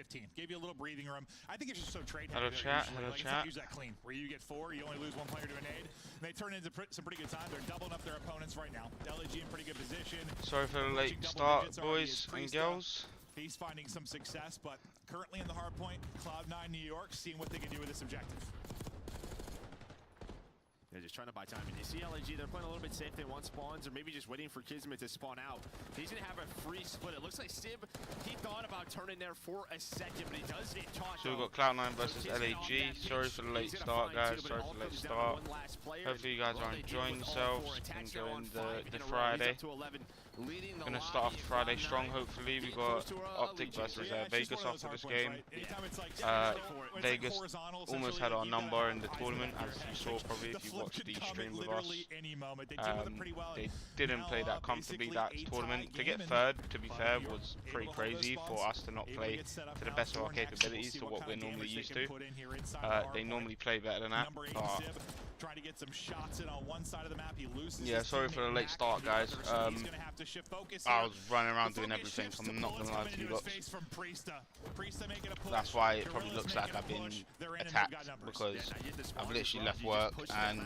15. Gave you a little breathing room. I think it's just so trade Hello chat, hello like, chat. Use that clean. Where you get 4, you only lose 1 player to a nade. And they turn into some pretty good time. They're doubling up their opponents right now. LAG in pretty good position. Sorry for the late start, boys and girls. He's finding some success, but currently in the hard point, Cloud9 New York, seeing what they can do with this objective. They're just trying to buy time. And you see LAG, they're playing a little bit safe. They want spawns, or maybe just waiting for Kismet to spawn out. He's going to have a free split. It looks like Sib, he thought about turning there for a second, but he does get caught. So we've got Cloud9 versus LAG. Sorry for the late start, guys. Sorry for the late start. Hopefully you guys are enjoying yourselves, enjoying the Friday. Gonna start off Friday strong, hopefully. We've got Optic versus Vegas after this game. Vegas almost had our number in the tournament, as you saw probably if you watched the stream with us. They didn't play that comfortably that tournament. To get third, to be fair, was pretty crazy for us to not play to the best of our capabilities to what we're normally used to. They normally play better than that. Trying to get some shots in on one side of the map. He loses. Yeah, sorry for the late start, guys. I was running around doing everything, so I'm not gonna lie to you lot. That's why it probably looks like I've been attacked, because I've literally left work and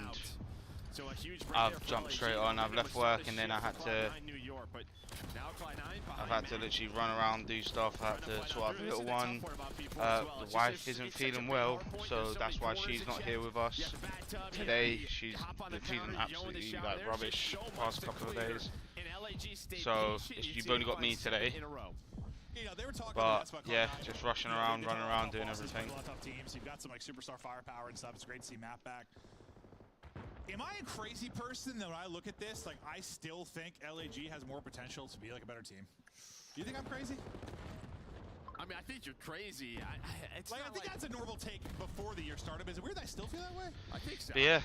I've jumped straight on. I've left work and then I've had to literally run around, do stuff. I had to sort out the little one. The wife isn't feeling well, so that's why she's not here with us today. She's feeling absolutely like rubbish the past couple of days. So you've only got me today. But yeah, just rushing around, running around, doing everything. You've got some like superstar firepower and stuff. It's great to see Matt back. Am I a crazy person that when I look at this, like I still think LAG has more potential to be like a better team? Do you think I'm crazy? I mean, I think you're crazy. I think that's a normal take before the year started. Is it weird that I still feel that way? I think so. But yeah,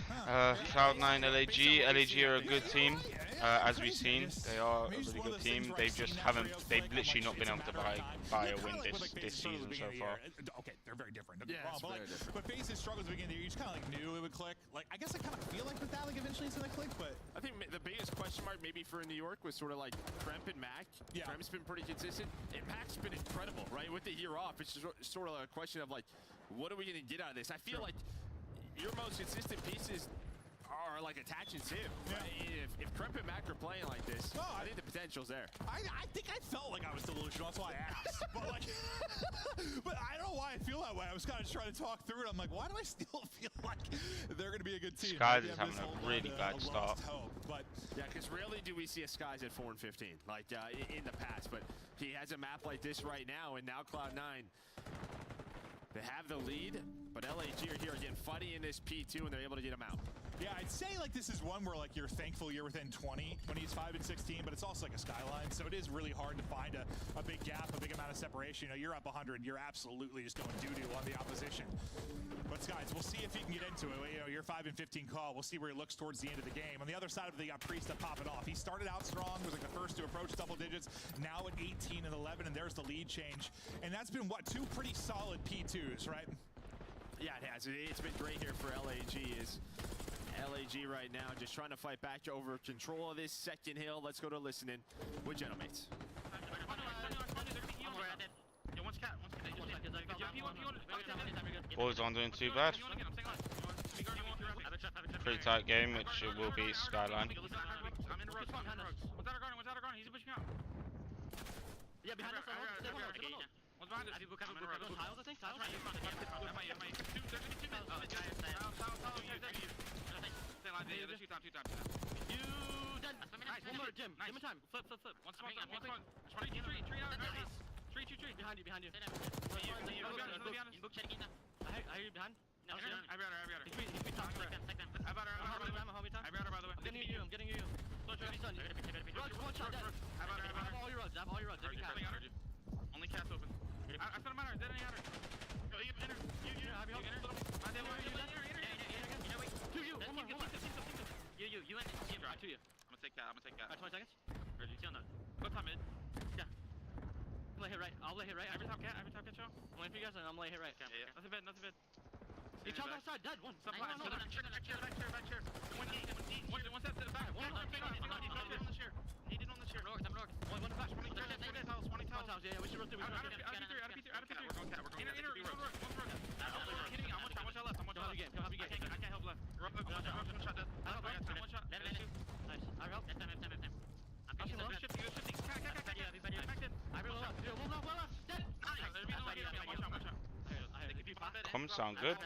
Cloud9 LAG are a good team. As we've seen, they are a really good team. They've literally not been able to buy a win this season so far. Okay, they're very different. But FaZe's struggles at the beginning of the year, you just kind of like knew it would click. Like, I guess I kind of feel like with that, like eventually it's gonna click, but I think the biggest question mark maybe for New York was sort of like Kremp and Mac. Yeah. Kremp's been pretty consistent, and Mac's been incredible, right? With the year off, it's just sort of a question of like, what are we going to get out of this? I feel like your most consistent pieces are like attach and sieve. Yeah. Right? If Kremp and Mac are playing like this, I think the potential's there. I think I felt like I was delusional. That's why I asked. But like, but I don't know why I feel that way. I was kind of trying to talk through it. I'm like, why do I still feel like they're going to be a good team? Skies is having a really bad start. But yeah, because rarely do we see a Skies at 4 and 15 like in the past. But he has a map like this right now, and now Cloud9. They have the lead, but LAG are here again fighting in this P2, and they're able to get him out. Yeah, I'd say like this is one where like you're thankful you're within 20 when he's 5 and 16, but it's also like a skyline, so it is really hard to find a big gap, a big amount of separation. You know, you're up 100, you're absolutely just going doo-doo on the opposition. But guys, we'll see if he can get into it. You know, your 5 and 15 call. We'll see where he looks towards the end of the game. On the other side of it, they got Priest to pop it off. He started out strong, was like the first to approach double digits. Now at 18 and 11, and there's the lead change. And that's been what, 2 pretty solid P2s, right? Yeah, it has. It's been great here for LAG. LAG right now just trying to fight back over control of this second hill. Let's go to listening with Gentlemates. Boys aren't doing too bad. Pretty tight game, which it will be Skyline. Yeah, behind us. One's behind us. Tiles, I think. Tiles. Two times. You done. Nice. One more, Jim. Jim time. Flip. One small. 23. Tree. Behind you. I hear you behind. No, I got her. He's top right. I got her, by the way. I'm getting you. Rugs, one shot dead. I have all your rugs. Only cast open. I said I'm out. Dead any out. Go, you enter. You have your enter. You enter. Right to you. I'm gonna take that. 20 seconds. Or you see on the. Go top mid. Yeah. I'm gonna hit right. I'll lay hit right. Every top catch y'all. I'm waiting for you guys and I'm gonna hit right. Yeah. Nothing bad. He chopped outside, dead. One. Back chair. One step to the back. One on the chair. He did on the chair. I'm north. One flash. 20 tiles. Yeah, we should run through. Out of P3. Comms sound good.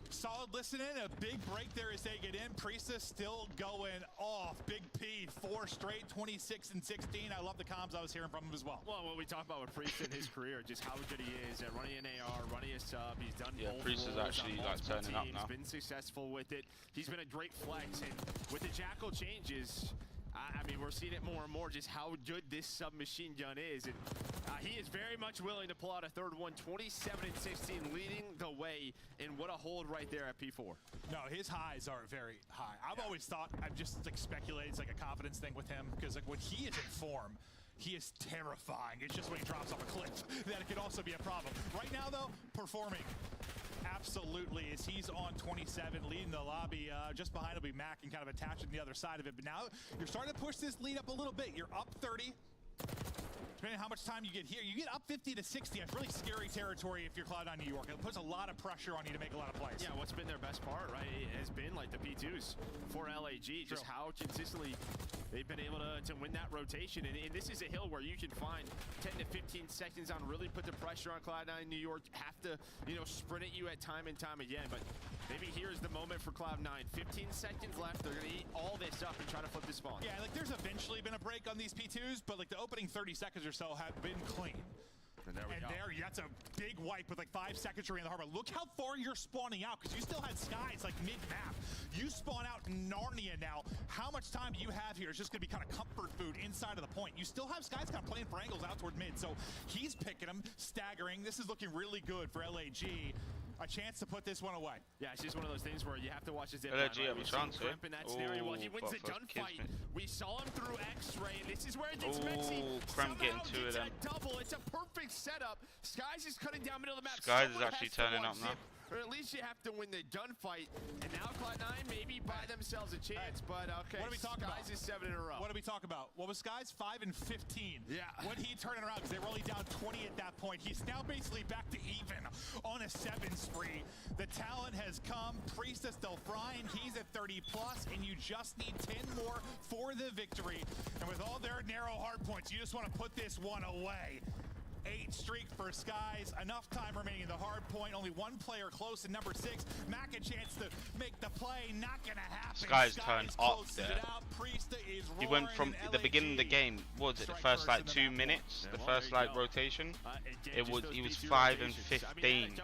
Solid listening, a big break there as they get in. Priestess still going off. Big P, 4 straight, 26 and 16. I love the comms I was hearing from him as well. Well, what we talk about with Priest in his career, just how good he is at running an AR, running a sub. He's done both Priest is roles actually on like multiple turning up teams, now. been successful with it. He's been a great flex, and with the Jackal changes, I mean, we're seeing it more and more just how good this submachine gun is. And he is very much willing to pull out a third one, 27 and 16, leading the way. And what a hold right there at P4. No, his highs are very high. I've always thought, I've just like speculated, it's like a confidence thing with him, because like when he is in form, he is terrifying. It's just when he drops off a cliff that it could also be a problem. Right now, though, performing absolutely as he's on 27, leading the lobby. Just behind will be Mac and kind of attaching the other side of it. But now you're starting to push this lead up a little bit. You're up 30. Depending on how much time you get here, you get up 50 to 60. That's really scary territory if you're Cloud9 New York. It puts a lot of pressure on you to make a lot of plays. Yeah, what's been their best part, right, has been like the P2s for LAG, just how consistently they've been able to win that rotation. And this is a hill where you can find 10 to 15 seconds on, really put the pressure on Cloud9 New York, have to, you know, sprint at you at time and time again. But maybe here's the moment for Cloud9. 15 seconds left. They're going to eat all this up and try to flip the spawn. Yeah, like there's eventually been a break on these P2s, but like the opening 30 seconds or so have been clean. And there we go. That's a big wipe with like 5 seconds remaining in the harbor. Look how far you're spawning out, because you still had skies like mid-map. You spawn out in Narnia now. How much time do you have here? It's just going to be kind of comfort food inside of the point. You still have skies kind of playing for angles out toward mid, so he's picking them, staggering. This is looking really good for LAG. A chance to put this one away. Yeah, it's just one of those things where you have to watch his zip LAG line, have a chance here. in that scenario. Well, he wins the gunfight. We saw him through X-ray, and this is where it gets messy. Krem getting two of them. Double. It's a perfect setup. Skies is cutting down middle of the map. Skies is actually turning up now. Or at least you have to win the gunfight. And now Cloud9 maybe buy themselves a chance, but okay. What are we talking about? Skies is 7 in a row. What are we talking about? What was Skies? 5 and 15. Yeah. When he turning around, because they were only down 20 at that point. He's now basically back to even on a 7 spree. The talent has come. Priestess still frying. He's at 30 plus, and you just need 10 more for the victory. And with all their narrow hard points, you just want to put this one away. 8 streak for Skies. Enough time remaining in the hard point. Only one player close in number 6. Mac a chance to make the play. Not gonna happen. Skies turned up there. He went from the beginning of the game. What was it? The first like 2 minutes. The first like rotation. He was 5 and 15.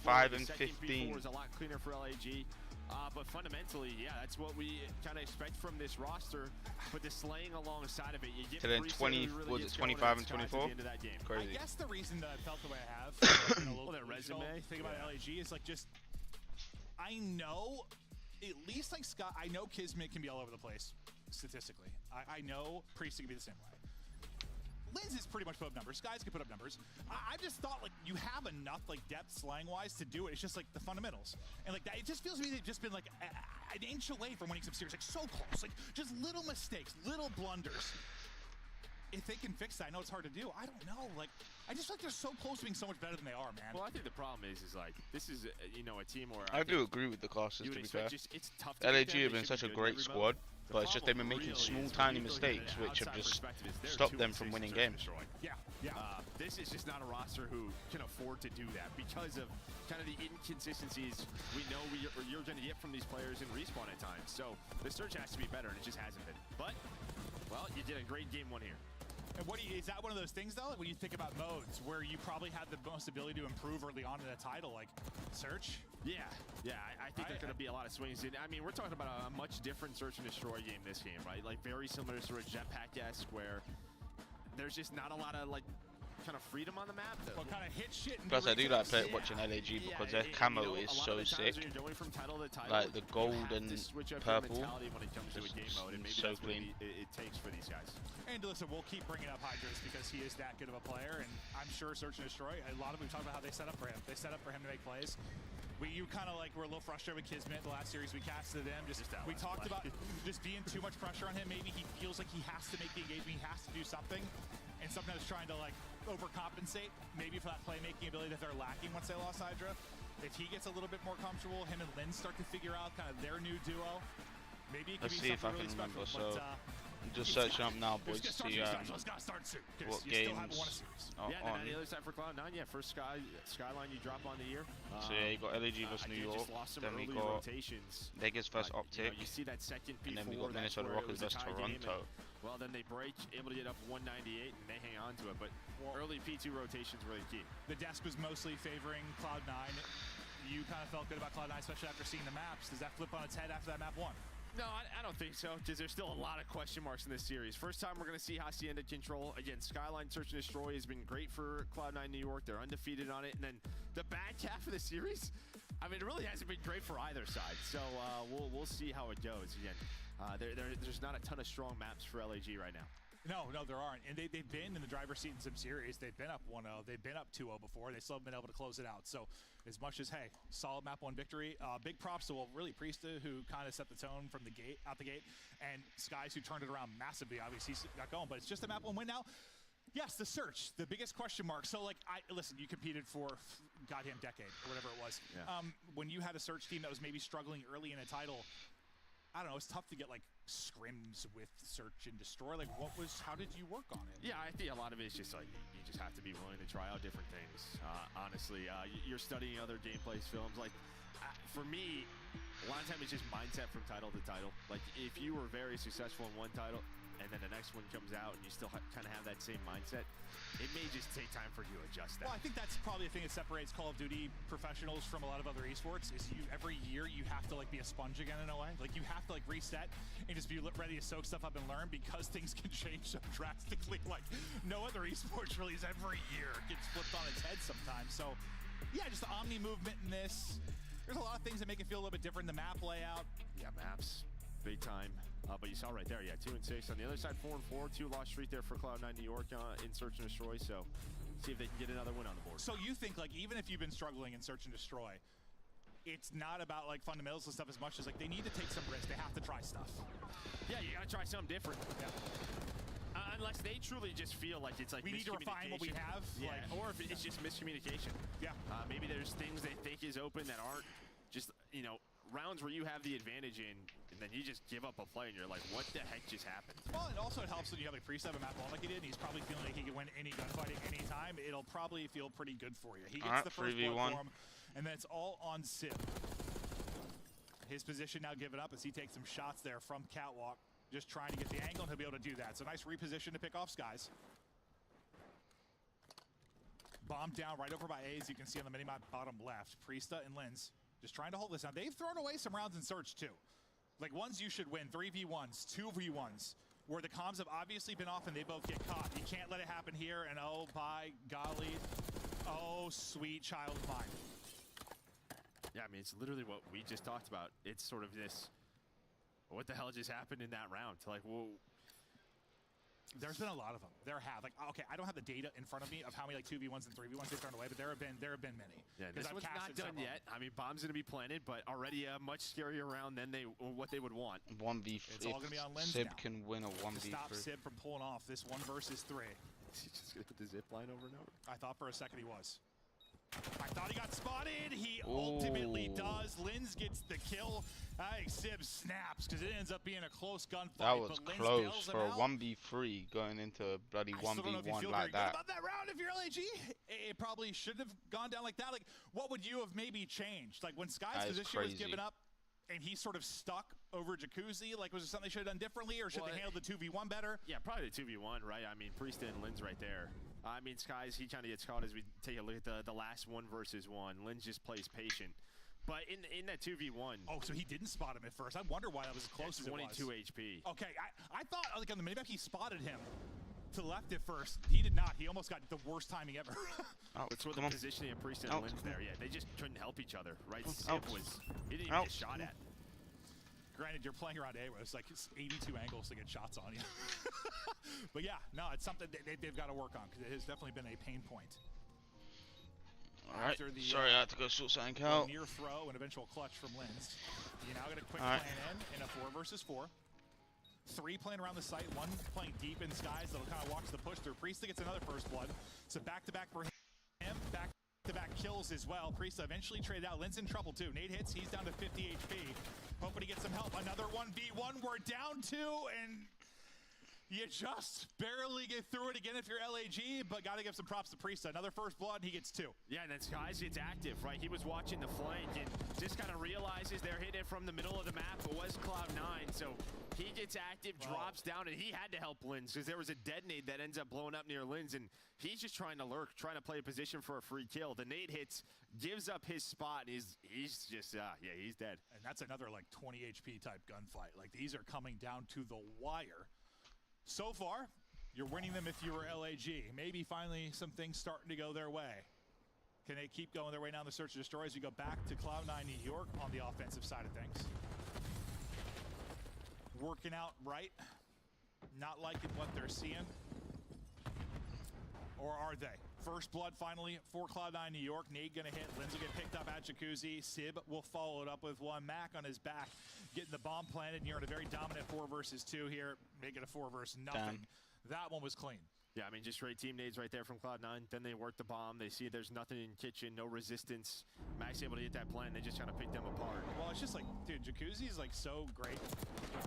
5 and 15. Was a lot cleaner for LAG. But fundamentally, yeah, that's what we kind of expect from this roster. But the slaying alongside of it, you get. So then 20, was it 25 and 24? Crazy. I guess the reason that I felt the way I have, a little their resume thing about LAG is like just, I know, at least like Scott, I know Kismet can be all over the place statistically. I know Priest can be the same way. Liz is pretty much put up numbers. Skies can put up numbers. I just thought like you have enough like depth slang-wise to do it. It's just like the fundamentals, and like that, it just feels to me they've just been like an inch away from winning some series, like so close, like just little mistakes, little blunders. If they can fix that, I know it's hard to do. I don't know. Like I just feel like they're so close to being so much better than they are, man. Well, I think the problem is like this is you know, a team where I do agree with the classes, to be fair. It's tough. LAG have been such a great squad, but it's just they've been making small, tiny mistakes, which have just stopped them from winning games. Yeah. This is just not a roster who can afford to do that because of kind of the inconsistencies we know you're going to get from these players in respawn at times. So the surge has to be better, and it just hasn't been. But, well, you did a great game 1 here. And is that one of those things, though, when you think about modes, where you probably had the most ability to improve early on in the title, like Search? Yeah, I think there's going to be a lot of swings. I mean, we're talking about a much different Search and Destroy game this game, right? Like, very similar to sort of Jetpack-esque, where there's just not a lot of, like, kind of freedom on the map. Well, kind of hit shit. Plus, I do like watching LAG because their camo is so sick. Like the gold and purple, so clean. It takes for these guys. And listen, we'll keep bringing up Hydras because he is that good of a player, and I'm sure Search and Destroy. A lot of them talk about how they set up for him. They set up for him to make plays. You kind of like were a little frustrated with Kismet the last series we casted them. We talked about just being too much pressure on him. Maybe he feels like he has to make the engagement. He has to do something. and sometimes trying to like overcompensate maybe for that playmaking ability that they're lacking once they lost Hydra. If he gets a little bit more comfortable, him and Lynn start to figure out kind of their new duo. Maybe it could Let's be see if I something can really remember. special. So But, I'm just searching up now, boys, to see what games are Yeah, and then on. on the other side for Cloud9, yeah, first Skyline you drop on the year. So yeah, you got LAG versus New York. Just lost some Then we early got rotations. Vegas versus You know, Optic. you see that second P4, And then we got that's Minnesota where it Rockets was a versus tie game, Toronto. and, well, then they break, able to get up 198, and they hang on to it. But early P2 rotations really key. The desk was mostly favoring Cloud9. You kind of felt good about Cloud9, especially after seeing the maps. Does that flip on its head after that map 1? No, I don't think so, because there's still a lot of question marks in this series. First time we're going to see Hacienda control. Again, Skyline Search and Destroy has been great for Cloud9 New York. They're undefeated on it. And then the back half of the series, I mean, it really hasn't been great for either side. So we'll see how it goes. Again, there's not a ton of strong maps for LAG right now. No, there aren't. And they've been in the driver's seat in some series. They've been up 1-0. They've been up 2-0 before. They still haven't been able to close it out. So as much as, hey, solid map 1 victory, big props to, well, really Priesta, who kind of set the tone from the gate, out the gate, and Skies, who turned it around massively. Obviously, he's got going, but it's just a map 1 win now. Yes, the search, the biggest question mark. So, like, listen, you competed for goddamn decade or whatever it was. Yeah. When you had a search team that was maybe struggling early in a title, I don't know, it's tough to get like scrims with Search and Destroy. Like, how did you work on it? Yeah, I think a lot of it is just like, you just have to be willing to try out different things. Honestly, you're studying other gameplays, films. Like, for me, a lot of time it's just mindset from title to title. Like, if you were very successful in one title, and then the next one comes out and you still kind of have that same mindset, it may just take time for you to adjust that. Well, I think that's probably the thing that separates Call of Duty professionals from a lot of other esports is every year you have to like be a sponge again in a way. Like you have to like reset and just be ready to soak stuff up and learn because things can change so drastically. Like no other esports really is every year gets flipped on its head sometimes. So yeah, just the omni movement in this. There's a lot of things that make it feel a little bit different. The map layout. Yeah, maps, big time. But you saw right there, yeah, 2-6. On the other side, 4-4, 2 lost streak there for Cloud9 New York in Search and Destroy. So see if they can get another win on the board. So you think like even if you've been struggling in Search and Destroy, it's not about like fundamentals and stuff as much as like they need to take some risks. They have to try stuff. Yeah, you gotta try something different. Yeah. Unless they truly just feel like it's like we need to refine what we have. Yeah, like, or if it's just miscommunication. Yeah. Maybe there's things they think is open that aren't just, you know, rounds where you have the advantage in, and then you just give up a play, and you're like, what the heck just happened? Well, and also it helps when you have like Priest have a map ball like he did, and he's probably feeling like he can win any gunfighting anytime. It'll probably feel pretty good for you. He gets the first blood for him, and then it's all on Sib. His position now given up as he takes some shots there from Catwalk, just trying to get the angle, and he'll be able to do that. So nice reposition to pick off Skies. Bomb down right over by A, as you can see on the minimap bottom left. Priesta and Linz just trying to hold this. Now, they've thrown away some rounds in Search, too. Like, ones you should win, 3v1s, 2v1s, where the comms have obviously been off and they both get caught. You can't let it happen here, and oh, by golly. Oh, sweet child of mine. Yeah, I mean, it's literally what we just talked about. It's sort of this, what the hell just happened in that round? Like, whoa. There's been a lot of them. There have. Like, okay, I don't have the data in front of me of how many like 2v1s and 3v1s they've thrown away, but there have been many. Yeah, this one's not done yet. I mean, bomb's gonna be planted, but already a much scarier round than what they would want. 1v3. It's all gonna be on Linz Sib now. can win a 1v3. To stop Sib from pulling off this 1 versus 3. Is he just gonna hit the zip line over and over? I thought for a second he was. I thought he got spotted. He ultimately does. Linz gets the kill. I think Sib snaps because it ends up being a close gunfight. That was close for a 1v3 going into a bloody 1v1 like that. About that round, if you're LAG, it probably shouldn't have gone down like that. Like, what would you have maybe changed? Like when Sky's position was given up and he sort of stuck over Jacuzzi, like was there something they should have done differently, or should they handle the 2v1 better? Yeah, probably the 2v1, right? I mean, Priesta and Linz right there. I mean, Skies, he kind of gets caught as we take a look at the last 1 versus 1. Linz just plays patient. But in that 2v1... Oh, so he didn't spot him at first. I wonder why that was as close as it was. 22 HP. Okay, I thought, like, on the minimap, he spotted him to the left at first. He did not. He almost got the worst timing ever. It's with the positioning of Priest and Linz there. Yeah, they just couldn't help each other, right? Sib was... He didn't even get shot at. Granted, you're playing around A, where it's like it's 82 angles to get shots on you. But yeah, no, it's something they've got to work on because it has definitely been a pain point. Alright, sorry I had to go sort something out. Near throw and eventual clutch from Linz. You're now going to quick plan in a 4 versus 4. 3 playing around the site, 1 playing deep in skies that'll kind of watch the push through. Priestahh gets another first blood. So back-to-back for him. Back-to-back kills as well. Priestahh eventually traded out. Lin's in trouble too. Nade hits. He's down to 50 HP. Hoping to get some help. Another 1v1. We're down 2, and you just barely get through it again if you're LAG, but got to give some props to Priestahh. Another first blood, he gets 2. Yeah, and then Skies gets active, right? He was watching the flank and just kind of realizes they're hitting it from the middle of the map. It was Cloud9, so he gets active, drops down, and he had to help Lins because there was a dead nade that ends up blowing up near Lins, and he's just trying to lurk, trying to play a position for a free kill. The nade hits, gives up his spot, and he's just, yeah, he's dead. And that's another like 20 HP type gunfight. Like these are coming down to the wire. So far, you're winning them if you were LAG. Maybe finally some things starting to go their way. Can they keep going their way down the search and destroy as we go back to Cloud9 New York on the offensive side of things? Working out right. Not liking what they're seeing. Or are they? First blood finally for Cloud9 New York. Nade gonna hit. Linz will get picked up at Jacuzzi. Sib will follow it up with 1. Mac on his back, getting the bomb planted. You're in a very dominant 4 versus 2 here. Make it a 4 versus nothing. That one was clean. Yeah, I mean, just straight team nades right there from Cloud9. Then they work the bomb. They see there's nothing in kitchen, no resistance. Max able to get that plan. They just trying to pick them apart. Well, it's just like, dude, Jacuzzi's like so great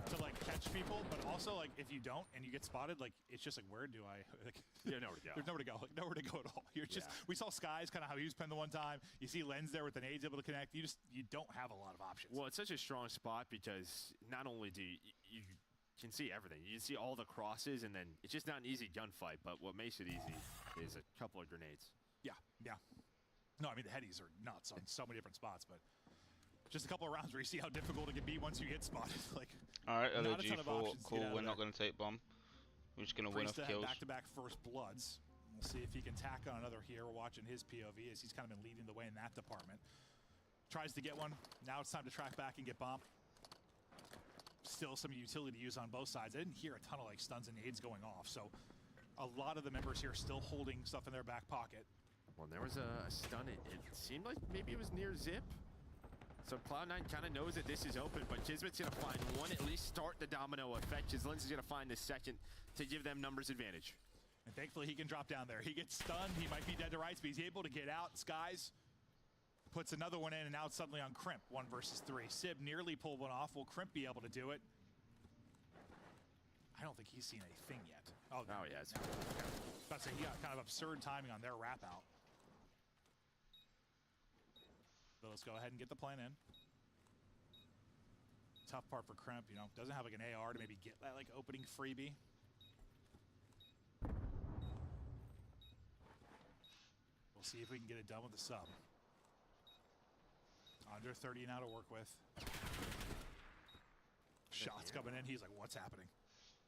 to like catch people, but also like if you don't and you get spotted, like it's just like where do I? Like, yeah, nowhere to go. There's nowhere to go. Like nowhere to go at all. You're just. We saw Skies kind of how he was penned the one time. You see Lens there with the nades able to connect. You don't have a lot of options. Well, it's such a strong spot because not only do you can see everything. You can see all the crosses, and then it's just not an easy gunfight, but what makes it easy is a couple of grenades. Yeah, yeah. No, I mean, the headies are nuts on so many different spots, but just a couple of rounds where you see how difficult it can be once you get spotted. Like, all right, LAG LG4, cool, we're not going to take bomb. We're just going to win off kills. Back-to-back first bloods. We'll see if he can tack on another here. We're watching his POV as he's kind of been leading the way in that department. Tries to get one. Now it's time to track back and get bombed. Still some utility use on both sides. I didn't hear a ton of like stuns and nades going off, so a lot of the members here still holding stuff in their back pocket. Well, there was a stun. It seemed like maybe it was near Zip. So Cloud9 kind of knows that this is open, but Kismet's going to find one, at least start the domino effect. Linz is going to find the second to give them numbers advantage. And thankfully he can drop down there. He gets stunned. He might be dead to rights, but he's able to get out. Skies puts another one in, and now it's suddenly on Crimp, 1 versus 3. Sib nearly pulled one off. Will Crimp be able to do it? I don't think he's seen a thing yet. Oh yeah. It's about to say, he got kind of absurd timing on their wrap out. So let's go ahead and get the plan in. Tough part for Crimp, you know, doesn't have like an AR to maybe get that like opening freebie. We'll see if we can get it done with the sub. Under 30 now to work with. Shots coming in. He's like, what's happening?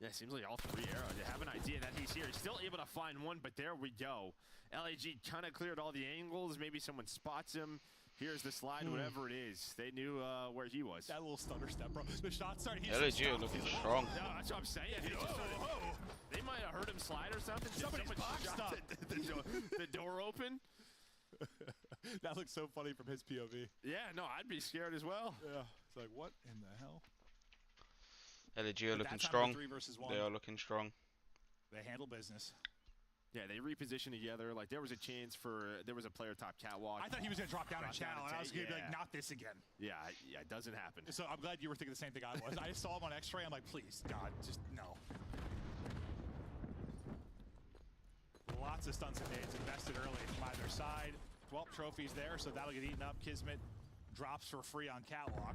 Yeah, it seems like all 3 arrows. They have an idea that he's here. He's still able to find one, but there we go. LAG kind of cleared all the angles. Maybe someone spots him. Here's the slide, whatever it is. They knew where he was. That little stutter step, bro. The shot started. LAG are looking strong. No, that's what I'm saying. They might have heard him slide or something. Somebody's boxed up. The door open. That looks so funny from his POV. Yeah, no, I'd be scared as well. Yeah, it's like, what in the hell? LAG are looking strong. They are looking strong. They handle business. Yeah, they reposition together. Like, there was a chance for, there was a player top catwalk. I thought he was going to drop down a channel, and I was going to be like, not this again. Yeah, it doesn't happen. So I'm glad you were thinking the same thing I was. I saw him on X-Ray. I'm like, please, God, just no. Lots of stuns and nades invested early from either side. 12 trophies there, so that'll get eaten up. Kismet drops for free on catwalk.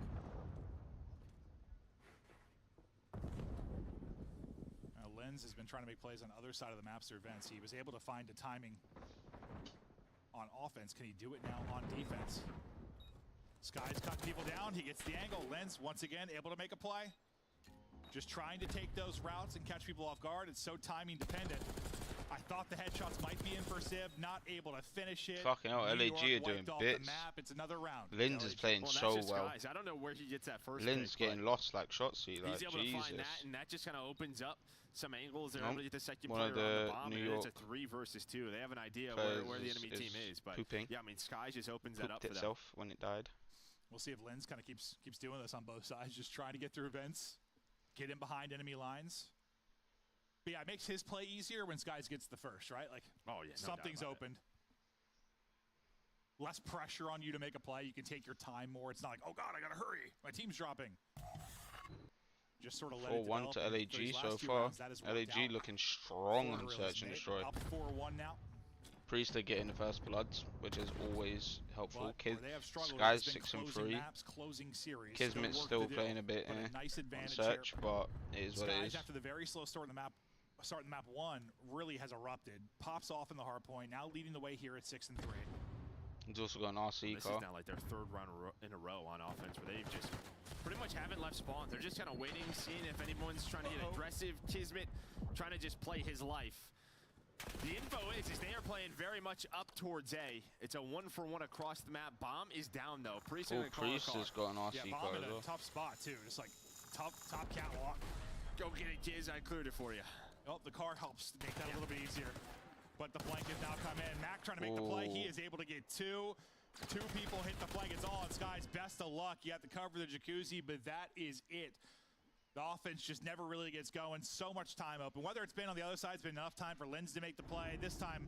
Lens has been trying to make plays on the other side of the maps through events. He was able to find the timing on offense. Can he do it now on defense? Sky's cutting people down. He gets the angle. Lens, once again, able to make a play. Just trying to take those routes and catch people off guard. It's so timing dependent. I thought the headshots might be in for Sib, not able to finish it. Fucking hell, LAG are doing bits. It's another round. Linz is playing so well. I don't know where he gets that first. Linz getting lost like shots. Like, he's able to find that, and that just kind of opens up some angles. They're able to get the second player on the bomb, and it's a 3 versus 2. They have an idea where the enemy team is, but yeah, I mean, Sky just opens that up for them. Itself when it died. We'll see if Linz kind of keeps doing this on both sides, just trying to get through events. get in behind enemy lines. But yeah, it makes his play easier when Skies gets the first, right? Like, oh yeah, something's opened. Less pressure on you to make a play. You can take your time more. It's not like, oh god, I gotta hurry. My team's dropping. Just sort of let it develop. 4-1 to LAG so far. LAG looking strong on Search and Destroy. Up 4-1 now. Priest are getting the first bloods, which is always helpful. Skies 6-3. Maps, Kismet's still playing a bit nice on Search, but it is what it is. After the very slow start in the map, map 1, really has erupted. Pops off in the hard point, now leading the way here at 6-3. He's also got an RC this car. Is now like their third round in a row on offense, where they've just pretty much haven't left spawn. They're just kind of waiting, seeing if anyone's trying to get aggressive. Kismet trying to just play his life. The info is they are playing very much up towards A. It's a 1-for-1 across the map. Bomb is down though. Priest has got an RC car in a tough spot too. Just like top catwalk. Go get it, Kiz. I cleared it for you. Oh, the car helps make that a little bit easier. But the flank has now come in. Mac trying to make the play. He is able to get two. Two people hit the flank. It's all on Skies. Best of luck. You have to cover the jacuzzi, but that is it. The offense just never really gets going. So much time open. Whether it's been on the other side, it's been enough time for Lens to make the play. This time,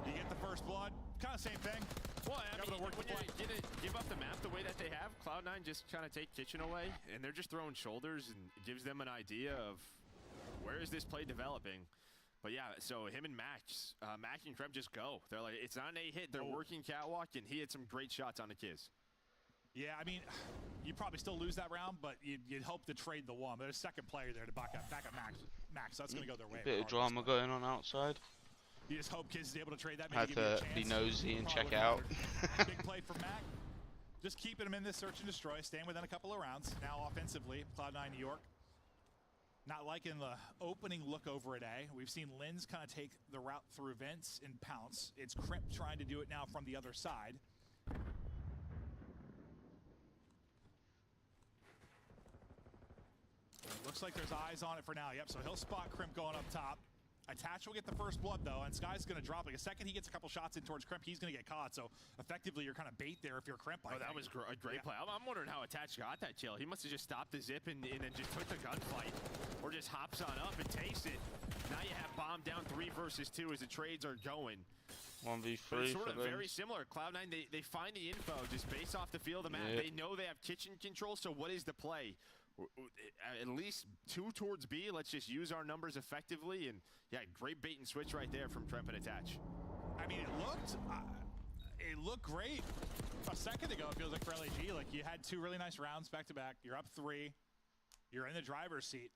you get the first blood. Kind of same thing. Well, I mean, when you give up the map the way that they have, Cloud9 just kind of take Kitchen away, and they're just throwing shoulders, and it gives them an idea of where is this play developing. But yeah, so him and Max, Mac and Kreb just go. They're like, it's not an A hit. They're working catwalk, and he had some great shots on the Kiz. Yeah, I mean, you'd probably still lose that round, but you'd hope to trade the one. But there's a second player there to back up Max. That's going to go their way. Bit of drama going on outside. You just hope Kiz is able to trade that. Had to be nosy and check out. Big play for Mac. Just keeping him in this search and destroy, staying within a couple of rounds. Now offensively, Cloud9 New York. Not liking the opening look over at A. We've seen Lens kind of take the route through Vents and pounce. It's Crimp trying to do it now from the other side. It looks like there's eyes on it for now. Yep, so he'll spot Crimp going up top. Attach will get the first blood though, and Sky's going to drop. Like a second he gets a couple shots in towards Crimp, he's going to get caught. So effectively, you're kind of bait there if you're Crimp. Oh, that was a great play. I'm wondering how Attach got that kill. He must have just stopped the zip and then just took the gunfight, or just hops on up and takes it. Now you have Bomb down 3 versus 2 as the trades are going. 1v3. Sort of very similar. Cloud9, they find the info just based off the feel of the map. They know they have kitchen control. So what is the play? At least 2 towards B. Let's just use our numbers effectively, and yeah, great bait and switch right there from Tremp and Attach. I mean, it looked great a second ago. It feels like for LAG, like you had 2 really nice rounds back to back. You're up 3. You're in the driver's seat.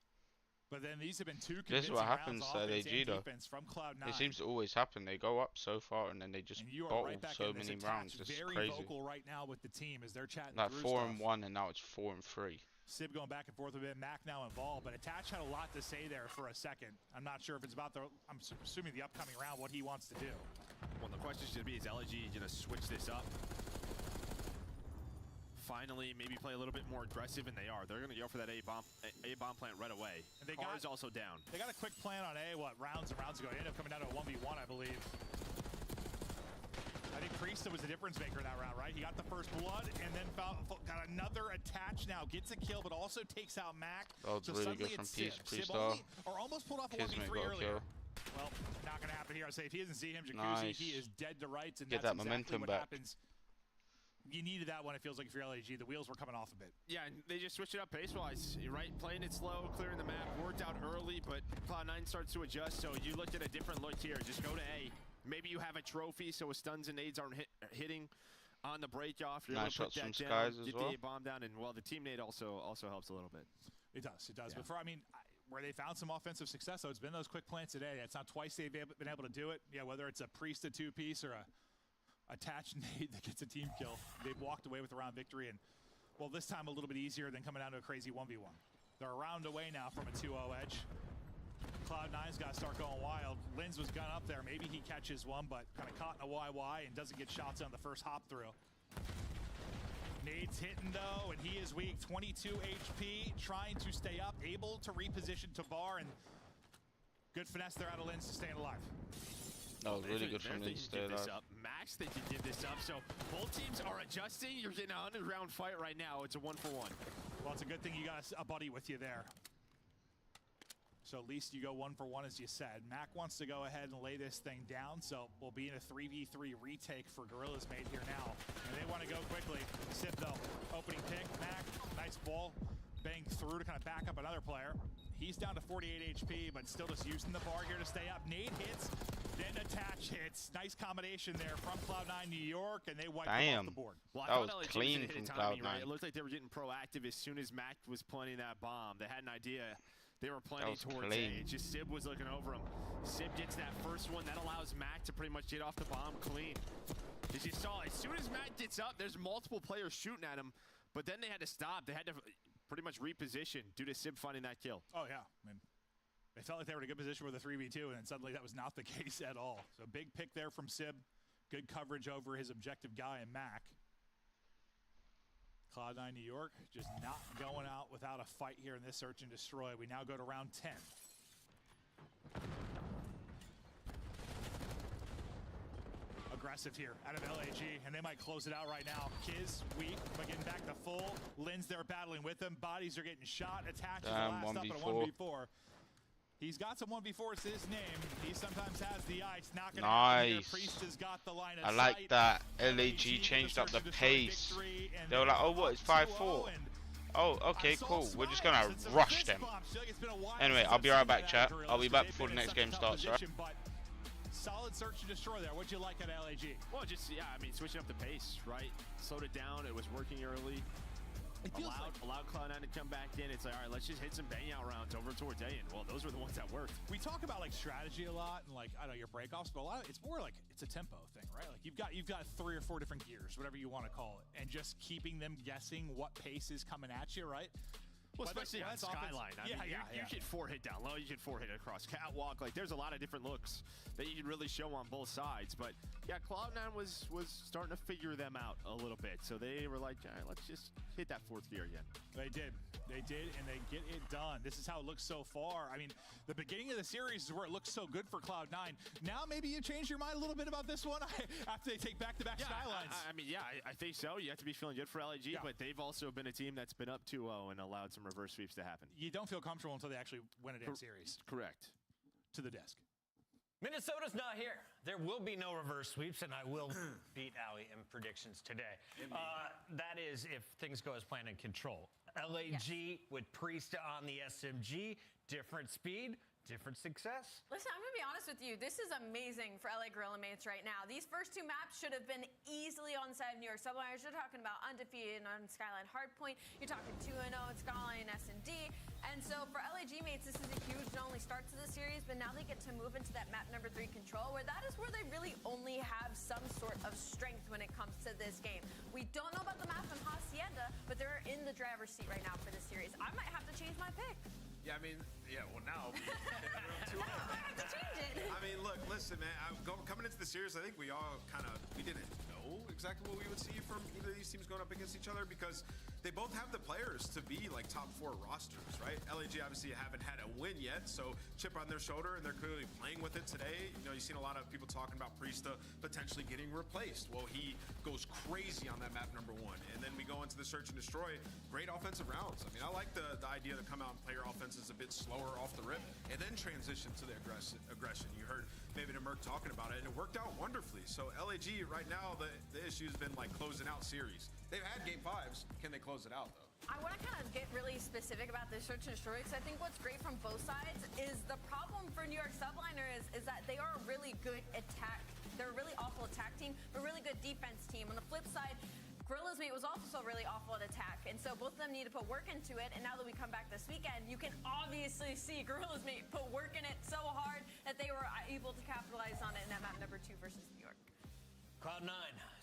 But then these have been 2 convincing this is what happens rounds to LAG though. From Cloud9. It seems to always happen. They go up so far and then they just bottle so many rounds. It's very crazy. Vocal right now with the team as they're chatting. Like 4-1 and now it's 4-3. Sib going back and forth a bit. Mac now involved, but Attach had a lot to say there for a second. I'm not sure if it's about I'm assuming the upcoming round, what he wants to do. Well, the question is going to be, is LAG going to switch this up? Finally, maybe play a little bit more aggressive, and they are. They're going to go for that A bomb plant right away. And Car is also down. They got a quick plan on A, rounds and rounds ago. They ended up coming down to a 1v1, I believe. I think Priesta was the difference maker in that round, right? He got the first blood and then got another Attach now. Gets a kill, but also takes out Mac. Oh, it's really good from Priesta. Or almost pulled off a 1v3 earlier. Well, not going to happen here. I say if he doesn't see him, Jacuzzi, he is dead to rights. And get that's that momentum what back. Happens. You needed that one, it feels like, for LAG. The wheels were coming off a bit. Yeah, and they just switched it up pace-wise. You're right, playing it slow, clearing the map, worked out early, but Cloud9 starts to adjust, so you looked at a different look here. Just go to A. Maybe you have a trophy, so stuns and nades aren't hitting on the break-off. You're able to put that down, get the A bomb down, and, well, the team nade also helps a little bit. It does. Yeah. But where they found some offensive success, though, it's been those quick plants today. It's not twice they've been able to do it. Yeah, whether it's a Priesta 2-piece or a Attached nade that gets a team kill. They've walked away with a round victory, and, well, this time a little bit easier than coming down to a crazy 1v1. They're a round away now from a 2-0 edge. Cloud9's got to start going wild. Lens was gun up there. Maybe he catches one, but kind of caught in a YY and doesn't get shots on the first hop through. Nade's hitting, though, and he is weak. 22 HP, trying to stay up, able to reposition to bar, and good finesse there out of Lens to staying alive. That was really good from Lens to stay alive. max, they can give this up. So both teams are adjusting. You're getting a 100-round fight right now. It's a 1-for-1. Well, it's a good thing you got a buddy with you there. So at least you go 1-for-1, as you said. Mac wants to go ahead and lay this thing down, so we'll be in a 3v3 retake for Gorilla's mate here now. And they want to go quickly. Sip, though, opening pick. Mac, nice ball. Bang through to kind of back up another player. He's down to 48 HP, but still just using the bar here to stay up. Nade hits, then attach hits. Nice combination there from Cloud9 New York, and they wipe them off the board. Well, that was clean from Cloud9. Right? It looked like they were getting proactive as soon as Mac was planting that bomb. They had an idea. They were planning towards A. It's just Sib was looking over him. Sib gets that first one. That allows Mac to pretty much get off the bomb clean. As you saw, as soon as Mac gets up, there's multiple players shooting at him, but then they had to stop. They had to pretty much reposition due to Sib finding that kill. Oh, yeah. I mean, they felt like they were in a good position with a 3v2, and then suddenly that was not the case at all. So big pick there from Sib. Good coverage over his objective guy in Mac. Cloud9 New York just not going out without a fight here in this search and destroy. We now go to round 10. Aggressive here out of LAG, and they might close it out right now. Kiz weak, but getting back to full. Lin's there battling with them. Bodies are getting shot. Attaches the last up in a 1v4. He's got some 1v4s to his name. He sometimes has the ice. Not gonna happen here. Priest has got the line of I like sight. that. LAG changed up the pace. They were like, oh, what? It's 5-4. Oh, okay, cool. We're just gonna rush them. Anyway, I'll be right back, chat. I'll be back before the next game starts, right? Solid search and destroy there. What'd you like at LAG? Well, just, yeah, I mean, switching up the pace, right? Slowed it down. It was working early. Allowed Cloud9 to come back in. It's like, all right, let's just hit some bang out rounds over towards A. And well, those were the ones that worked. We talk about like strategy a lot and like, I don't know, your breakoffs, but a lot of it's more like it's a tempo thing, right? Like you've got 3 or 4 different gears, whatever you want to call it, and just keeping them guessing what pace is coming at you, right? Well, especially on Skyline. I mean, you can 4-hit down low, you can 4-hit across catwalk. Like, there's a lot of different looks that you can really show on both sides. But yeah, Cloud9 was starting to figure them out a little bit. So they were like, all right, let's just hit that 4th gear again. They did, and they get it done. This is how it looks so far. I mean, the beginning of the series is where it looks so good for Cloud9. Now maybe you changed your mind a little bit about this one after they take back-to-back Skylines. I mean, yeah, I think so. You have to be feeling good for LAG, but they've also been a team that's been up 2-0 and allowed some reverse sweeps to happen. You don't feel comfortable until they actually win a damn series. Correct. To the desk. Minnesota's not here. There will be no reverse sweeps, and I will beat Allie in predictions today. That is if things go as planned and control. LAG with Priest on the SMG, different speed, different success. Listen, I'm going to be honest with you. This is amazing for LA Gorilla mates right now. These first 2 maps should have been easily on side of New York Subliners. You're talking about undefeated on Skyline Hardpoint. You're talking 2-0 at Skyline S&D. And so for LAG mates, this is a huge not only start to the series, but now they get to move into that map number 3 control, where that is where they really only have some sort of strength when it comes to this game. We don't know about the map in Hacienda, but they're in the driver's seat right now for this series. I might have to change my pick. Yeah, I mean, yeah, well, now. No, I have to change it. I mean, look, listen, man. Coming into the series, I think we all we didn't know exactly what we would see from either of these teams going up against each other, because they both have the players to be like top 4 rosters, right? LAG obviously haven't had a win yet, so chip on their shoulder, and they're clearly playing with it today. You know, you've seen a lot of people talking about Priesta potentially getting replaced. Well, he goes crazy on that map number 1, and then we go into the search and destroy. Great offensive rounds. I mean, I like the idea to come out and play your offenses a bit slower off the rip, and then transition to the aggression. You heard maybe the Merc talking about it, and it worked out wonderfully. So LAG right now, the issue's been like closing out series. They've had game 5s. Can they close it out though? I want to kind of get really specific about this search and destroy, because I think what's great from both sides is the problem for New York Subliner is that they are a really good attack. They're a really awful attack team, but a really good defense team. On the flip side, Gorilla's mate was also really awful at attack, and so both of them need to put work into it. And now that we come back this weekend, you can obviously see Gorilla's mate put work in it so hard that they were able to capitalize on it in that map number 2 versus New York. Cloud9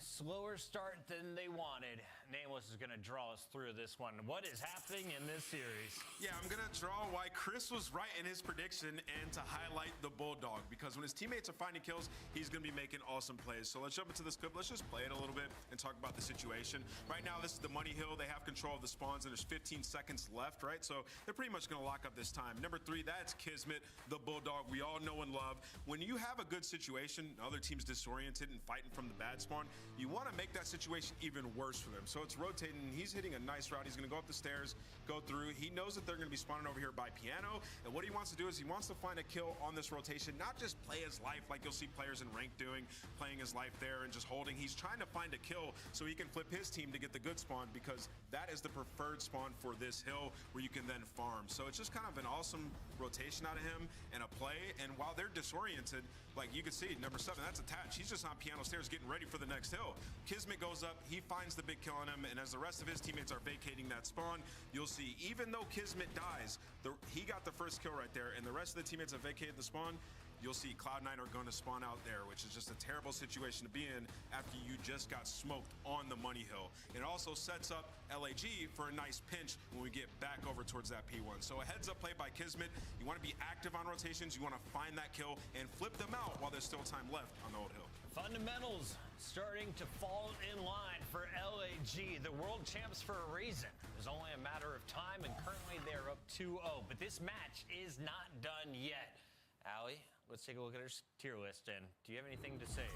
slower start than they wanted. Nameless is going to draw us through this one. What is happening in this series? Yeah, I'm going to draw why Chris was right in his prediction and to highlight the Bulldog, because when his teammates are finding kills, he's going to be making awesome plays. So let's jump into this clip. Let's just play it a little bit and talk about the situation. Right now, this is the money hill. They have control of the spawns, and there's 15 seconds left, right? So they're pretty much going to lock up this time. Number 3, that's Kismet, the Bulldog we all know and love. When you have a good situation, other team's disoriented and fighting from the bad spawn, you want to make that situation even worse for them. So it's rotating. He's hitting a nice route. He's going to go up the stairs, go through. He knows that they're going to be spawning over here by Piano. And what he wants to do is he wants to find a kill on this rotation, not just play his life like you'll see players in ranked doing, playing his life there and just holding. He's trying to find a kill so he can flip his team to get the good spawn, because that is the preferred spawn for this hill where you can then farm. So it's just kind of an awesome rotation out of him and a play. And while they're disoriented, like you can see, number 7, that's attached. He's just on Piano stairs getting ready for the next hill. Kismet goes up, he finds the big kill on him, and as the rest of his teammates are vacating that spawn, you'll see, even though Kismet dies, he got the first kill right there, and the rest of the teammates have vacated the spawn. You'll see Cloud9 are going to spawn out there, which is just a terrible situation to be in after you just got smoked on the money hill. It also sets up LAG for a nice pinch when we get back over towards that P1. So a heads up play by Kismet. You want to be active on rotations. You want to find that kill and flip them out while there's still time left on the old hill. Fundamentals starting to fall in line for LAG, the world champs for a reason. It's only a matter of time, and currently they're up 2-0. But this match is not done yet. Allie, let's take a look at her tier list, and do you have anything to say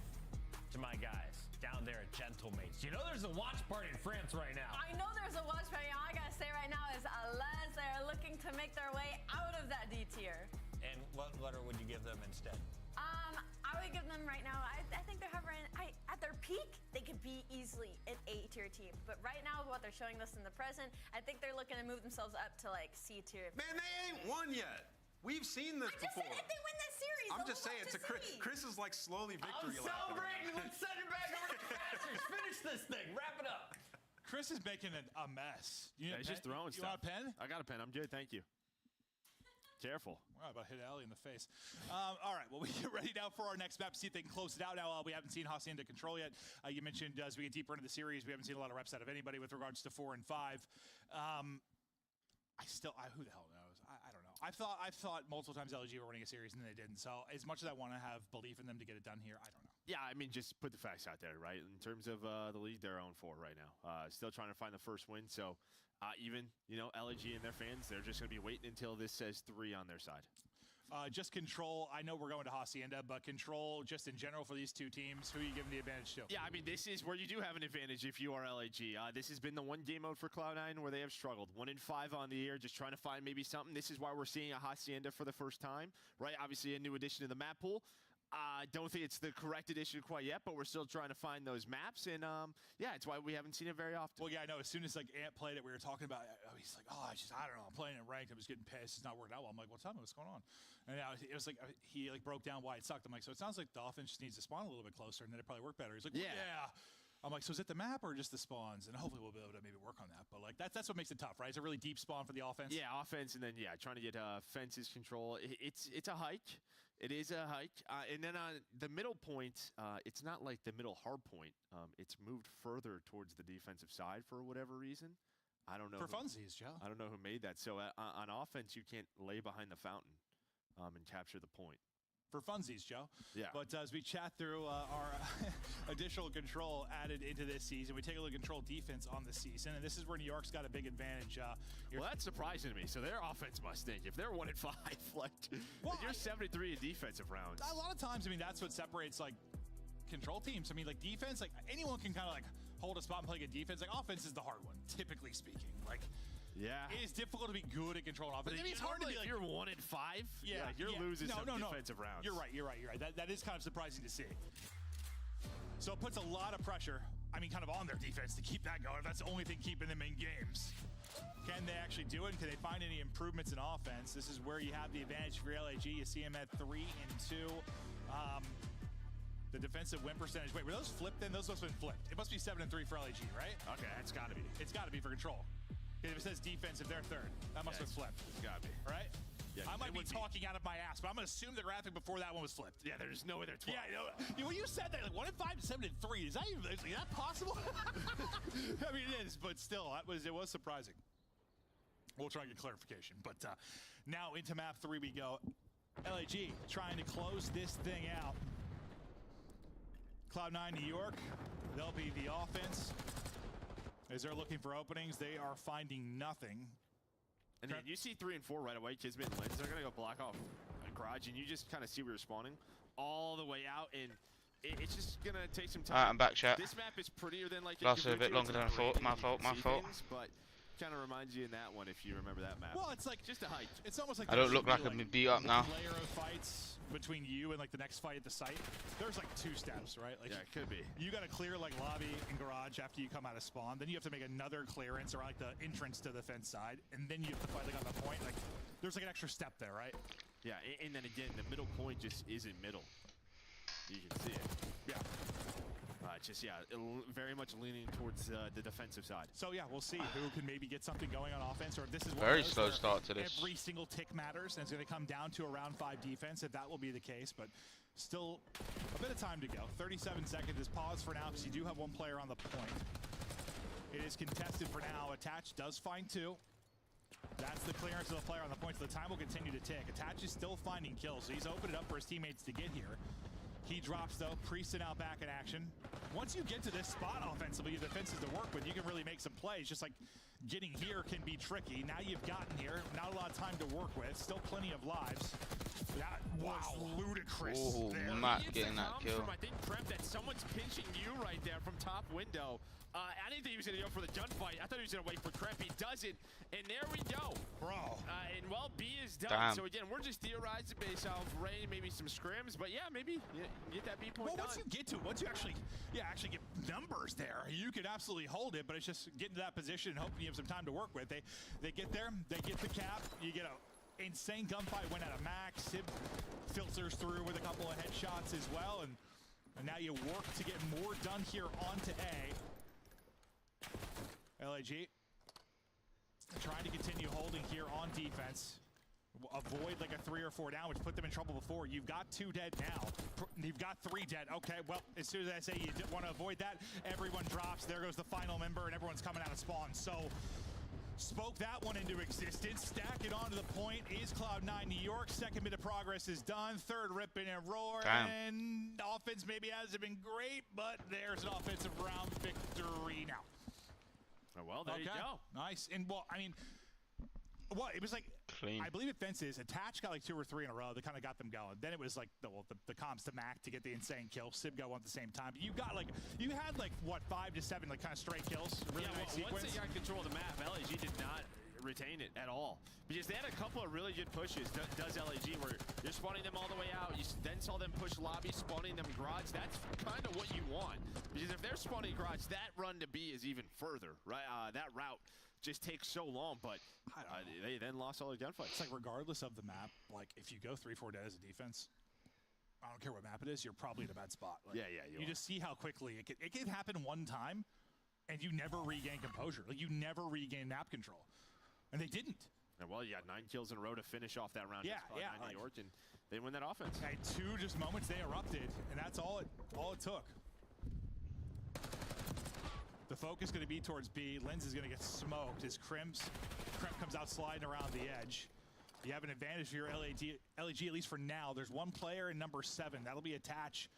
to my guys down there at Gentlemates? You know there's a watch party in France right now. I know there's a watch party. All I gotta say right now is unless they're looking to make their way out of that D tier. And what letter would you give them instead? I would give them right now, I think they're hovering, at their peak, they could be easily an A tier team. But right now, what they're showing us in the present, I think they're looking to move themselves up to like C tier. Man, they ain't won yet. We've seen this I just before. said if they win this series, I'm just saying, to Chris, Chris is like slowly victory I'm lapping. celebrating. Let's send it back over to Crashers. Finish this thing. Wrap it up. Chris is making a mess. You Yeah, he's just throwing you stuff. want a pen? I got a pen. I'm good. Thank you. Careful. Wow, about hit Allie in the face. All right, well, we get ready now for our next map, see if they can close it out. Now, we haven't seen Hacienda Control yet. You mentioned as we get deeper into the series, we haven't seen a lot of reps out of anybody with regards to 4 and 5. Who the hell knows? I don't know. I've thought multiple times LG were winning a series and they didn't. So as much as I want to have belief in them to get it done here, I don't know. Yeah, I mean, just put the facts out there, right? In terms of the league, they're 0-4 right now. Still trying to find the first win. So even, LG and their fans, they're just going to be waiting until this says 3 on their side. Just Control. I know we're going to Hacienda, but Control, just in general for these two teams, who are you giving the advantage to? Yeah, I mean, this is where you do have an advantage if you are LAG. This has been the one game mode for Cloud9 where they have struggled. 1 and 5 on the year, just trying to find maybe something. This is why we're seeing a Hacienda for the first time, right? Obviously, a new addition to the map pool. I don't think it's the correct edition quite yet, but we're still trying to find those maps, and yeah, it's why we haven't seen it very often. Well, yeah, I know. As soon as Ant played it, we were talking about. He's like, I don't know. I'm playing it ranked. I was getting pissed. It's not working out well. I'm like, tell me what's going on. And it was like he broke down why it sucked. I'm like, so it sounds like the offense just needs to spawn a little bit closer, and then it probably work better. He's like, well, yeah. I'm like, so is it the map or just the spawns? And hopefully we'll be able to maybe work on that. But like that's what makes it tough, right? It's a really deep spawn for the offense. Yeah, offense, and then trying to get fences control. It's a hike. It is a hike. And then on the middle point, it's not like the middle hard point. It's moved further towards the defensive side for whatever reason. I don't know. For funsies, Joe. I don't know who made that. So on offense, you can't lay behind the fountain and capture the point. For funsies, Joe. Yeah. But as we chat through our additional control added into this season, we take a look at control defense on the season, and this is where New York's got a big advantage. Well, that's surprising to me. So their offense must think if they're 1 and 5, like you're 73 in defensive rounds. A lot of times, I mean, that's what separates like control teams. I mean, like defense, like anyone can kind of like hold a spot and play good defense. Like offense is the hard one, typically speaking. Like. Yeah, it is difficult to be good at controlling offense. I mean, it's hard to be like, if you're 1 and 5. Yeah, you're losing some defensive rounds. You're right. That is kind of surprising to see. So it puts a lot of pressure, I mean, kind of on their defense to keep that going. If that's the only thing keeping them in games. Can they actually do it? Can they find any improvements in offense? This is where you have the advantage for LAG. You see them at 3 and 2. The defensive win percentage. Wait, were those flipped then? Those must have been flipped. It must be 7 and 3 for LAG, right? Okay, that's got to be. It's got to be for control. If it says defense, if they're 3rd, that must have flipped. It's got to be. Right? I might be talking out of my ass, but I'm going to assume the graphic before that one was flipped. Yeah, there's no way they're 12. Yeah, when you said that, like 1 and 5 to 7 and 3, is that possible? I mean, it is, but still, it was surprising. We'll try and get clarification. But now into map 3 we go. LAG trying to close this thing out. Cloud9 New York, they'll be the offense. As they're looking for openings, they are finding nothing. And then you see 3 and 4 right away. Kismet and Lens, they're going to go block off a garage, and you just kind of see where you're spawning all the way out, and it's just going to take some time. Alright, I'm back, chat. This map is prettier than like Lasted a bit longer than I thought. My fault. But kind of reminds you in that one if you remember that map. Well, it's like just a hike. It's almost like I don't look like I'm beat up now. Layer of fights between you and like the next fight at the site. There's like 2 steps, right? Like, yeah, it could be. You got to clear like lobby and garage after you come out of spawn. Then you have to make another clearance around like the entrance to the fence side, and then you have to fight like on the point. Like there's like an extra step there, right? Yeah, and then again, the middle point just isn't middle. You can see it. Yeah. Just very much leaning towards the defensive side. So yeah, we'll see who can maybe get something going on offense, or if this is one Very of those slow where start to this. Every single tick matters, and it's going to come down to a round 5 defense if that will be the case. But still, a bit of time to go. 37 seconds is pause for now because you do have 1 player on the point. It is contested for now. Attach does find 2. That's the clearance of the player on the point, so the time will continue to tick. Attach is still finding kills, so he's opened it up for his teammates to get here. He drops though, Priest now back in action. Once you get to this spot offensively, the defenses to work with, you can really make some plays. Just like getting here can be tricky. Now you've gotten here, not a lot of time to work with, still plenty of lives. That was ludicrous. Oh, there. Matt getting that kill. I think Prep that someone's pinching you right there from top window. I didn't think he was going to go for the gunfight. I thought he was going to wait for Crep. He doesn't. And there we go. Bro. And well, B is done. Damn. So again, we're just theorizing based off rain, maybe some scrims. But yeah, maybe get that B point done. Once you get to it, once you actually get numbers there, you could absolutely hold it. But it's just getting to that position and hoping you have some time to work with. They get there. They get the cap. You get a insane gunfight. Went out of max. Sib filters through with a couple of headshots as well. And now you work to get more done here onto A. LAG trying to continue holding here on defense. Avoid like a 3 or 4 down, which put them in trouble before. You've got 2 dead now. You've got 3 dead. Okay, well, as soon as I say you want to avoid that, everyone drops. There goes the final member, and everyone's coming out of spawn. So, spoke that one into existence. Stack it onto the point is Cloud9 New York. Second bit of progress is done. Third rip in a roar. Damn. And offense maybe hasn't been great, but there's an offensive round victory now. Oh, well, there you go. Nice. And, well, I mean, what? It was like, Clean. I believe it fences. Attach got like 2 or 3 in a row. That kind of got them going. Then it was like the comms to Mac to get the insane kill. Sib got one at the same time. But you got like, you had like, what, 5 to 7 like kind of straight kills? Really nice sequence. Once they got control of the map, LAG did not retain it at all. Because they had a couple of really good pushes, does LAG, where you're spawning them all the way out. You then saw them push lobby, spawning them garage. That's kind of what you want. Because if they're spawning garage, that run to B is even further, right? That route just takes so long, but they then lost all their gunfights. It's like regardless of the map, like if you go 3-4 dead as a defense, I don't care what map it is, you're probably in a bad spot. Like, you just see how quickly it can happen one time, and you never regain composure. Like you never regain map control, and they didn't. And well, you got 9 kills in a row to finish off that round. Yeah. New York, and they win that offense. Had 2 just moments they erupted, and that's all it took. The focus going to be towards B. Lens is going to get smoked as Kremp comes out sliding around the edge. You have an advantage for your LAG, at least for now. There's 1 player in number 7. That'll be Attach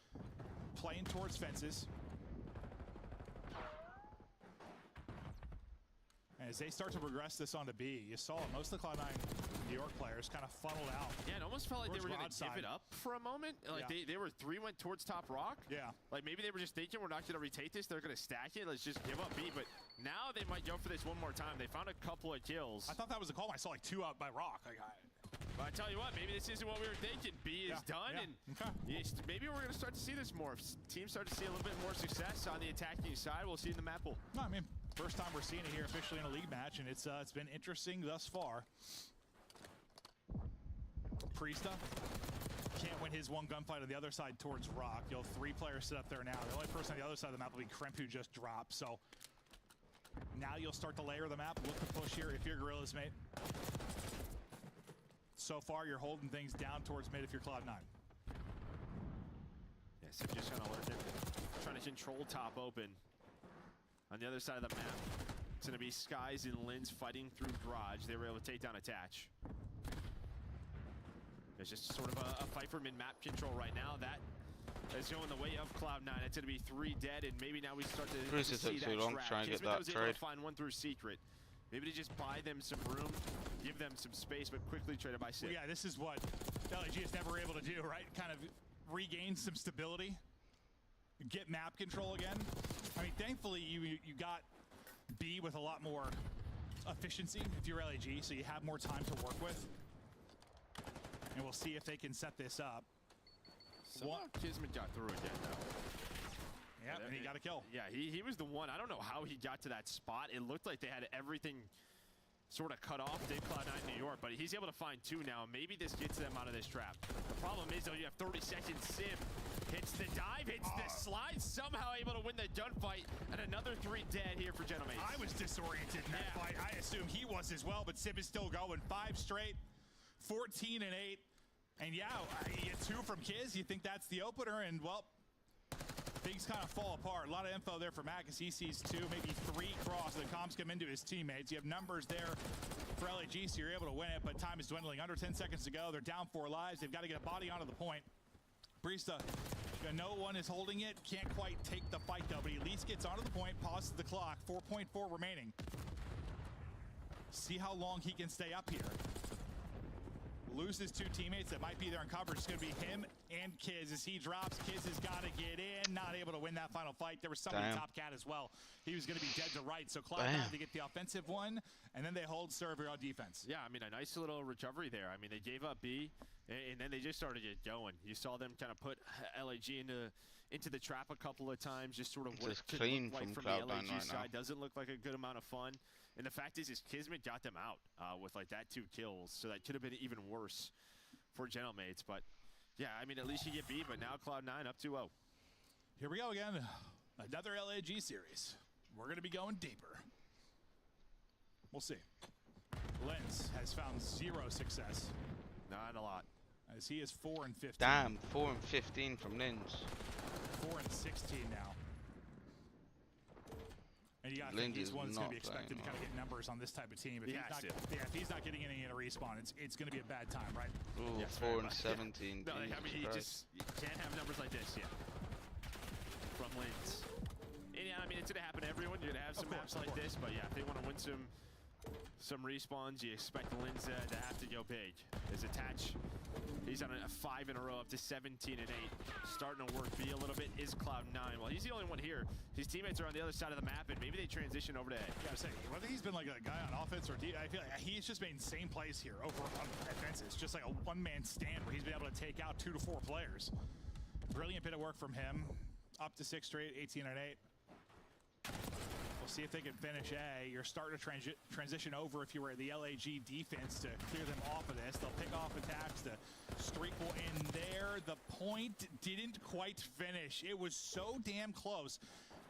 playing towards fences. And as they start to progress this onto B, you saw most of the Cloud9 New York players kind of funneled out. Yeah, it almost felt like they were going to give it up for a moment. Like they were 3 went towards top rock. Yeah. Like maybe they were just thinking we're not going to retake this. They're going to stack it. Let's just give up B. But now they might go for this one more time. They found a couple of kills. I thought that was a call. I saw like 2 out by rock. But I tell you what, maybe this isn't what we were thinking. B is done, and maybe we're going to start to see this more. If teams start to see a little bit more success on the attacking side, we'll see in the map pool. No, I mean, first time we're seeing it here officially in a league match, and it's been interesting thus far. Priesta can't win his 1 gunfight on the other side towards Rock. You'll have 3 players sit up there now. The only person on the other side of the map will be Kremp, who just dropped. So now you'll start to layer the map. Look to push here if you're Gorillas, mate. so far you're holding things down towards mid if you're Cloud9. Yeah, so just kind of trying to control top open. On the other side of the map, it's going to be Skies and Lins fighting through Garage. They were able to take down Attach. It's just sort of a fight for mid-map control right now. That is going the way of Cloud9. It's going to be 3 dead, and maybe now we start to see that trap. Try and get that was trade. able to find one through Secret. Maybe to just buy them some room, give them some space, but quickly traded by Sid. Well, yeah, this is what LAG is never able to do, right? Kind of regain some stability, get map control again. I mean, thankfully, you got B with a lot more efficiency if you're LAG, so you have more time to work with. And we'll see if they can set this up. Somehow Kismet got through again, though. Yeah, and he got a kill. Yeah, he was the one. I don't know how he got to that spot. It looked like they had everything sort of cut off. Did Cloud9 New York, but he's able to find 2 now. Maybe this gets them out of this trap. The problem is, though, you have 30 seconds. Sim hits the dive, hits the slide, somehow able to win the gunfight, and another 3 dead here for Gentlemen. I was disoriented in that fight. I assume he was as well, but Sim is still going. 5 straight, 14 and 8. And yeah, you get 2 from Kiz. You think that's the opener, and well, things kind of fall apart. A lot of info there for Mac as he sees 2, maybe 3 cross. The comms come into his teammates. You have numbers there for LAG, so you're able to win it, but time is dwindling. Under 10 seconds to go. They're down 4 lives. They've got to get a body onto the point. Brista, no one is holding it. Can't quite take the fight, though, but he at least gets onto the point, pauses the clock. 4.4 remaining. See how long he can stay up here. Loses 2 teammates that might be there in coverage. It's going to be him and Kiz. As he drops, Kiz has got to get in. Not able to win that final fight. There was somebody top cat as well. He was going to be dead to right. So Cloud9 to get the offensive one, and then they hold server on defense. Yeah, I mean, a nice little recovery there. I mean, they gave up B, and then they just started to get going. You saw them kind of put LAG into the trap a couple of times, just sort of what just clean like from the Cloud9 LAG right side. now. Doesn't look like a good amount of fun. And the fact is Kismet got them out with like that 2 kills, so that could have been even worse for Gentlemates. But yeah, I mean, at least you get B, but now Cloud9 up 2-0. Here we go again. Another LAG series. We're going to be going deeper. We'll see. Lens has found 0 success. Not a lot. As he is 4 and 15. Damn, 4 and 15 from Lins. 4 and 16 now. And you got to think he's one that's going to be expected to kind of get numbers on this type of team. If he's not getting any in a respawn, it's going to be a bad time, right? Ooh, Yes, 4 and right. 17. No, I mean, you Christ. can't have numbers like this yet from Lins. And yeah, I mean, it's going to happen to everyone. You're going to have some maps like this, but yeah, if they want to win some respawns, you expect Lins to have to go big. His Attach, he's on a 5 in a row, up to 17 and 8. Starting to work B a little bit is Cloud9. Well, he's the only one here. His teammates are on the other side of the map, and maybe they transition over to A. Yeah, I was saying, whether he's been like a guy on offense or D, I feel like he's just made insane plays here over on offenses. Just like a one-man stand where he's been able to take out 2 to 4 players. Brilliant bit of work from him. Up to 6 straight, 18 and 8. We'll see if they can finish A. You're starting to transition over if you were the LAG defense to clear them off of this. They'll pick off attacks. The streak will end there. The point didn't quite finish. It was so damn close.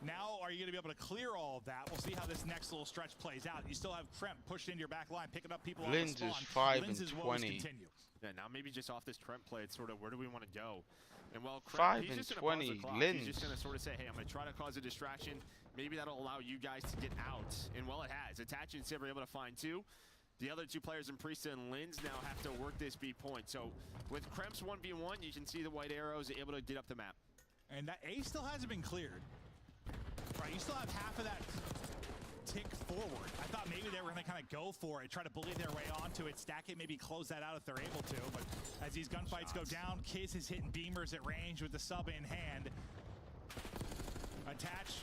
Now, are you going to be able to clear all of that? We'll see how this next little stretch plays out. You still have Kremp pushed into your back line, picking up people on the spawn. Lins is 5 and Lins' 20. Continue. Yeah, now maybe just off this Trent play, it's sort of where do we want to go? And well, 5 he's and just gonna pause 20, the clock. Lins. He's just going to sort of say, hey, I'm going to try to cause a distraction. Maybe that'll allow you guys to get out. And well, it has. Attach and Civ are able to find 2. The other 2 players in Priesta and Lins now have to work this B point. So with Kremp's 1v1, you can see the white arrows able to get up the map. And that A still hasn't been cleared. Right, you still have half of that tick forward. I thought maybe they were going to kind of go for it, try to bully their way onto it, stack it, maybe close that out if they're able to. But as these gunfights go down, Kiz is hitting beamers at range with the sub in hand. Attach,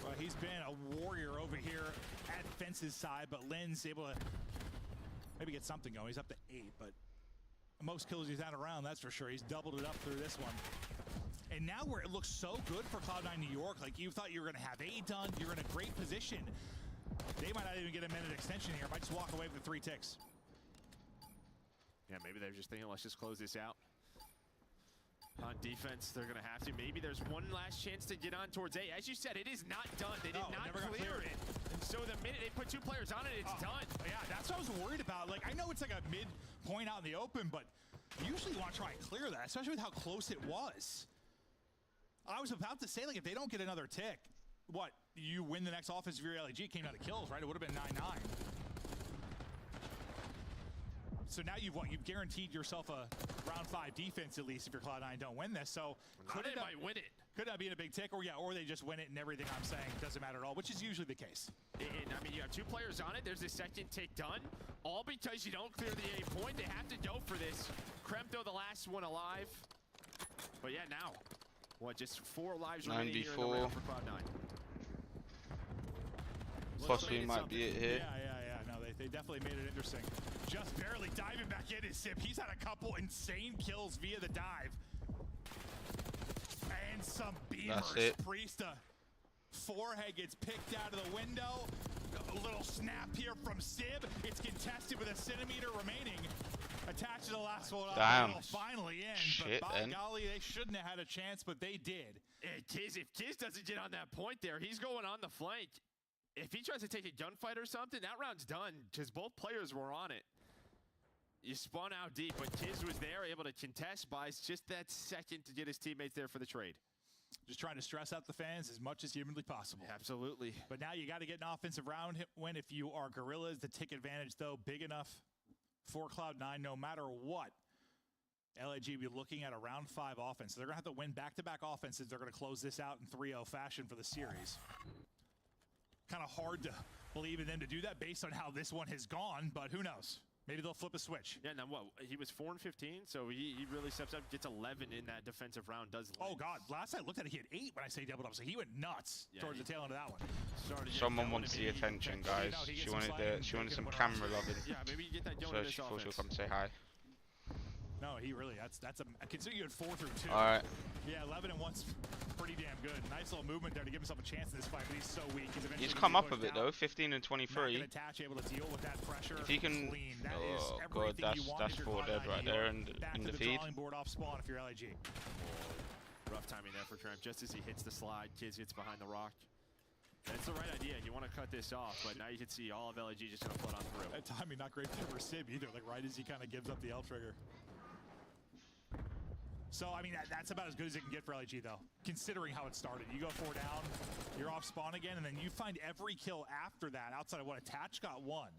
well, he's been a warrior over here at Fence's side, but Lynn's able to maybe get something going. He's up to 8, but most kills he's had around, that's for sure. He's doubled it up through this one. And now where it looks so good for Cloud9 New York, like you thought you were going to have A done, you're in a great position. They might not even get a minute extension here. Might just walk away with the 3 ticks. Yeah, maybe they're just thinking, let's just close this out. On defense, they're going to have to. Maybe there's one last chance to get on towards A. As you said, it is not done. They did not clear it. And so the minute they put 2 players on it, it's done. Yeah, that's what I was worried about. Like, I know it's like a point out in the open, but usually you want to try and clear that, especially with how close it was. I was about to say, like, if they don't get another tick, what, you win the next offense if your LAG came out of kills, right? It would have been 9-9. So now you've guaranteed yourself a round 5 defense at least if your Cloud9 don't win this. So could it might win it. Could that be a big tick, or or they just win it and everything I'm saying doesn't matter at all, which is usually the case. And I mean, you have 2 players on it. There's a second tick done, all because you don't clear the A point. They have to go for this. Kremto, the last one alive. But yeah, now what? Just 4 lives remaining here in the round for Cloud9. Possibly might be it here. Yeah. No, they definitely made it interesting. Just barely diving back in his Sip. He's had a couple insane kills via the dive. And some beamers. That's it. Priesta. Forehead gets picked out of the window. A little snap here from Sib. It's contested with a centimeter remaining. Attached to the last one. Damn. It'll finally end. Shit, but by golly, they shouldn't have had a chance, but they did. And if Kiz doesn't get on that point there, he's going on the flank. If he tries to take a gunfight or something, that round's done because both players were on it. You spun out deep, but Kiz was there, able to contest, buys just that second to get his teammates there for the trade. Just trying to stress out the fans as much as humanly possible. Absolutely. But now you got to get an offensive round win if you are Gorillas. The tick advantage, though, big enough for Cloud9 no matter what. LAG will be looking at a round 5 offense. So they're going to have to win back-to-back offenses. They're going to close this out in 3-0 fashion for the series. Kind of hard to believe in them to do that based on how this one has gone, but who knows? Maybe they'll flip a switch. Yeah, now what? He was 4-15, so he really steps up, gets 11 in that defensive round. Oh God! Last I looked at it, he had 8 when I say doubled up, so he went nuts towards the tail end of that one. Someone wants the attention, guys. She wanted some camera loving. Yeah, maybe you get that going So in this she thought she'll offense. come say hi. No, he really. That's a. Considering you had 4 through 2. All right. Yeah, 11 and 1's pretty damn good. Nice little movement there to give himself a chance in this fight, but he's so weak. He's come up a bit though. 15 and 23. Attach, able to deal with that pressure. If he can, clean. That oh is god, that's 4 dead right there in the feed. Drawing board off spawn if you're LAG. Rough timing there for Tramp. Just as he hits the slide, Kiz gets behind the rock. That's the right idea. You want to cut this off, but now you can see all of LAG just going to float on through. That timing not great for Sib either. Like right as he kind of gives up the L trigger. So, I mean, that's about as good as it can get for LAG, though, considering how it started. You go 4 down, you're off spawn again, and then you find every kill after that, outside of what Attach got 1.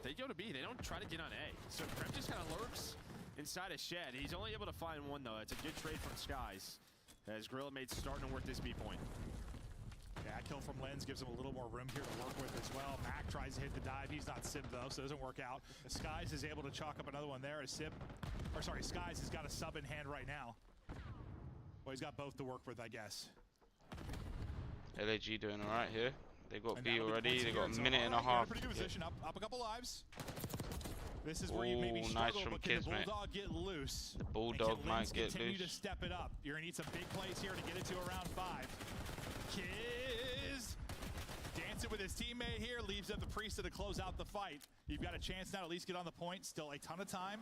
They go to B. They don't try to get on A. So, Krem just kind of lurks inside a shed. He's only able to find 1, though. It's a good trade from Skies, as Gorilla Mate's starting to work this B point. Yeah, kill from Lens gives him a little more room here to work with as well. Mac tries to hit the dive. He's not Sib, though, so it doesn't work out. Skies is able to chalk up another one there. Skies has got a sub in hand right now. Well, he's got both to work with, I guess. LAG doing all right here. They got And B already. They got a minute and a You're in half. pretty good position. Up a couple lives. This is where you maybe Ooh, struggle, nice from but can the Kismet. Bulldog get loose? The Bulldog might get continue loose. to step it up. You're gonna need some big plays here to get it to around 5. Kiz dancing with his teammate here, leaves up the Priesta to close out the fight. You've got a chance now to at least get on the point. Still a ton of time.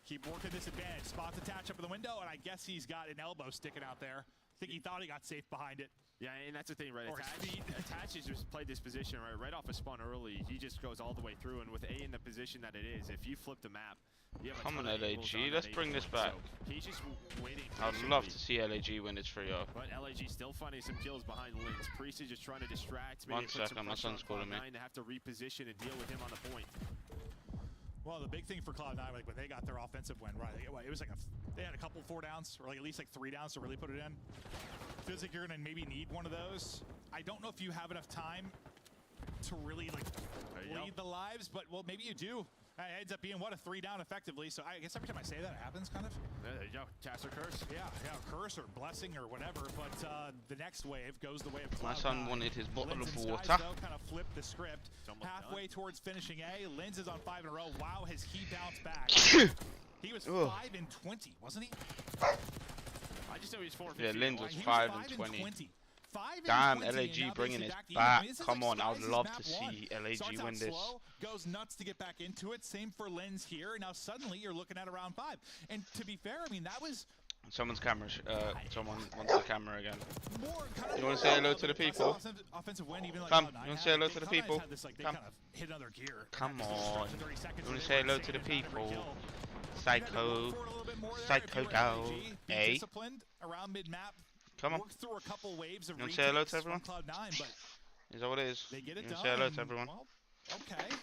Keep working this advantage. Spots attach up in the window, and I guess he's got an elbow sticking out there. I think he thought he got safe behind it. Yeah, and that's the thing, right? Or Attach has just played this position right off a spawn early. He just goes all the way through, and with A in the position that it is, if you flip the map, you have a Come on, ton of angles LAG. on Let's that bring A this point. back. So he's just waiting. I'd love to see LAG win this 3-0. But LAG still finding some kills behind Lins. Priest is just trying to distract. One put some second, my pressure on son's calling me. Cloud9 to have to reposition and deal with him on the point. Well, the big thing for Cloud9, like when they got their offensive win, right? It was like they had a couple 4 downs, or like at least like 3 downs to really put it in. Feels like you're gonna maybe need one of those. I don't know if you have enough time to really like lead the lives, but well, maybe you do. It ends up being what, a 3 down effectively. So I guess every time I say that, it happens kind of. There you go, cast or curse. Yeah, curse or blessing or whatever. But the next wave goes the way of Cloud9. My son wanted his bottle Lins of and water. Skies, though, kind of flipped the script. Halfway done. towards finishing A. Lins is on 5 in a row. Wow, has he bounced back? He was 5 and 20, wasn't he? I just know he's 4-15. Yeah, Lins was He 5 and 20. 5 and Damn, 20, and LAG now bringing he's it back to back. even. This is Come like on, I would Skies' love map to one. see LAG Starts out win this. slow, goes nuts to get back into it. Same for Lens here. Now suddenly you're looking at around 5. And to be fair, I mean, that was Someone's camera. Someone wants the camera again. More kind of You want to say hello to the people? Offensive win, even like Come, Cloud9 you want to had. say hello They- to the Cloud9's people? had this, like, they Come. kind of hit another gear. Come After the on. stretch of 30 seconds You where want to they say were hello insane to the and not every people? kill. Psycho. Psycho gal. Be Eh? disciplined around mid-map. Come on. Work through a couple waves of You wanna say hello to retakes everyone? from Cloud9, but Is that what it is? they get it You done. wanna say hello to everyone? Well, okay.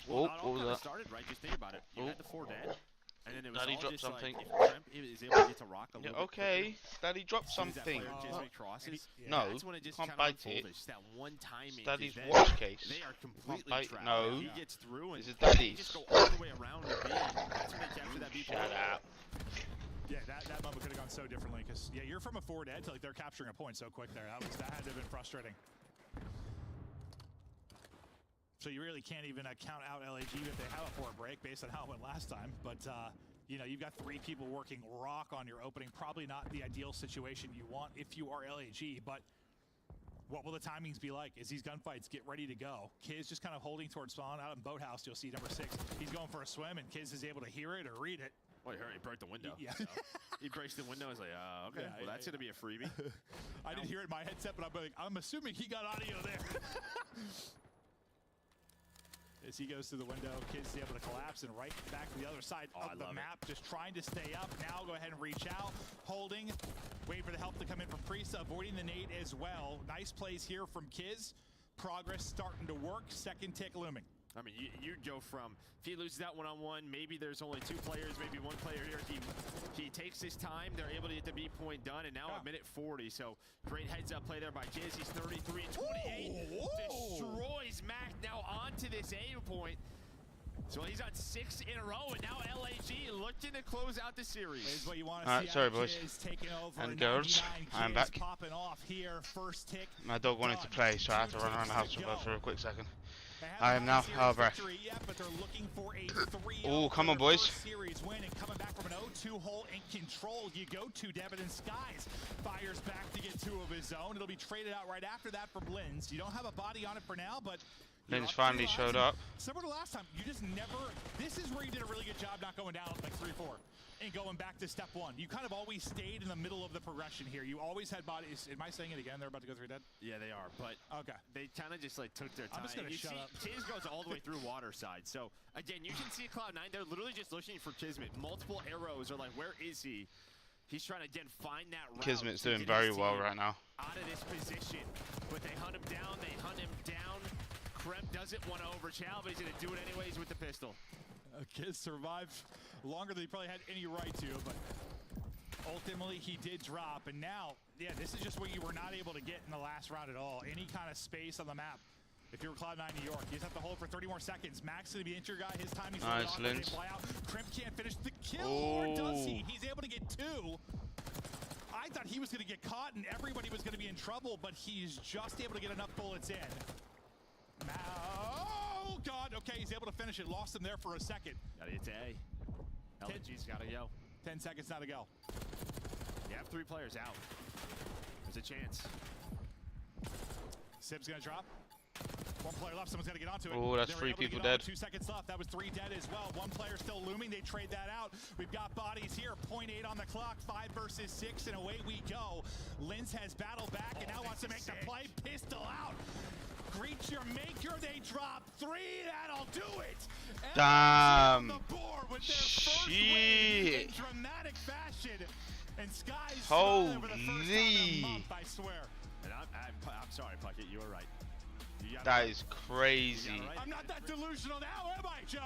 Well, Oh, it all what was kinda that? started right. Just think about it. You Oh. had the 4 dead, and then it was Daddy all dropped just something. like if Tremp is able to get to rock a Yeah, little bit okay. quicker, Daddy dropped as soon as that something. player Jismik crosses, No, that's when it just can't kinda bite unfolded. it. Just that one timing. Daddy's 'cause then watch case. They are completely bite- trapped. no. He gets through and This is they Daddy's. just go all the way around the B. That's when they capture that B. Shut up. Yeah, that moment could have gone so differently because yeah, you're from a 4 dead to like they're capturing a point so quick there. That had to have been frustrating. So you really can't even count out LAG if they have a 4 break based on how it went last time. But you know, you've got 3 people working rock on your opening. Probably not the ideal situation you want if you are LAG, but what will the timings be like as these gunfights get ready to go? Kiz just kind of holding towards spawn out in Boathouse. You'll see number 6. He's going for a swim, and Kiz is able to hear it or read it. Well, he broke the window. Yeah. So he breaks the window. I was like, okay, Yeah, well, that's going to be a freebie. I didn't hear it in my headset, but I'm assuming he got audio there. As he goes through the window, Kiz is able to collapse and right back to the other side of the map, just trying to stay up. Now go ahead and reach out, holding, wait for the help to come in from Priesta, avoiding the nade as well. Nice plays here from Kiz. Progress starting to work. Second tick looming. I mean, you'd go from, if he loses that one-on-one, maybe there's only 2 players, maybe 1 player here. He takes his time. They're able to get the B point done, and now at minute 40. So great heads-up play there by Kiz. He's 33 and 28. Destroys Mac now onto this A point. So he's on 6 in a row, and now LAG looking to close out the series. Is what you want to Alright, see. sorry, boys. Taking over And girls, I'm back. Popping off here. First tick. My dog wanted to play, so I had to run around the house with her for a quick second. They haven't I am won now the series out of breath. victory yet, but they're looking for a 3-0 Oh, come on, for their boys. first series win, and coming back from an 0-2 hole in control, you go to Devin and Skies. Fires back to get 2 of his own. It'll be traded out right after that from Lins. You don't have a body on it for now, but Lins finally showed up. Similar to last time, you just never. This is where you did a really good job not going down like 3-4 and going back to step 1. You kind of always stayed in the middle of the progression here. You always had bodies. Am I saying it again? They're about to go 3 dead? Yeah, they are, but okay. They kind of just like took their time. I'm just gonna you shut see, up. Kiz goes all the way through water side. So again, you can see Cloud9. They're literally just looking for Kismet. Multiple arrows are like, where is he? He's trying to again find that route. Kismet's to doing get very his well team right now. out of this position, but they hunt him down. They hunt him down. Krem doesn't want to overchow, but he's going to do it anyways with the pistol. Kiz survived longer than he probably had any right to, but ultimately he did drop. And now, yeah, this is just what you were not able to get in the last round at all. Any kind of space on the map. If you're Cloud9 New York, you just have to hold for 30 more seconds. Max going to be injured guy. His timing's really Nice, off. They Lins. fly out. Crimp can't finish the kill, or does he? He's able to get 2. I thought he was going to get caught and everybody was going to be in trouble, but he's just able to get enough bullets in. Oh, God. Okay, he's able to finish it. Lost him there for a second. Gotta get to A. LG's gotta go. 10 seconds now to go. You have 3 players out. There's a chance. Sib's going to drop. 1 player left. Someone's got to get onto it. Oh, that's They were 3 able to people get on dead. with 2 seconds left. That was 3 dead as well. 1 player still looming. They trade that out. We've got bodies here. 0.8 on the clock. 5 versus 6, and away we go. Lins has battled back and now wants to make the play. Pistol out. Greet your maker. They drop 3. That'll do it. Damn. On the board with their first win in Shit. dramatic fashion. And Skies Holy. for the first time in a month, I swear. And I'm sorry, Puckett, you were right. You got That it is crazy. right. I'm not that delusional now, am I, Joe?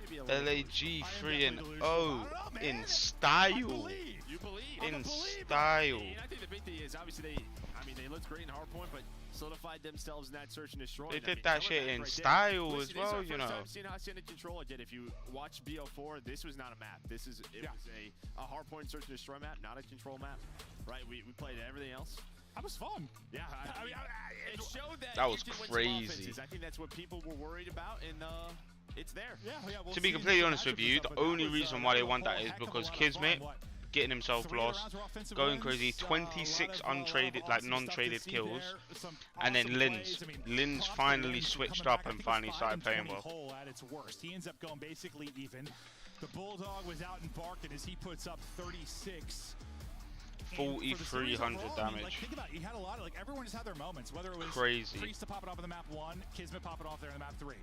Maybe a little. LAG 3 and delusional. 0 I don't know, man. in style. I believe. You believe. In I'm a believer. style. And I think the big thing is obviously they looked great in hardpoint, but solidified themselves in that search and destroy. They And, did I mean, that coming shit back in right there. style Listen, as this is well, our you first know. time seeing how Send and Control again. If you watch BO4, this was not a map. It was a hardpoint search and destroy map, not a control map. Right? We played everything else. That was fun. Yeah, I mean, it showed that That you was can win some crazy. offenses. I think that's what people were worried about, and it's there. Yeah, we'll To be see completely in honest with you, the only reason why they won that is because Kismet getting himself lost, going crazy, 26 untraded, like non-traded kills, and then Lins finally switched up and finally started playing well. At its worst. He ends up going basically even. The Bulldog was out and barking as he puts up 36. 4,300 damage. Like, think about it. You had a lot of, like, everyone just had their moments. Whether it was Crazy. Priest to pop it off on the map 1, Kismet popping off there in the map 3.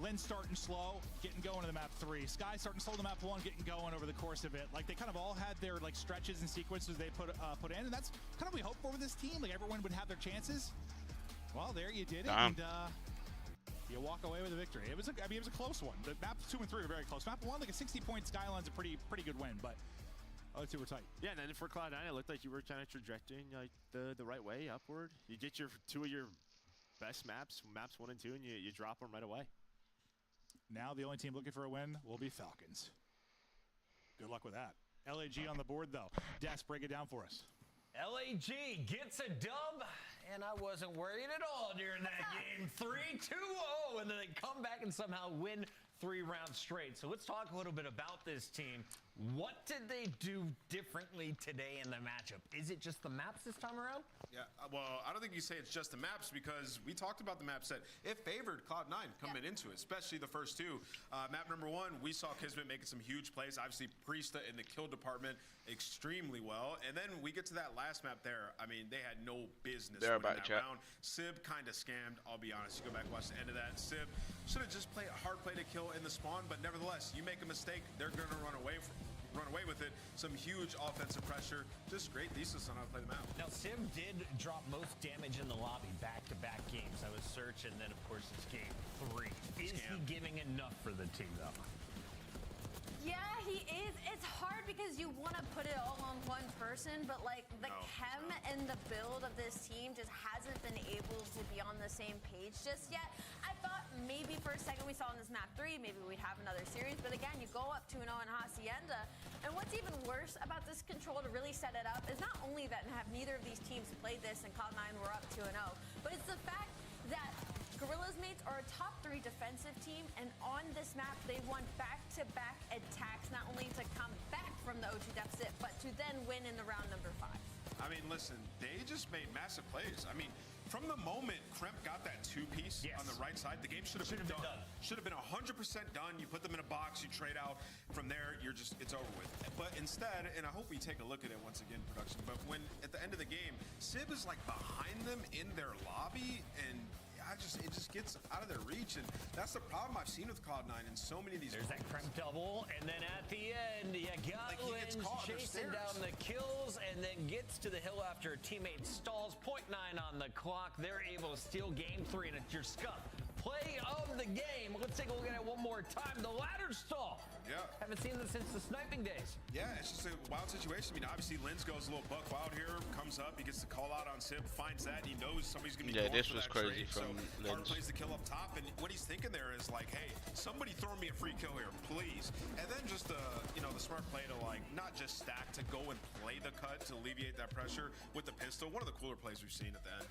Lynn starting slow, getting going in the map 3. Sky starting slow in the map 1, getting going over the course of it. Like, they kind of all had their, like, stretches and sequences they put in, and that's kind of what we hope for with this team. Like, everyone would have their chances. Well, there you did it, and you walk away with a victory. It was a close one. The maps 2 and 3 were very close. Map 1, like a 60-point Skyline's a pretty good win, but other 2 were tight. Yeah, and then for Cloud9, it looked like you were kind of trajecting like the right way upward. You get your 2 of your best maps 1 and 2, and you drop them right away. Now the only team looking for a win will be Falcons. Good luck with that. LAG on the board, though. Des, break it down for us. LAG gets a dub, and I wasn't worried at all during that game. 3-2-0, and then they come back and somehow win 3 rounds straight. So let's talk a little bit about this team. What did they do differently today in the matchup? Is it just the maps this time around? Yeah, well, I don't think you say it's just the maps, because we talked about the maps that it favored Cloud9 coming into it, especially the first 2. Map number 1, we saw Kismet making some huge plays. Obviously, Priesta in the kill department extremely well. And then we get to that last map there. I mean, they had no business winning that round. Sib kind of scammed, I'll be honest. You go back and watch the end of that. Sib should have just played a hard play to kill in the spawn, but nevertheless, you make a mistake, they're going to run away with it. Some huge offensive pressure. Just great thesis on how to play the map. Now, Sim did drop most damage in the lobby back-to-back games. I was searching, then, of course, it's game 3. Is he giving enough for the team, though? Yeah, he is. It's hard because you want to put it all on one person, but like the chem and the build of this team just hasn't been able to be on the same page just yet. I thought maybe for a second we saw in this map 3, maybe we'd have another series, but again, you go up 2-0 in Hacienda, and what's even worse about this control to really set it up is not only that have neither of these teams played this and Cloud9 were up 2-0, but it's the fact that Gorilla's mates are a top 3 defensive team, and on this map, they won back-to-back attacks, not only to come back from the O2 deficit, but to then win in the round number 5. I mean, listen, they just made massive plays. I mean, from the moment Kremp got that 2-piece on the right side, the game should have been done. Should have been 100% done. You put them in a box, you trade out. From there, it's over with. But instead, and I hope we take a look at it once again, production, but when at the end of the game, Sib is like behind them in their lobby, and it just gets out of their reach, and that's the problem I've seen with Cloud9 in so many of these. There's that Kremp double, and then at the end, you got Lynch chasing down the kills, and then gets to the hill after a teammate stalls. 0.9 on the clock. They're able to steal game 3, and it's your Scuff play of the game. Let's take a look at it one more time. The ladder stall. Yeah. Haven't seen this since the sniping days. Yeah, it's just a wild situation. I mean, obviously, Linz goes a little buck wild here, comes up, he gets the call out on Sib, finds that, and he knows somebody's going to be going this for was that crazy trade. from So hard Linz. plays the kill up top, and what he's thinking there is like, hey, somebody throw me a free kill here, please. And then just the smart play to like not just stack, to go and play the cut to alleviate that pressure with the pistol. One of the cooler plays we've seen at the end.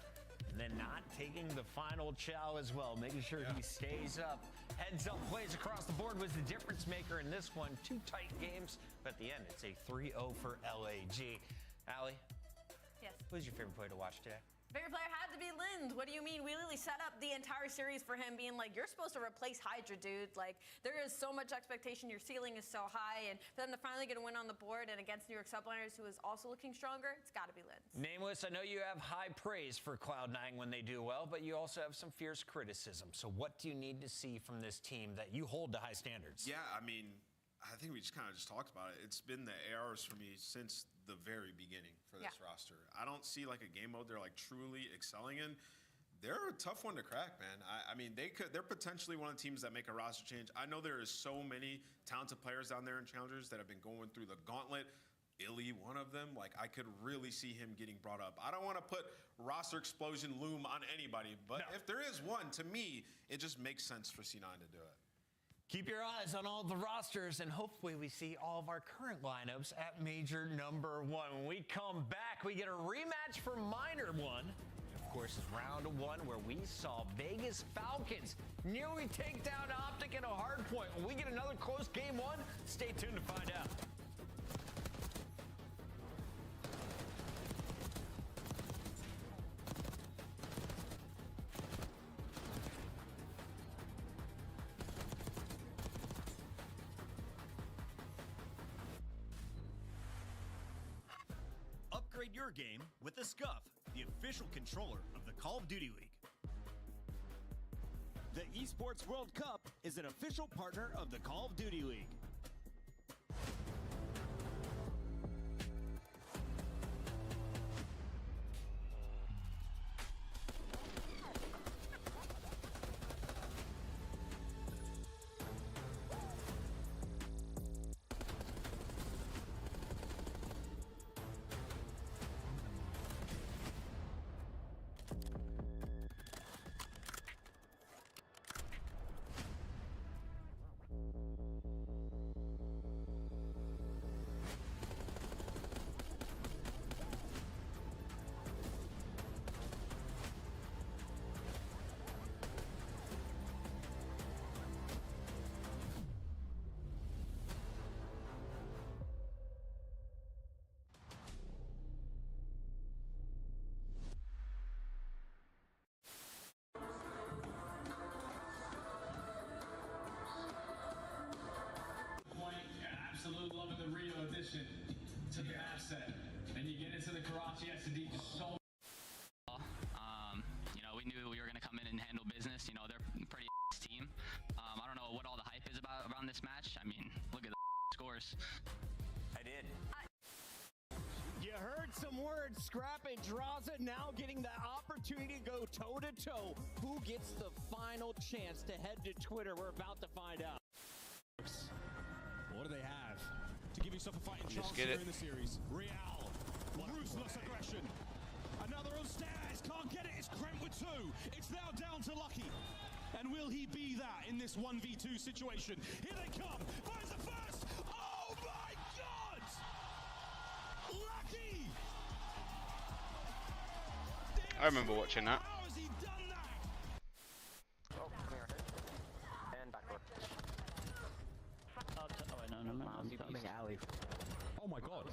And then not taking the final chow as well, making sure he stays up. Heads up plays across the board was the difference maker in this one. 2 tight games, but at the end, it's a 3-0 for LAG. Allie? Yes. Who's your favorite player to watch today? Favorite player had to be Lind. What do you mean? We literally set up the entire series for him being like, you're supposed to replace Hydra, dude. Like, there is so much expectation. Your ceiling is so high. And for them to finally get a win on the board and against New York Subliners, who is also looking stronger, it's got to be Lind. Nameless, I know you have high praise for Cloud9 when they do well, but you also have some fierce criticism. So what do you need to see from this team that you hold to high standards? Yeah, I mean, I think we just kind of talked about it. It's been the ARs for me since the very beginning for this roster. I don't see like a game mode they're like truly excelling in. They're a tough one to crack, man. I mean, they're potentially one of the teams that make a roster change. I know there is so many talented players down there in Challengers that have been going through the gauntlet. Illy, one of them, like I could really see him getting brought up. I don't want to put roster explosion loom on anybody, but if there is one, to me, it just makes sense for C9 to do it. Keep your eyes on all the rosters, and hopefully we see all of our current lineups at Major number 1. When we come back, we get a rematch for Minor 1. Of course, it's round 1 where we saw Vegas Falcons nearly take down Optic at a hard point. When we get another close game 1, stay tuned to find out. Upgrade your game with the Scuff, the official controller of the Call of Duty League. The Esports World Cup is an official partner of the Call of Duty League. Absolute love of the Rio edition to the asset. And you get into the garage, yes, indeed, just so. You know, we knew we were going to come in and handle business. You know, they're a pretty team. I don't know what all the hype is about around this match. I mean, look at the scores. I did. You heard some words. Scrap and Draza now getting the opportunity to go toe-to-toe. Who gets the final chance to head to Twitter? We're about to find out. What do they have to give yourself a fighting chance get here it. in the series? Real, ruthless aggression. Another on stairs, can't get it. It's Krent with 2. It's now down to Lucky. And will he be that in this 1v2 situation? Here they come. Finds the first. Oh my God! Lucky! I remember watching that. How has he done that? Oh, come here. And backward. Oh my god.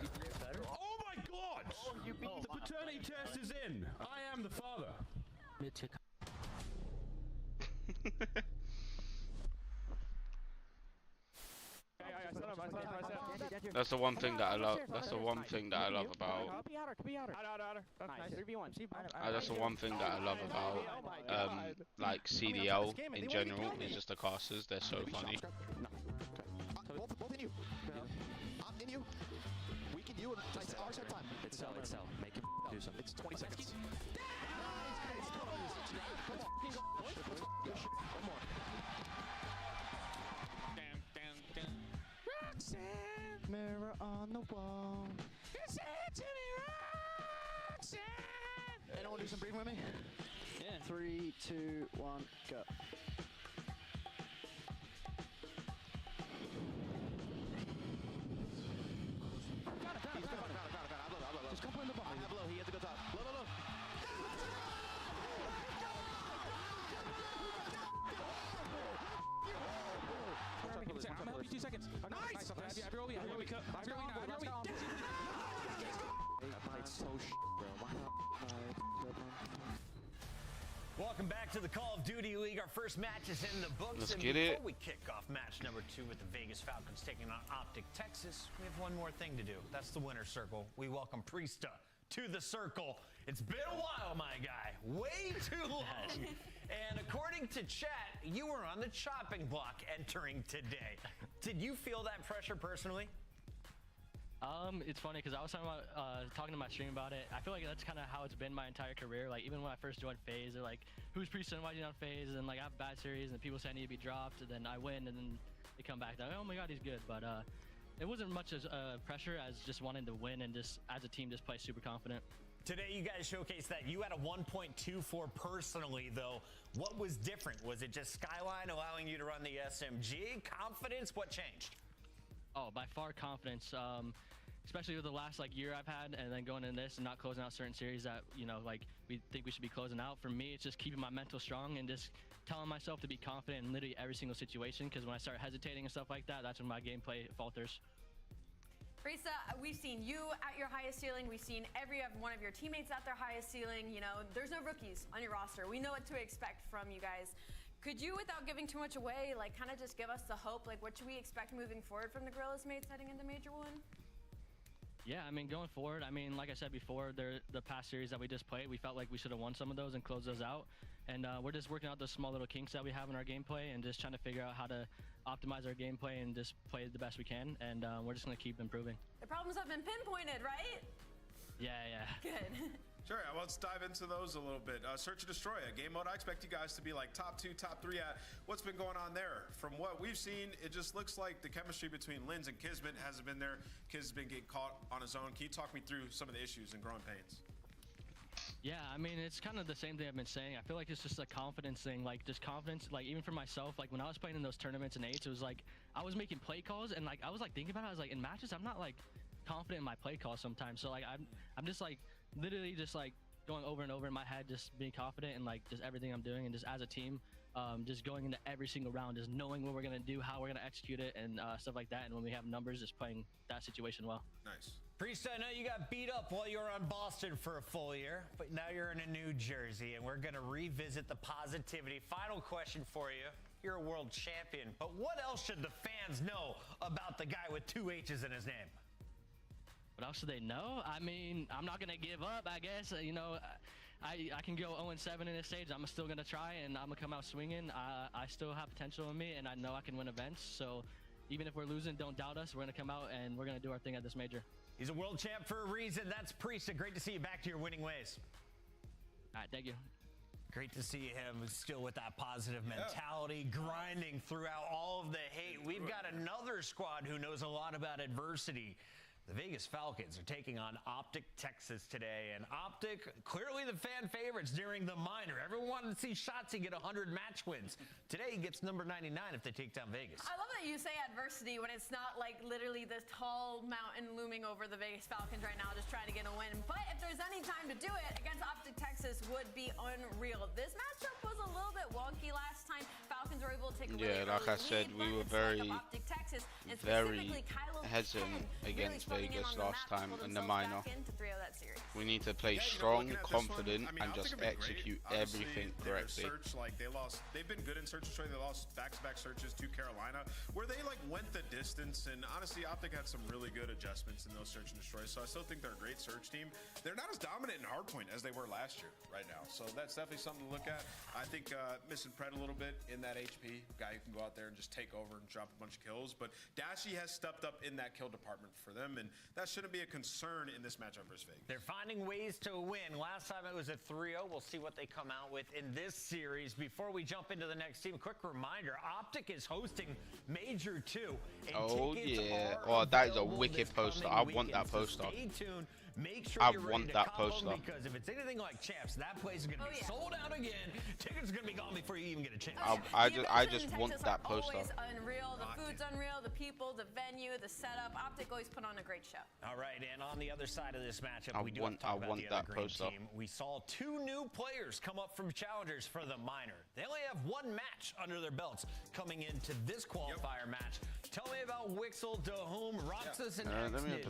Oh my God! The paternity test is in. I am the father. That's the one thing that I love. That's the one thing that I love about. That's the one thing that I love about like CDL in general is just the casters. They're so funny. Both in you. I'm in you. We can you. Nice. Our set time. It's sell. Make him do something. It's 20 seconds. Come on. One more. Roxanne. Mirror on the wall. Say it to me, Roxanne. Anyone do some breathing with me? Yeah. 3, 2, 1, go. Just come in the bottom. Blow. He has to go top. Blow. I'm gonna help you 2 seconds. Nice! Welcome back to the Call of Duty League. Our first match is in the books. Let's and get before it. we kick off match number 2 with the Vegas Falcons taking on Optic Texas, we have one more thing to do. That's the winner's circle. We welcome Partyyy to the circle. It's been a while, my guy. Way too long. And according to chat, you were on the chopping block entering today. Did you feel that pressure personally? It's funny because I was talking to my stream about it. I feel like that's kind of how it's been my entire career. Like even when I first joined FaZe, they're like, "Who's Priest and why you on FaZe?" And like I have bad series, and people say I need to be dropped. And then I win, and then they come back. They're like, "Oh my God, he's good." But it wasn't much as pressure as just wanting to win and just as a team just play super confident. Today, you guys showcased that you had a 1.24 personally, though. What was different? Was it just Skyline allowing you to run the SMG? Confidence? What changed? Oh, by far confidence. Especially with the last year I've had, and then going in this and not closing out certain series that we think we should be closing out. For me, it's just keeping my mental strong and just telling myself to be confident in literally every single situation. Because when I start hesitating and stuff like that, that's when my gameplay falters. Risa, we've seen you at your highest ceiling. We've seen every one of your teammates at their highest ceiling. You know, there's no rookies on your roster. We know what to expect from you guys. Could you, without giving too much away, kind of just give us the hope? What should we expect moving forward from the Gorillas mates heading into Major 1? Yeah, I mean, going forward, I mean, like I said before, the past series that we just played, we felt like we should have won some of those and closed those out. And we're just working out those small little kinks that we have in our gameplay and just trying to figure out how to optimize our gameplay and just play the best we can. And we're just going to keep improving. The problems have been pinpointed, right? Yeah, yeah. Good. Sure, well, let's dive into those a little bit. Search and Destroy, a game mode I expect you guys to be like top 2, top 3 at. What's been going on there? From what we've seen, it just looks like the chemistry between Linz and Kismet hasn't been there. Kiz has been getting caught on his own. Can you talk me through some of the issues and growing pains? Yeah, I mean, it's kind of the same thing I've been saying. I feel like it's just a confidence thing, like just confidence, like even for myself, like when I was playing in those tournaments and 8s, it was like I was making play calls and like I was like thinking about it, I was like in matches, I'm not like confident in my play calls sometimes. So like I'm just like literally just like going over and over in my head, just being confident in like just everything I'm doing, and just as a team, just going into every single round, just knowing what we're gonna do, how we're gonna execute it, and stuff like that. And when we have numbers, just playing that situation well. Nice. Priest, I know you got beat up while you were on Boston for a full year, but now you're in a New Jersey, and we're gonna revisit the positivity. Final question for you. You're a world champion, but what else should the fans know about the guy with 2 H's in his name? What else should they know? I mean, I'm not gonna give up, I guess. You know, I can go 0-7 in this stage. I'm still gonna try, and I'm gonna come out swinging. I still have potential in me, and I know I can win events. So even if we're losing, don't doubt us. We're gonna come out and we're gonna do our thing at this major. He's a world champ for a reason. That's Priest. Great to see you back to your winning ways. All right, thank you. Great to see him still with that positive mentality, grinding throughout all of the hate. We've got another squad who knows a lot about adversity. The Vegas Falcons are taking on Optic Texas today, and Optic, clearly the fan favorites during the minor. Everyone wanted to see Shotzi get 100 match wins. Today he gets number 99 if they take down Vegas. I love that you say adversity when it's not like literally this tall mountain looming over the Vegas Falcons right now just trying to get a win. But if there's any time to do it, against Optic Texas would be unreal. This matchup was a little bit wonky last time. Falcons were able to take a really like I said, we were very hesitant against Vegas last time in the minor. We need to play strong, confident, and just execute everything correctly. They've been good in search and destroy. They lost back-to-back searches to Carolina, where they like went the distance. And honestly, Optic had some really good adjustments in those search and destroys. So I still think they're a great search team. They're not as dominant in hardpoint as they were last year right now. So that's definitely something to look at. I think missing Pred a little bit in that HP guy who can go out there and just take over and drop a bunch of kills. But Dashy has stepped up in that kill department for them, and that shouldn't be a concern in this matchup versus Vegas. They're finding ways to win. Last time it was a 3-0. We'll see what they come out with in this series. Before we jump into the next team, quick reminder, Optic is hosting Major 2. Oh, yeah. Oh, that is a wicked poster. I want that poster. Stay tuned. Make sure I you're want ready to that cop poster. them, because if it's anything like champs, that place is going to be sold out again. Tickets are going to be gone before you even get a chance. I just want that poster. Always unreal. The food's unreal. The people, the venue, the setup. Optic always put on a great show. All right, and on the other side of this matchup, I we do want have to talk about the other that green poster. team. We saw 2 new players come up from challengers for the minor. They only have 1 match under their belts coming into this qualifier match. Tell me about Wixel, Dahum, Roxas, and Exnid.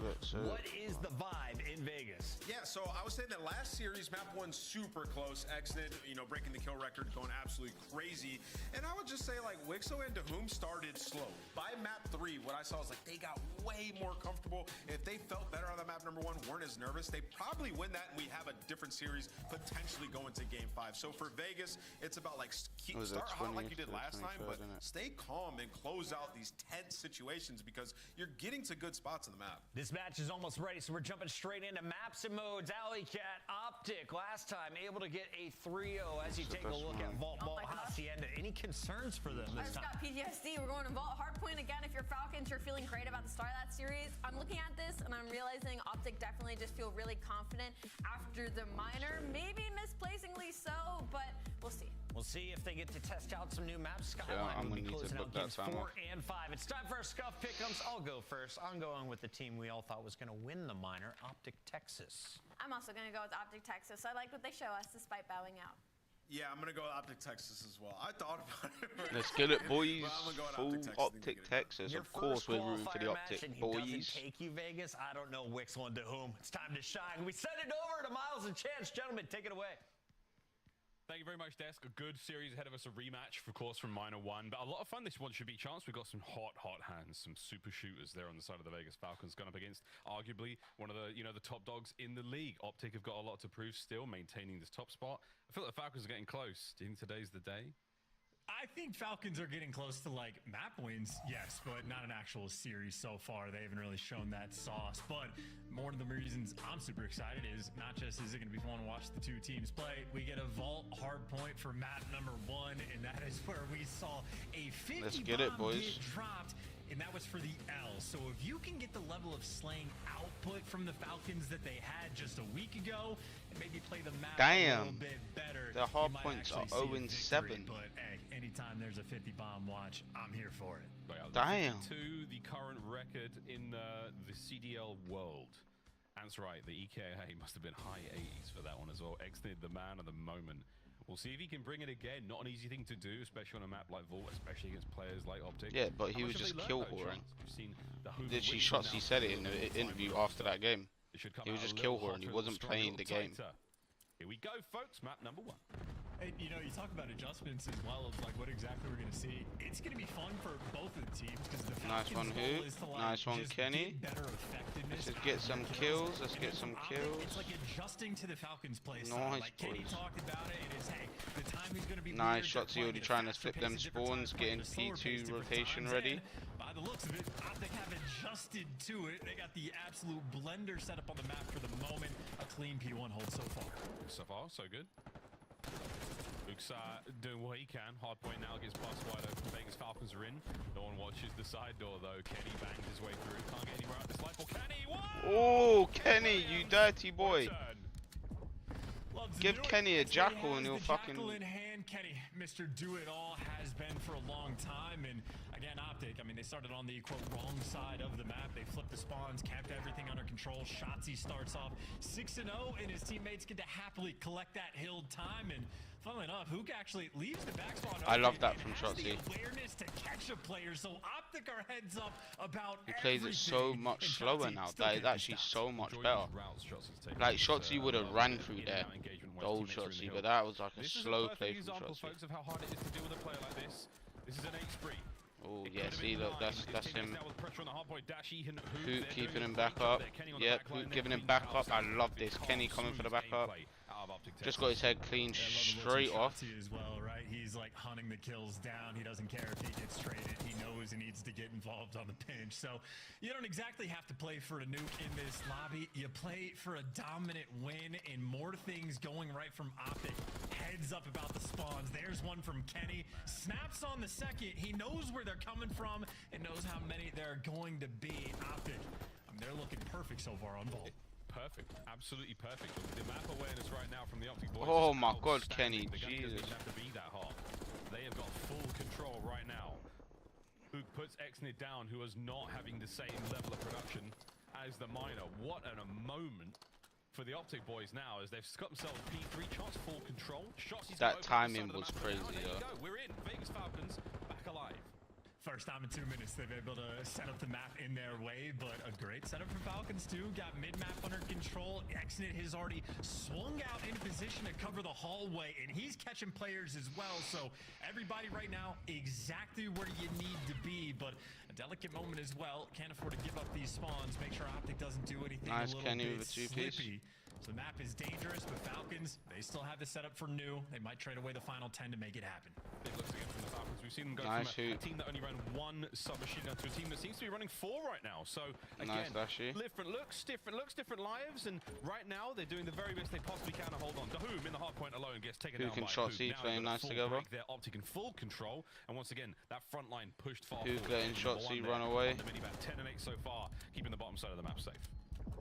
What is the vibe in Vegas? Yeah, so I was saying that last series, map 1 super close. Exnid, you know, breaking the kill record, going absolutely crazy. And I would just say, like, Wixel and Dahum started slow. By map 3, what I saw was, like, they got way more comfortable. If they felt better on the map number 1, weren't as nervous, they probably win that, and we have a different series potentially going to game 5. So for Vegas, it's about, like, start hot like you did last time, but stay calm and close out these tense situations because you're getting to good spots on the map. This match is almost ready, so we're jumping straight into maps and modes. Alleycat, Optic, last time able to get a 3-0 as you take a look at Vault Hacienda. Any concerns for them this time? I just got PTSD. We're going to Vault Hardpoint again. If you're Falcons, you're feeling great about the start of that series. I'm looking at this and I'm realizing Optic definitely just feel really confident after the minor. Maybe misplacingly so, but we'll see. We'll see if they get to test out some new maps. Skyline will be closing out games 4 and 5. It's time for our Scuff Pick'ems. I'll go first. I'm going with the team we all thought was going to win the minor, Optic Texas. I'm also going to go with Optic Texas. I like what they show us despite bowing out. Yeah, I'm going to go with Optic Texas as well. I thought about it. Let's get it, boys. Full Optic Texas. Of course, we're rooting for the Optic boys. Take you, Vegas. I don't know Wixel and Dahum. It's time to shine. We send it over to Miles and Chance. Gentlemen, take it away. Thank you very much, Desk. A good series ahead of us, a rematch, of course, from Minor 1. But a lot of fun this one should be chance. We've got some hot hands, some super shooters there on the side of the Vegas Falcons going up against arguably one of the, the top dogs in the league. Optic have got a lot to prove still, maintaining this top spot. I feel like the Falcons are getting close. Do you think today's the day? I think Falcons are getting close to like map wins, yes, but not an actual series so far. They haven't really shown that sauce. But more of the reasons I'm super excited is not just is it going to be fun to watch the two teams play, we get a vault hard point for map number 1, and that is where we saw a 50 Let's get it, boys. Get dropped, and that was for the L. So if you can get the level of slaying output from the Falcons that they had just a week ago, and maybe play the map a little bit better, their hard points are 0-7. But hey, anytime there's a 50 bomb watch, I'm here for it. Damn. To the current record in the CDL world. That's right, the EKA must have been high 80s for that one as well. Exited the man of the moment. We'll see if he can bring it again. Not an easy thing to do, especially on a map like Vault, especially against players like Optic. Yeah, but he was just kill whoring. Literally, Shotzi said it in the interview after that game. He was just kill whoring. He wasn't playing the game. Here we go, folks. Map number 1. Hey, you talk about adjustments as well of like what exactly we're going to see. It's going to be fun for both of the teams because the nice one, who? Nice one, Kenny. Let's just get some kills. Let's get some kills. It's like adjusting to the Falcons' play style. Like Kenny talked about it. It is, hey, the time is going to be nice shots. Already trying to flip them spawns, getting P2 rotation ready. By the looks of it, Optic have adjusted to it. They got the absolute blender set up on the map for the moment. A clean P1 hold so far. So far, so good. Luke's doing what he can. Hard point now gets past wide open. Vegas Falcons are in. No one watches the side door though. Kenny bangs his way through. Can't get anywhere out this life. Kenny, what? Oh, Kenny, you dirty boy. Give Kenny a jackal and he'll fucking... in hand. Kenny, Mr. Do-It-All, has been for a long time. And again, Optic, I mean, they started on the, quote, wrong side of the map. They flipped the spawns, kept everything under control. Shotzi starts off 6-0, and his teammates get to happily collect that hilled time. And funnily enough, Hook actually leaves the back spawn. I love that from Shotzi. Awareness to catch a player, so Optic are heads up about He plays it so much slower now. That is actually so much better. Like, Shotzi would have ran through there. The old Shotzi, but that was like a slow play from Shotzi. Folks, of how hard it is to deal with a player like this. This is an 8 spree. Oh yeah, see, look, that's him. Hoot keeping him back up. Yep, Hoot giving him back up. I love this. Kenny coming for the back up. Just got his head clean straight off. As well, right? He's like hunting the kills down. He doesn't care if he gets traded. He knows he needs to get involved on the pinch. So you don't exactly have to play for a nuke in this lobby. You play for a dominant win, and more things going right from Optic. Heads up about the spawns. There's one from Kenny. Snaps on the second. He knows where they're coming from and knows how many there are going to be. Optic, they're looking perfect so far on Vault. Perfect, absolutely perfect. The map awareness right now from the Optic boys. Oh my God, Kenny, Jesus! Doesn't have to be that hard. They have got full control right now. Who puts Exnid down, who is not having the same level of production as the Miner. What a moment for the Optic boys now, as they've got themselves P3 shots, full control. That timing was crazy, though. We're in. Vegas Falcons back alive. First time in 2 minutes they've been able to set up the map in their way, but a great setup for Falcons too. Got mid-map under control. Exnid has already swung out into position to cover the hallway, and he's catching players as well. So everybody right now exactly where you need to be, but a delicate moment as well. Can't afford to give up these spawns. Make sure Optic doesn't do anything nice a little Kenny bit with a two-piece. So the map is dangerous, but Falcons, they still have the setup for new. They might trade away the final 10 to make it happen. Big looks again from the Falcons. We've seen them go from a team that only ran 1 submachine gun to a team that seems to be running 4 right now. So again, different looks, different lives, and right now they're doing the very best they possibly can to hold on. Dahum in the hard point alone gets taken down by Shotzi playing nice together. Their Optic in full control, and once again that front line pushed far. Who's letting Shotzi run away? About 10 and 8 so far, keeping the bottom side of the map safe.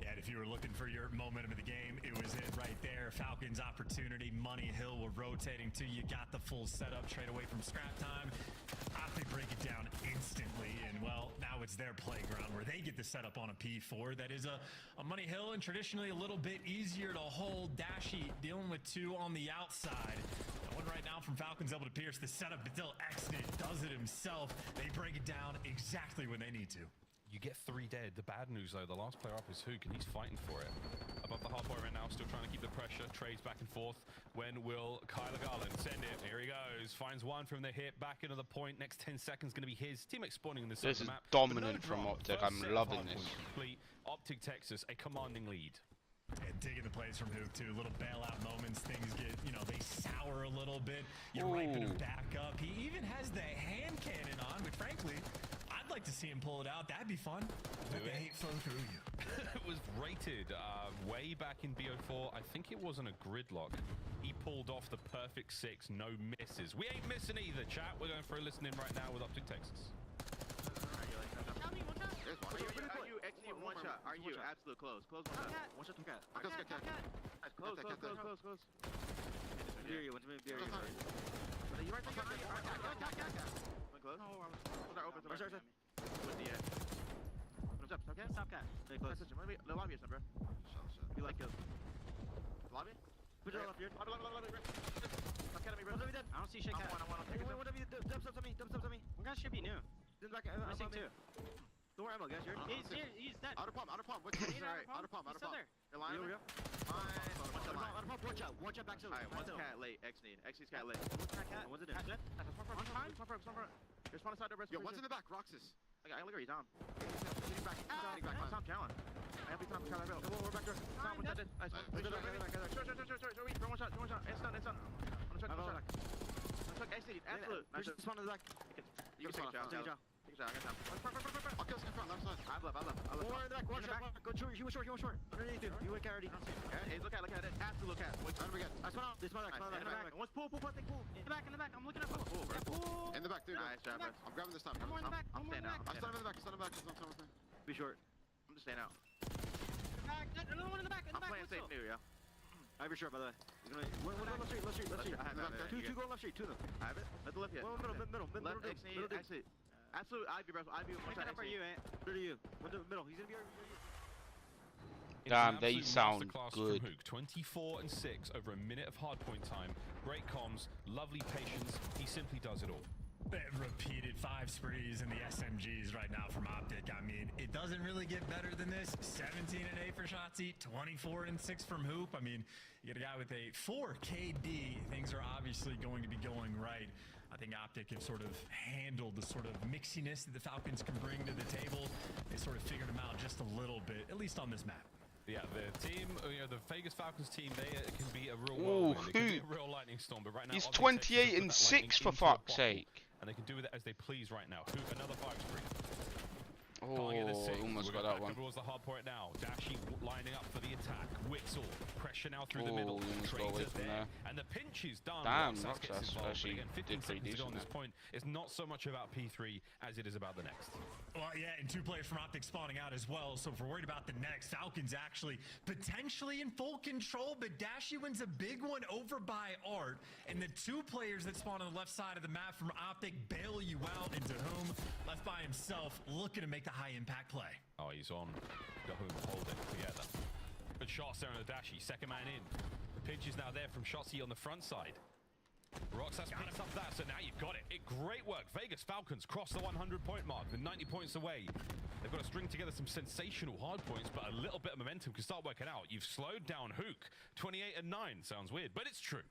Yeah, and if you were looking for your momentum of the game, it was it right there. Falcons opportunity, Money Hill were rotating to you, got the full setup, trade away from scrap time. Optic break it down instantly, and well, now it's their playground where they get the setup on a P4. That is a Money Hill, and traditionally a little bit easier to hold. Dashy dealing with 2 on the outside. One right now from Falcons able to pierce the setup, but still Exnid does it himself. They break it down exactly when they need to. You get 3 dead. The bad news, though, the last player up is Hook, and he's fighting for it. above the hard point right now, still trying to keep the pressure. Trades back and forth. When will Kyler Garland send it? Here he goes. Finds one from the hip, back into the point. Next 10 seconds going to be his. Teammate spawning in the This is map. dominant from Optic. I'm loving this. Complete. Optic Texas, a commanding lead. And digging the plays from Hook too. Little bailout moments. Things get, they sour a little bit. You're riping him back up. He even has the hand cannon on, which frankly, I'd like to see him pull it out. That'd be fun. Let the hate flow through you. It was rated way back in BO4. I think it wasn't a gridlock. He pulled off the perfect 6, no misses. We ain't missing either, chat. We're going for a listen in right now with Optic Texas. Are you XE one shot? Are you absolute close? Close one shot. One shot, two cat. Close. Beer you. What's beer you? You right there. Close. Close our open. With the Stop cat. Stop cat. Hey, close. The lobby or something, bro. You like it? Lobby? Put it all up here. Lobby. Stop cat at me, bro. I don't see shake cat. I want to take it. Whatever you dump stuff on me. One guy should be new. Back. I see two. Don't worry, ammo, guys. He's dead. Out of palm. What's alright? Out of palm. You're lying. Here we go. One shot back to. Alright, one's cat late. X's cat late. One's cat. What's it in? Front. There's one side door. Yo, one's in the back. Roxas. I look at you, Dom. Getting back. Tom Callan. I have to Tom Callan. We're back there. Tom, what's that? Nice. Sure. One shot. It's done. On the truck. Absolute. Nice. Spawn in the back. You can take a shot. I got time. I'll kill in front, left side. I left. More in the back, one shot. Go short, he was short. Underneath you. You went already. Hey, look at it. Absolute look at it. Wait, let me get. I spawn out. This one back. In the back. One's pool. In the back. I'm looking at pool. Pool. In the back, dude. Nice job, bro. I'm grabbing this time. I'm more in the back. I'm staying out. I'm standing in the back. With me. Be short. I'm just staying out. Another one in the back. I'm playing safe new, yo. I have your short, by the way. One left street. Two go left street. Two of them. I have it. Let the left hit. Middle. Left, exit. Absolute Ivy, bro. Ivy with one shot. For you, Where are you? Middle. He's gonna be Damn, they sound good. 24 and 6 over a minute of hardpoint time. Great comms, lovely patience. He simply does it all. Repeated 5 sprees in the SMGs right now from Optic. I mean, it doesn't really get better than this. 17 and 8 for Shotzzy, 24 and 6 from Hoop. I mean, you get a guy with a 4 KD. Things are obviously going to be going right. I think Optic have sort of handled the sort of mixiness that the Falcons can bring to the table. They sort of figured them out just a little bit, at least on this map. Yeah, the team, the Vegas Falcons team, they can be a real whirlwind. They can be a real lightning storm, but right now he's 28 and 6 for fuck's sake. And they can do with it as they please right now. Another 5 spree. Oh, almost got that one. Towards the hard point now. Dashi lining up for the attack. Wixel pressure now through the middle. Away from there. And the pinch is done. Damn, Roxas actually did pretty decent on this point. It's not so much about P3 as it is about the next. Well, yeah, and 2 players from Optic spawning out as well. So if we're worried about the next, Falcons actually potentially in full control, but Dashi wins a big one over by Art. And the 2 players that spawn on the left side of the map from Optic bail you out into Whom, left by himself, looking to make the high impact play. Oh, he's on Whom, hold it together. Good shots there on the Dashi, second man in. The pinch is now there from Shotzzy on the front side. Roxas picks up that, so now you've got it. Great work. Vegas Falcons cross the 100-point mark. They're 90 points away. They've got to string together some sensational hard points, but a little bit of momentum can start working out. You've slowed down Hook. 28 and 9. Sounds weird, but it's true.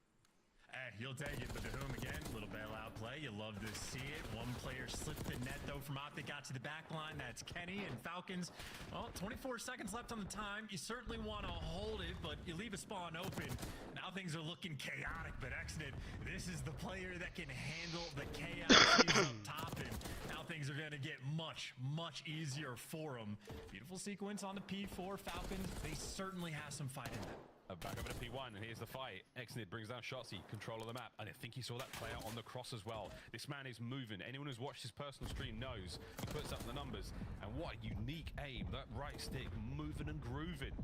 You'll take it, but the Whom again, little bailout play. You love to see it. One player slipped the net, though, from Optic, got to the back line. That's Kenny and Falcons. Well, 24 seconds left on the time. You certainly want to hold it, but you leave a spawn open. Now things are looking chaotic, but Exnid, this is the player that can handle the chaos. He's up top, and now things are going to get much, much easier for him. Beautiful sequence on the P4. Falcons, they certainly have some fight in them. Back over to P1, and here's the fight. Exnid brings down Shotzzy, control of the map, and I think he saw that play out on the cross as well. This man is moving. Anyone who's watched his personal stream knows he puts up the numbers, and what a unique aim. That right stick moving and grooving.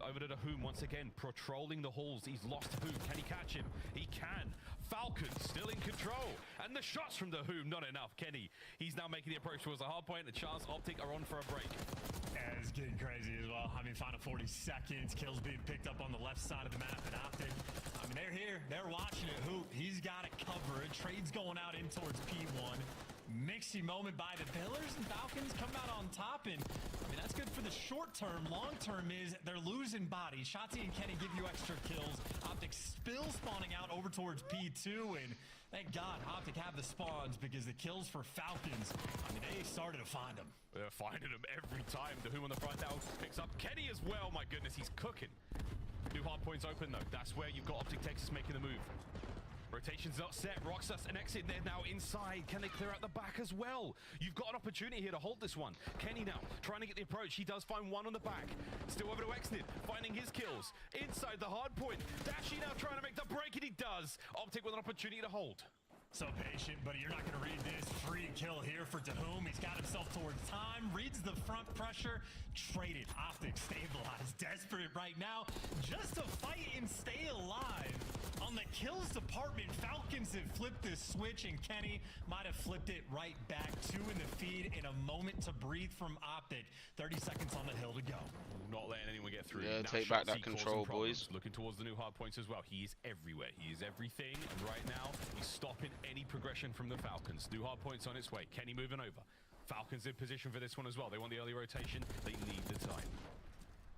Over to the Whom once again, patrolling the halls. He's lost Whom. Can he catch him? He can. Falcons still in control, and the shots from the Whom, not enough. Kenny, he's now making the approach towards the hard point. The Chance Optic are on for a break. Yeah, it's getting crazy as well. I mean, final 40 seconds. Kills being picked up on the left side of the map at Optic. I mean, they're here. They're watching it. Hoop, he's got it covered. Trade's going out in towards P1. Mixy moment by the Pillars, and Falcons come out on top, and I mean that's good for the short term. Long term is they're losing bodies. Shotzi and Kenny give you extra kills. Optic still spawning out over towards P2, and thank God Optic have the spawns because the kills for Falcons, I mean they started to find them. They're finding them every time. The Whom on the front now picks up Kenny as well. My goodness, he's cooking. New hard points open though. That's where you've got Optic Texas making the move. Rotation's not set. Roxas and Exit, they're now inside. Can they clear out the back as well? You've got an opportunity here to hold this one. Kenny now trying to get the approach. He does find one on the back. Still over to Exnid, finding his kills. Inside the hard point. Dashy now trying to make the break, and he does. Optic with an opportunity to hold. So patient, but you're not going to read this. Free kill here for Dahum. He's got himself towards time. Reads the front pressure. Traded. Optic stabilized. Desperate right now just to fight and stay alive. On the kills department, Falcons have flipped this switch, and Kenny might have flipped it right back. 2 in the feed in a moment to breathe from Optic. 30 seconds on the hill to go. Not letting anyone get through. Yeah, now take back Shotzi that control, boys. Looking towards the new hard points as well. He is everywhere. He is everything. And right now, he's stopping any progression from the Falcons. New hard points on its way. Kenny moving over. Falcons in position for this one as well. They want the early rotation. They need the time.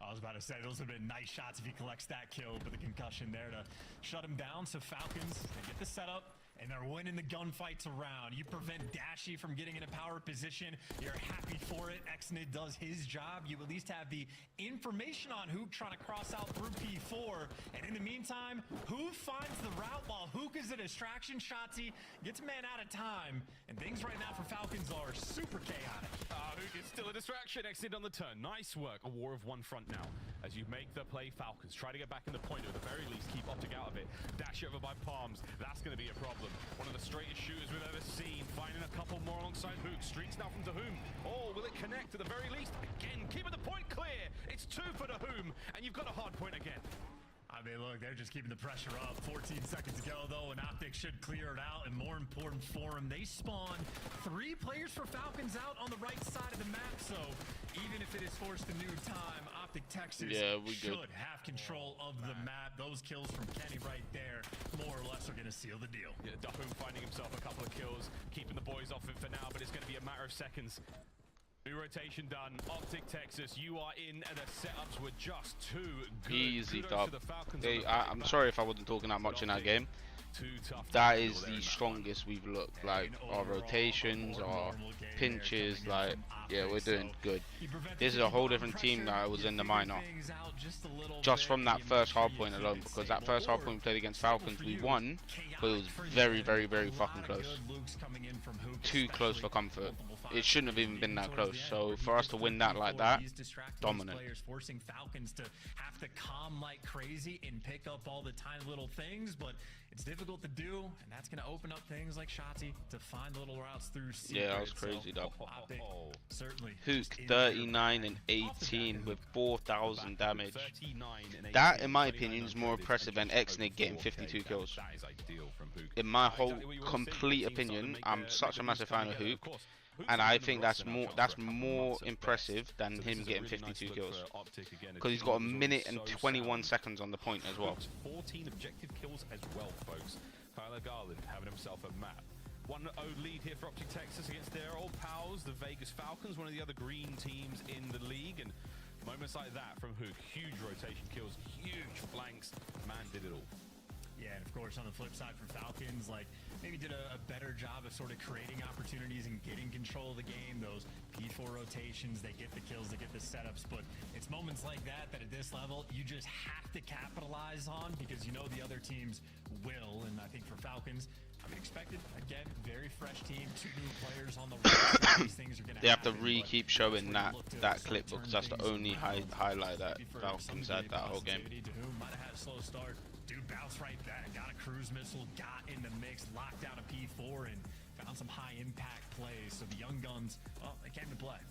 I was about to say, those have been nice shots if he collects that kill, but the concussion there to shut him down. So Falcons, they get the setup, and they're winning the gunfights around. You prevent Dashy from getting in a power position. You're happy for it. Exnid does his job. You at least have the information on Hook trying to cross out through P4. And in the meantime, Hook finds the route while Hook is a distraction. Shotzi gets a man out of time. And things right now for Falcons are super chaotic. Hook is still a distraction. Exnid on the turn. Nice work. A war of one front now. As you make the play, Falcons try to get back in the point, or at the very least keep Optic out of it. Dash over by Palms. That's going to be a problem. One of the straightest shooters we've ever seen. Finding a couple more alongside Hook. Streaks now from Dahum. Oh, will it connect at the very least? Again, keeping the point clear. It's 2 for Dahum, and you've got a hard point again. I mean, look, they're just keeping the pressure up. 14 seconds to go, though, and Optic should clear it out. And more important for them, they spawn 3 players for Falcons out on the right side of the map. So even if it is forced to new time, Optic Texas should have control of the map. Those kills from Kenny right there, more or less, are going to seal the deal. Yeah, Dahum finding himself a couple of kills, keeping the boys off it for now, but it's going to be a matter of seconds. New rotation done. Optic Texas, you are in, and the setups were just too good. Easy, dub. I'm sorry if I wasn't talking that much in that game. That is the strongest we've looked. Like, our rotations, our pinches, like, yeah, we're doing good. This is a whole different team that was in the minor. Just from that first hard point alone, because that first hard point we played against Falcons, we won, but it was very, very, very fucking close. Too close for comfort. It shouldn't have even been that close. So for us to win that like that, dominant. Forcing Falcons to have to calm like crazy and pick up all the tiny little things, but it's difficult to do, and that's going to open up things like Shotzi to find little routes through secret. Yeah, that was crazy, though. Certainly. Hook 39 and 18 with 4,000 damage. That, in my opinion, is more impressive than Exnid getting 52 kills. In my whole complete opinion, I'm such a massive fan of Hook. And I think that's more impressive than him getting 52 kills, because he's got 1 minute and 21 seconds on the point as well. 14 objective kills as well, folks. Tyler Garland having himself a map. 1-0 lead here for Optic Texas against their old pals, the Vegas Falcons, one of the other green teams in the league. And moments like that from Hook, huge rotation kills, huge flanks. Man did it all. Yeah, and of course on the flip side for Falcons, like maybe did a better job of sort of creating opportunities and getting control of the game. Those P4 rotations, they get the kills, they get the setups, but it's moments like that at this level you just have to capitalize on, because you know the other teams will. And I think for Falcons, I mean, expected, again, very fresh team, 2 new players on the right. These things are gonna they have to keep showing that clip, because that's the only highlight that Falcons had that whole game. Might have had a slow start. Dude bounced right back, got a cruise missile, got in the mix, locked down a P4, and found some high impact plays. So the young guns, well, they came to play.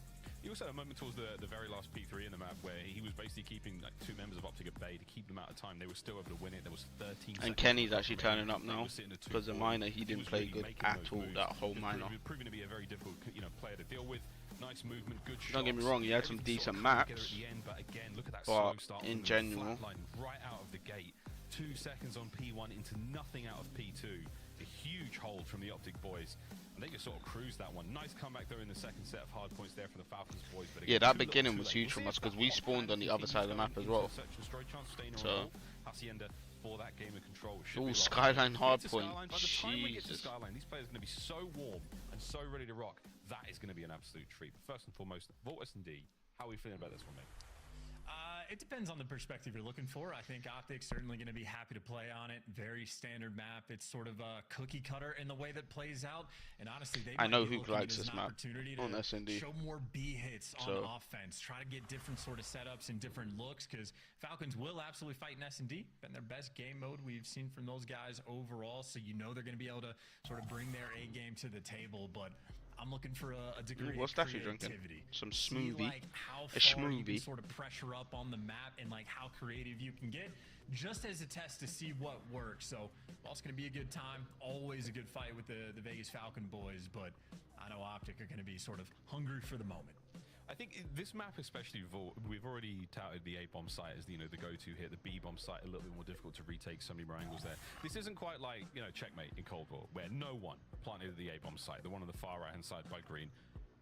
He also had a moment towards the very last P3 in the map where he was basically keeping like 2 members of Optic at bay to keep them out of time. They were still able to win it. There was 13 and Kenny's actually turning up now, because the minor, he didn't play good at all that whole minor. Proving to be a very difficult player to deal with. Nice movement, good shots. Don't get me wrong, he had some decent maps, but again, look at that but slow start in general, right out of the gate. 2 seconds on P1 into nothing out of P2. A huge hold from the Optic boys. And they just sort of cruised that one. Nice comeback though in the second set of hard points there for the Falcons boys. But yeah, that beginning was huge from us because we spawned on the other side of the map as well. So, Hacienda for that game of control. all Skyline hard point. By the time we get to Jesus. Skyline, these players are going to be so warm and so ready to rock. That is going to be an absolute treat. But first and foremost, Vault S&D, how are we feeling about this one, mate? It depends on the perspective you're looking for. I think Optic's certainly going to be happy to play on it. Very standard map. It's sort of a cookie cutter in the way that plays out. And honestly, they I know might be who looking likes at it as this an map opportunity on to S&D. show more B hits on offense. Try to get different sort of setups and different looks because Falcons will absolutely fight in S&D. Been their best game mode we've seen from those guys overall. So you know they're going to be able to sort of bring their A game to the table. But I'm looking for a degree what's of Dashy creativity. drinking? Some See, smoothie. like, how A far you can schmoovie. sort of pressure up on the map and like how creative you can get, just as a test to see what works. So, well, it's going to be a good time. Always a good fight with the Vegas Falcon boys, but I know Optic are going to be sort of hungry for the moment. I think this map, especially, we've already touted the A-bomb site as the go-to here. The B-bomb site a little bit more difficult to retake. So many more angles there. This isn't quite like Checkmate in Cold War, where no one planted the A-bomb site. The one on the far right-hand side by green.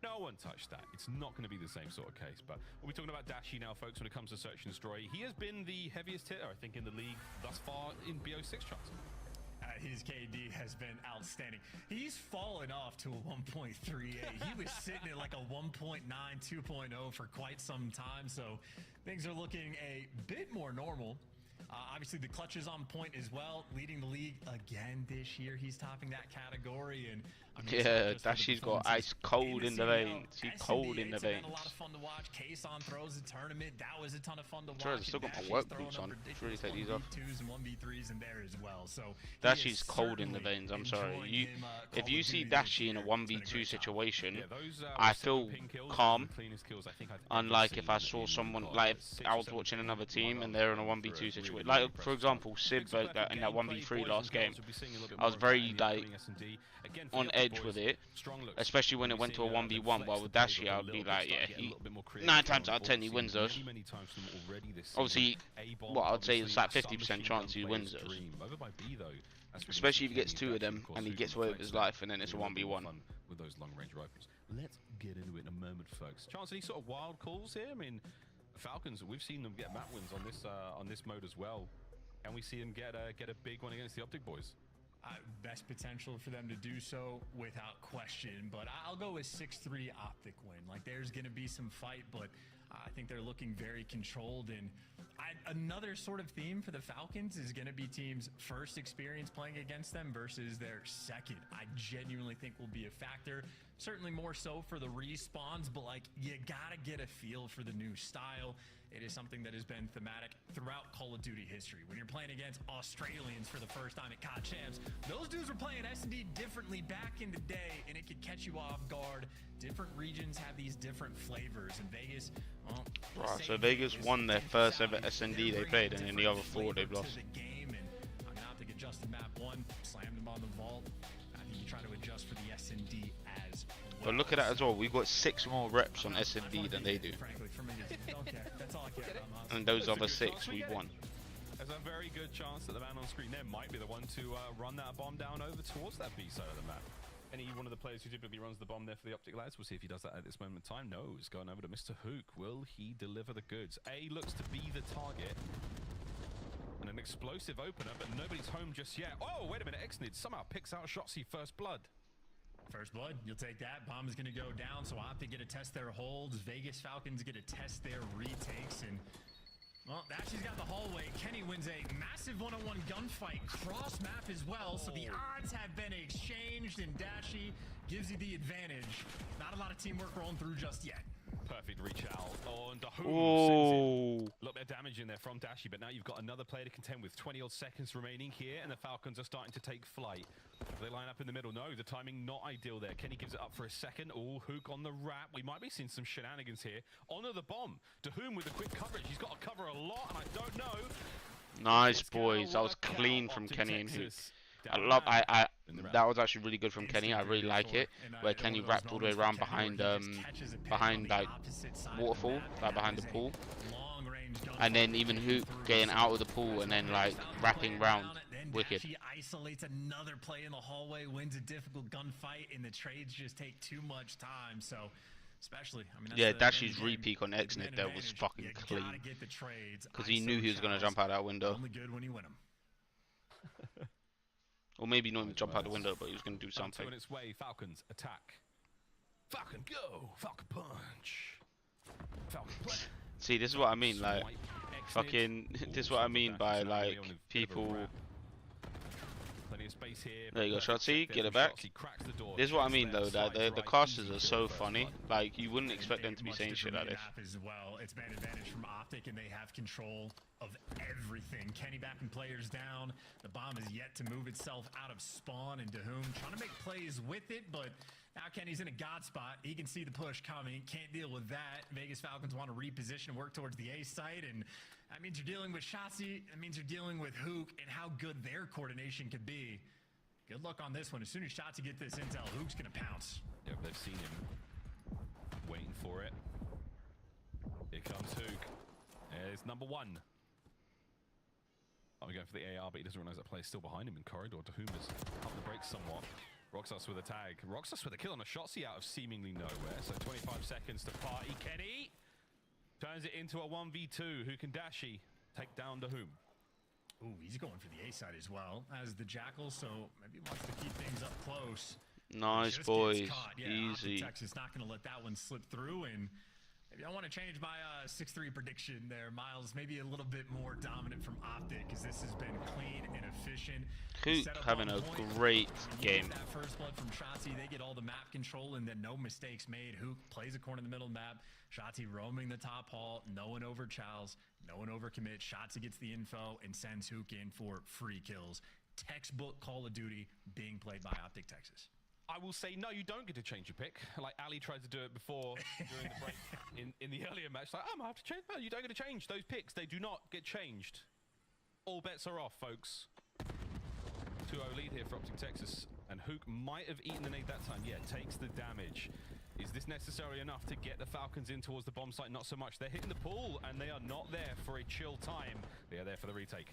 No one touched that. It's not going to be the same sort of case. But we'll be talking about Dashy now, folks, when it comes to Search and Destroy. He has been the heaviest hitter, I think, in the league thus far in BO6 charts. His KD has been outstanding. He's fallen off to a 1.38. He was sitting at like a 1.9, 2.0 for quite some time. So things are looking a bit more normal. Obviously, the clutch is on point as well, leading the league again this year. He's topping that category. And yeah, Dashy's got ice cold in the veins. He's cold in the veins. A lot of fun to watch. Kason throws the tournament. That was a ton of fun to watch. I've still got my work boots on. Should really take these off. 1v2s and 1v3s in there as well. So Dashy's cold in the veins. I'm sorry. If you see Dashy in a 1v2 situation, I feel calm. Unlike if I saw someone, like if I was watching another team and they're in a 1v2 situation. Like for example, Sib in that 1v3 last game, I was very like on edge with it, especially when it went to a 1v1. While with Dashy, I would be like, yeah, 9 times out of 10 he wins those. Obviously, what I'd say is like 50% chance he wins those. Especially if he gets 2 of them and he gets away with his life, and then it's a 1v1. With those long range rifles. Let's get into it in a moment, folks. Chance, any sort of wild calls here? I mean, Falcons, we've seen them get map wins on this mode as well. Can we see them get a big one against the Optic boys? Best potential for them to do so without question, but I'll go with 6-3 Optic win. Like there's going to be some fight, but I think they're looking very controlled. And another sort of theme for the Falcons is going to be teams' first experience playing against them versus their second. I genuinely think will be a factor. Certainly more so for the respawns, but like you gotta get a feel for the new style. It is something that has been thematic throughout Call of Duty history. When you're playing against Australians for the first time at COD Champs, those dudes were playing S&D differently back in the day, and it could catch you off guard. Different regions have these different flavors, and Vegas, well, Right, so Vegas won their first ever S&D they played, and in the other 4 they've lost. Optic adjusted map 1, slammed him on the vault. I think you try to adjust for the S&D as well. But look at that as well. We've got 6 more reps on S&D than they do. And those other 6 we won. There's a very good chance that the man on screen there might be the one to run that bomb down over towards that B side of the map. Any one of the players who typically runs the bomb there for the Optic lads, we'll see if he does that at this moment in time. No, it's going over to Mr. Hook. Will he deliver the goods? A looks to be the target. And an explosive opener, but nobody's home just yet. Oh, wait a minute. Exnid somehow picks out Shotzzy first blood. First blood, you'll take that. Bomb is going to go down, so Optic get to test their holds. Vegas Falcons get to test their retakes, and well, Dashy's got the hallway. Kenny wins a massive one-on-one gunfight cross map as well, so the odds have been exchanged, and Dashy gives you the advantage. Not a lot of teamwork rolling through just yet. Perfect reach out on Dahoom. Oh. A little bit of damage in there from Dashy, but now you've got another player to contend with. 20 odd seconds remaining here, and the Falcons are starting to take flight. They line up in the middle. No, the timing not ideal there. Kenny gives it up for a second. Oh, Hook on the wrap. We might be seeing some shenanigans here. Honor the bomb. Dahoom with the quick coverage. He's got to cover a lot, and I don't know. Nice, boys. That was clean from Kenny and Hook. That was actually really good from Kenny. I really like it, where Kenny wrapped all the way around behind like waterfall, like behind the pool, and then even Hook getting out of the pool and then like wrapping round. Wicked. She isolates another play in the hallway, wins a difficult gunfight, and the trades just take too much time. So, especially, I mean, Yeah, Dashi's re-peek on Xnit there was fucking clean. Because he knew he was going to jump out that window. Only good when you win them. Or maybe not even jump out the window, but he was going to do something. On its way, Falcons attack. Falcon go! Falcon punch! Falcon play! See, this is what I mean, like, fucking, this is what I mean by, like, people... Plenty of space here. There you go, Shotzi, get it back. This is what I mean, though, that the casters are so funny. Like, you wouldn't expect them to be saying shit like this. As well. It's been advantage from Optic, and they have control of everything. Kenny backing players down. The bomb is yet to move itself out of spawn, and Dahum trying to make plays with it, but now Kenny's in a god spot. He can see the push coming. Can't deal with that. Vegas Falcons want to reposition and work towards the A site, and that means you're dealing with Shotzi. That means you're dealing with Hook and how good their coordination could be. Good luck on this one. As soon as Shotzi get this intel, Hook's going to pounce. Yep, they've seen him. Waiting for it. Here comes Hook. There's number one. I'm going for the AR, but he doesn't realize that player's still behind him in corridor. Dahum has up the brakes somewhat. Roxas with a tag. Roxas with a kill on a Shotzi out of seemingly nowhere. So 25 seconds to Partyyy. Kenny turns it into a 1v2. Who can Dashy take down Dahum? Ooh, he's going for the A side as well as the Jackal, so maybe he wants to keep things up close. Nice, boys. Easy. Texas not going to let that one slip through, and maybe I want to change my 6-3 prediction there, Miles. Maybe a little bit more dominant from Optic, because this has been clean and efficient. Hook having a great game. That first blood from Shotzi, they get all the map control and then no mistakes made. Hook plays a corner in the middle of the map. Shotzi roaming the top hall, no one over Charles, no one over commit. Shotzi gets the info and sends Hook in for free kills. Textbook Call of Duty being played by Optic Texas. I will say, no, you don't get to change your pick. Like Ali tried to do it before during the break in the earlier match. Like, I'm going to have to change. No, you don't get to change those picks. They do not get changed. All bets are off, folks. 2-0 lead here for Optic Texas. And Hook might have eaten the nade that time. Yeah, takes the damage. Is this necessary enough to get the Falcons in towards the bomb site? Not so much. They're hitting the pool, and they are not there for a chill time. They are there for the retake.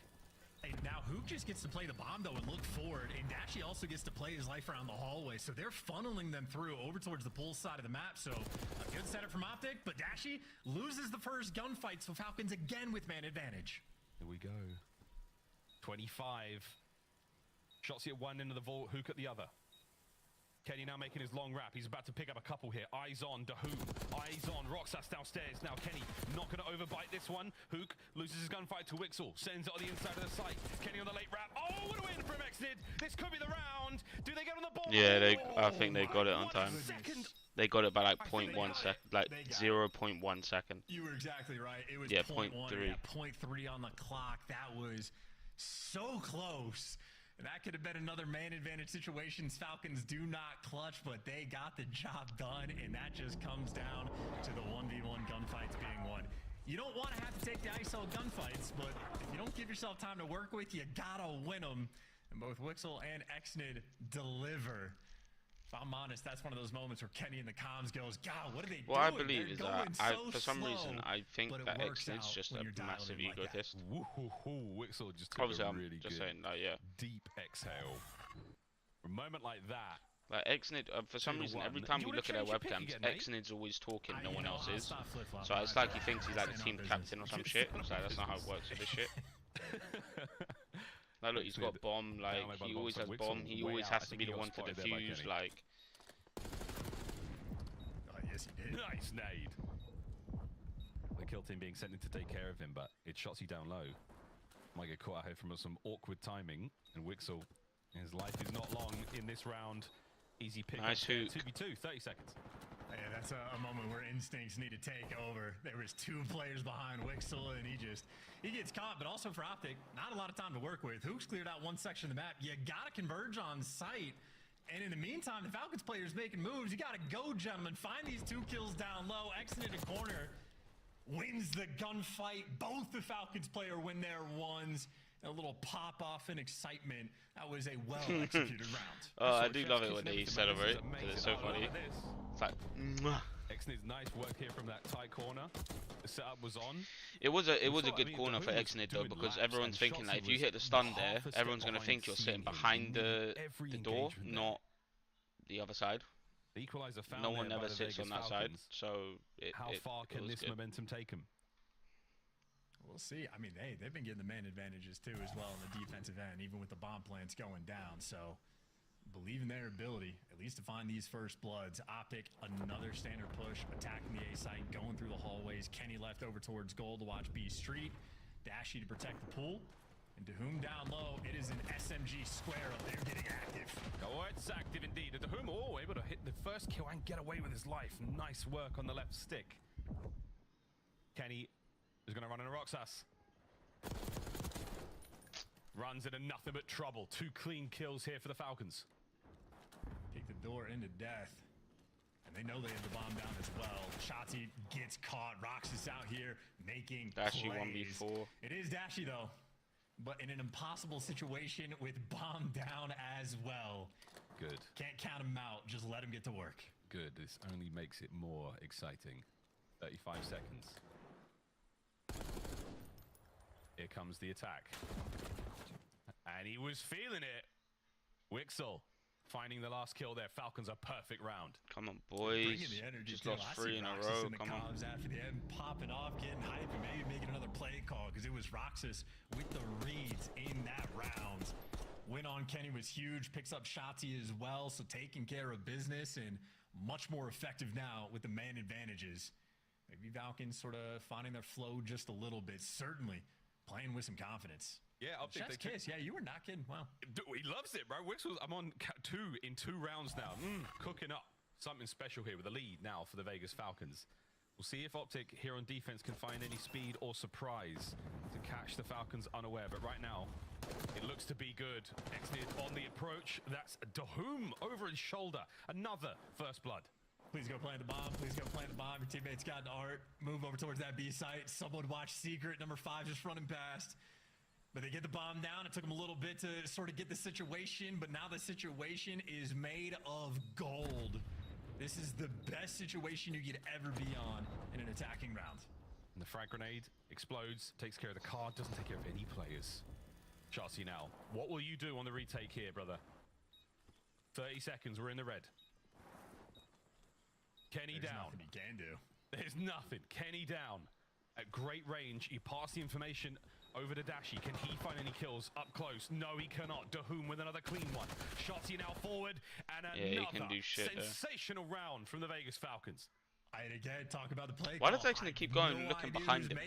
Hey, now Hook just gets to play the bomb, though, and look forward. And Dashy also gets to play his life around the hallway. So they're funneling them through over towards the pool side of the map. So a good setup from Optic, but Dashy loses the first gunfight. So Falcons again with man advantage. Here we go. 25. Shotzi at one end of the vault, Hook at the other. Kenny now making his long wrap. He's about to pick up a couple here. Eyes on Dahum. Eyes on Roxas downstairs. Now Kenny not going to overbite this one. Hook loses his gunfight to Wixel. Sends it on the inside of the site. Kenny on the late wrap. Oh, what a win from Xnid. This could be the round. Do they get on the ball? Yeah, I think they got it on time. They got it by like 0.1 second, like 0.1 second. You were exactly right. It was 0.3. 0.3 on the clock. That was so close. That could have been another man advantage situations. Falcons do not clutch, but they got the job done, and that just comes down to the 1v1 gunfights being won. You don't want to have to take the ISO gunfights, but if you don't give yourself time to work with, you gotta win them. And both Wixel and Xnid deliver. If I'm honest, that's one of those moments where Kenny in the comms goes, God, what are they doing? What I believe is that, for some slow, reason, I think that Xnid's just a massive egotist. Wixel just took Obviously, a I'm really just good saying that, yeah. deep exhale. A moment like that. Like Xnid, for some reason, every time we look at their webcams, Xnid's always talking, no one else is. So it's like he thinks he's like the team captain or some shit. It's like, that's not how it works with this shit. Like, look, he's got bomb, like, he always has bomb, he always has to be the one to defuse, like... Oh, yes, he did. Nice nade. The kill team being sent in to take care of him, but it shots you down low. Might get caught out here from some awkward timing, and Wixel, his life is not long in this round. Easy pick. Nice Hook. 2v2, 30 seconds. Yeah, that's a moment where instincts need to take over. There was two players behind Wixel, and he gets caught, but also for Optic, not a lot of time to work with. Hook's cleared out one section of the map. You gotta converge on site. And in the meantime, the Falcons players making moves. You gotta go, gentlemen. Find these 2 kills down low. Exit into corner. Wins the gunfight. Both the Falcons player win their ones. A little pop-off and excitement. That was a well-executed round. Oh, I do love it when they celebrate, because it's so funny. It's like, mwah. Exnid's nice work here from that tight corner. The setup was on. It was a good corner for Exnid though, because everyone's thinking like if you hit the stun there, everyone's gonna think you're sitting behind the door, not the other side. The equalizer found. No one ever sits on that side, so how far can this momentum take him? We'll see. I mean, hey, they've been getting the man advantages too as well on the defensive end, even with the bomb plants going down. So believe in their ability, at least to find these first bloods. Optic, another standard push, attacking the A site, going through the hallways. Kenny left over towards gold to watch B Street. Dashy to protect the pool. And to whom down low, it is an SMG square up there getting active. Oh, it's active indeed. To whom, able to hit the first kill and get away with his life. Nice work on the left stick. Kenny is going to run into Roxas. Runs into nothing but trouble. 2 clean kills here for the Falcons. Kick the door into death. And they know they have the bomb down as well. Shotzi gets caught. Roxas out here making Dashy plays. 1v4. It is Dashy though, but in an impossible situation with bomb down as well. Good. Can't count him out. Just let him get to work. Good. This only makes it more exciting. 35 seconds. Here comes the attack. And he was feeling it. Wixel finding the last kill there. Falcons a perfect round. Come on, boys. Bringing the energy Just too. lost 3 in a Roxas row. in the Come on. comms after the end, popping off, getting hype, and maybe making another play call because it was Roxas with the reads in that round. Win on Kenny was huge. Picks up Shotzi as well, so taking care of business and much more effective now with the man advantages. Maybe Falcons sort of finding their flow just a little bit. Certainly playing with some confidence. Yeah, I'll take Chef's kiss. Yeah, you were not kidding. Wow. He loves it, bro. Wixels, I'm on 2 in 2 rounds now. Cooking up something special here with a lead now for the Vegas Falcons. We'll see if Optic here on defense can find any speed or surprise to catch the Falcons unaware. But right now, it looks to be good. Exnid on the approach. That's Dahum over his shoulder. Another first blood. Please go plant the bomb. Please go plant the bomb. Your teammates got the art. Move over towards that B site. Someone watch Secret. Number 5 just running past. But they get the bomb down. It took them a little bit to sort of get the situation, but now the situation is made of gold. This is the best situation you could ever be on in an attacking round. And the frag grenade explodes, takes care of the card, doesn't take care of any players. Chelsea now, what will you do on the retake here, brother? 30 seconds, we're in the red. Kenny There's down. Nothing he can do. There's nothing. Kenny down. At great range, you pass the information over to Dashy. Can he find any kills up close? No, he cannot. Dahum with another clean one. Shotzi now forward, and another he can do shit sensational round from the Vegas Falcons. I'd again talk about the play. Why does Exnid keep going looking behind him?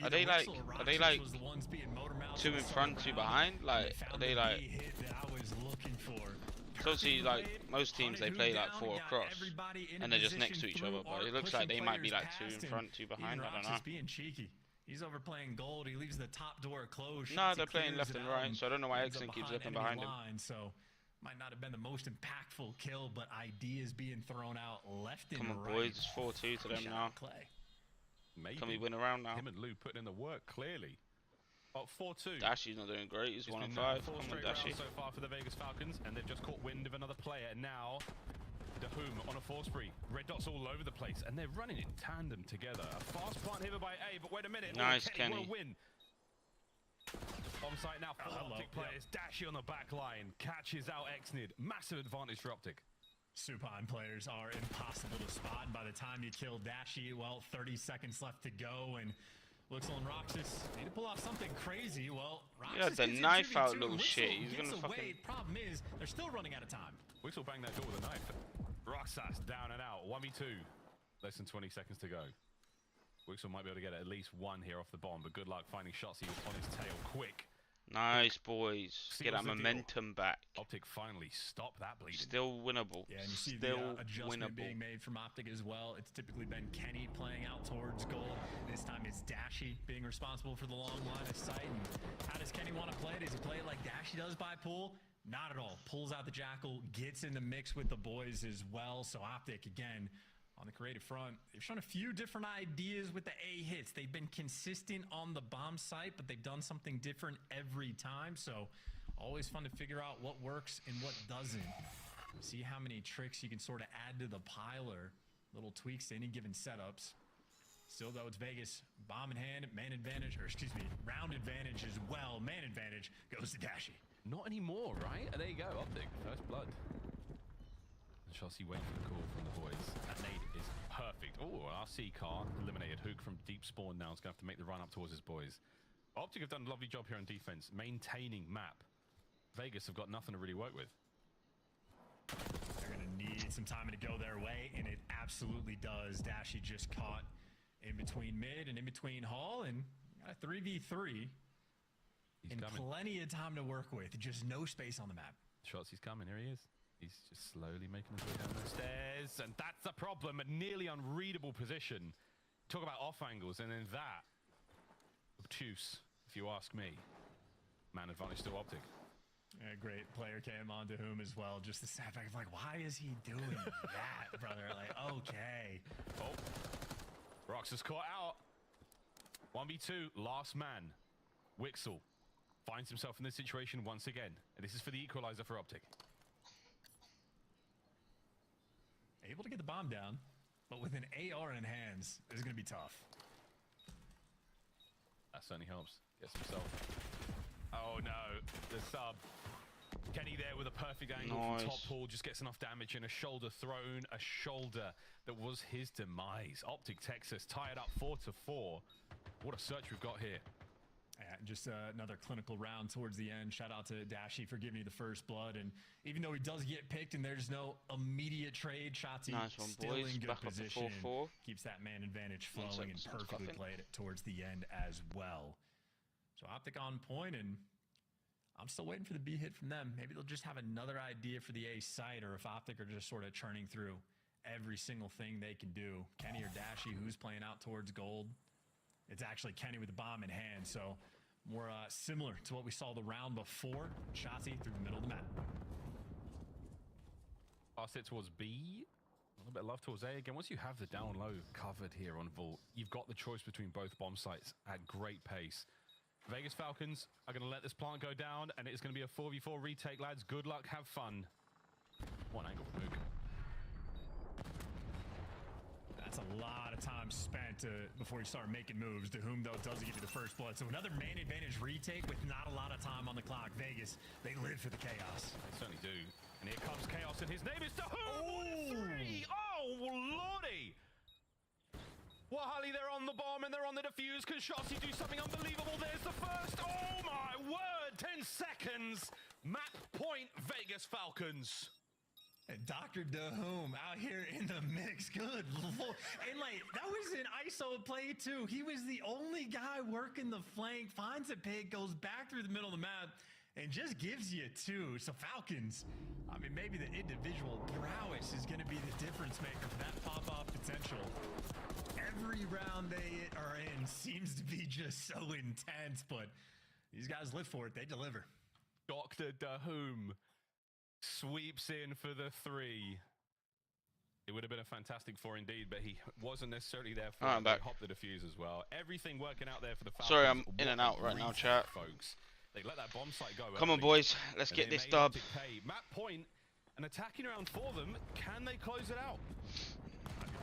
Are they like 2 in front, 2 behind? Like, are they like? So obviously, like most teams, they play like 4 across, and they're just next to each other. But it looks like they might be like 2 in front, 2 behind. I don't know. Being cheeky. He's overplaying gold. He leaves the top door closed. No, they're playing left and right, so I don't know why Exnid keeps looking behind him. So might not have been the most impactful kill, but ideas being thrown out left and right. Come on, boys, it's 4-2 to them now. Maybe. Can we win a round now? Him and Lou putting in the work clearly. Oh, 4-2. Dashy's not doing great. He's 1 and 5. Come on, Dashy. So far for the Vegas Falcons, and they've just caught wind of another player. Now, Dahum on a 4 spree. Red dots all over the place, and they're running in tandem together. A fast plant here by A, but wait a minute. Nice, Kenny. Kenny. What a win. On site now, 4 Optic players. Dashy on the back line. Catches out Exnid. Massive advantage for Optic. Supine players are impossible to spot. And by the time you kill Dashy, well, 30 seconds left to go, and Wixel and Roxas need to pull off something crazy. Well, Roxas the knife out, little shit. He's gonna away. fucking. Problem is, they're still running out of time. Wixel banged that door with a knife. Roxas down and out. 1v2. Less than 20 seconds to go. Wixel might be able to get at least 1 here off the bomb, but good luck finding shots. He was on his tail quick. Nice, boys. Get that momentum back. Optic finally stop that bleeding. Still winnable. Yeah, and you see Still the adjustment winnable. being made from Optic as well. It's typically been Kenny playing out towards goal. This time it's Dashy being responsible for the long line of sight. And how does Kenny want to play it? Does he play it like Dashy does by pool? Not at all. Pulls out the Jackal, gets in the mix with the boys as well. So Optic, again, on the creative front, they've shown a few different ideas with the A hits. They've been consistent on the bomb site, but they've done something different every time. So always fun to figure out what works and what doesn't. See how many tricks you can sort of add to the piler. little tweaks to any given setups. Still, though, it's Vegas. Bomb in hand, man advantage, or excuse me, round advantage as well. Man advantage goes to Dashy. Not anymore, right? There you go, Optic, first blood. And Chelsea waiting for the call from the boys. That nade is perfect. Oh, RC car eliminated. Hook from deep spawn now is going to have to make the run up towards his boys. Optic have done a lovely job here on defense, maintaining map. Vegas have got nothing to really work with. They're going to need some time to go their way, and it absolutely does. Dashy just caught in between mid and in between Hall, and got a 3v3. And plenty of time to work with, just no space on the map. Shotzi's coming, here he is. He's just slowly making his way down the stairs, and that's the problem. A nearly unreadable position. Talk about off angles, and then that. Obtuse, if you ask me. Man advantage still Optic. A great player came on to whom as well. Just the snap back of like, why is he doing that, brother? Like, okay. Oh, Rox is caught out. 1v2, last man. Wixel finds himself in this situation once again. And this is for the equalizer for Optic. Able to get the bomb down, but with an AR in hands, is going to be tough. That certainly helps. Gets himself. Oh no, the sub. Kenny there with a perfect angle from top pool, just gets enough damage and a shoulder thrown, a shoulder that was his demise. Optic Texas tied up 4-4. What a search we've got here. Yeah, just another clinical round towards the end. Shout out to Dashy for giving me the first blood. And even though he does get picked and there's no immediate trade, Shotzi still in good position. 4-4. Keeps that man advantage flowing and perfectly played it towards the end as well. So Optic on point, and I'm still waiting for the B hit from them. Maybe they'll just have another idea for the A site, or if Optic are just sort of churning through every single thing they can do. Kenny or Dashy, who's playing out towards gold? It's actually Kenny with the bomb in hand, so more similar to what we saw the round before. Shotzi through the middle of the map. Pass it towards B. A little bit of love towards A again. Once you have the down low covered here on Vault, you've got the choice between both bomb sites at great pace. Vegas Falcons are going to let this plant go down, and it's going to be a 4v4 retake, lads. Good luck, have fun. One angle from Mook. That's a lot of time spent before you start making moves. To whom, though, does give you the first blood. So another man advantage retake with not a lot of time on the clock. Vegas, they live for the chaos. They certainly do. And here comes Chaos, and his name is Dahum! 3! Oh, lordy! Wahali, they're on the bomb and they're on the defuse. Can Shotzi do something unbelievable? There's the first. Oh my word! 10 seconds. Map point, Vegas Falcons. And Dr. Dahum out here in the mix. Good lord. And like, that was an ISO play too. He was the only guy working the flank, finds a pick, goes back through the middle of the map, and just gives you two. So Falcons, I mean, maybe the individual prowess is going to be the difference maker for that pop-off potential. Every round they are in seems to be just so intense, but these guys live for it. They deliver. Dr. Dahum sweeps in for the 3. It would have been a fantastic 4 indeed, but he wasn't necessarily there for it. They hopped the defuse as well. Everything working out there for the Falcons. Sorry, I'm in and out right now, chat. Folks, they let that bomb site go. Come on, boys. Let's get this dub. Map point, an attacking round for them. Can they close it out?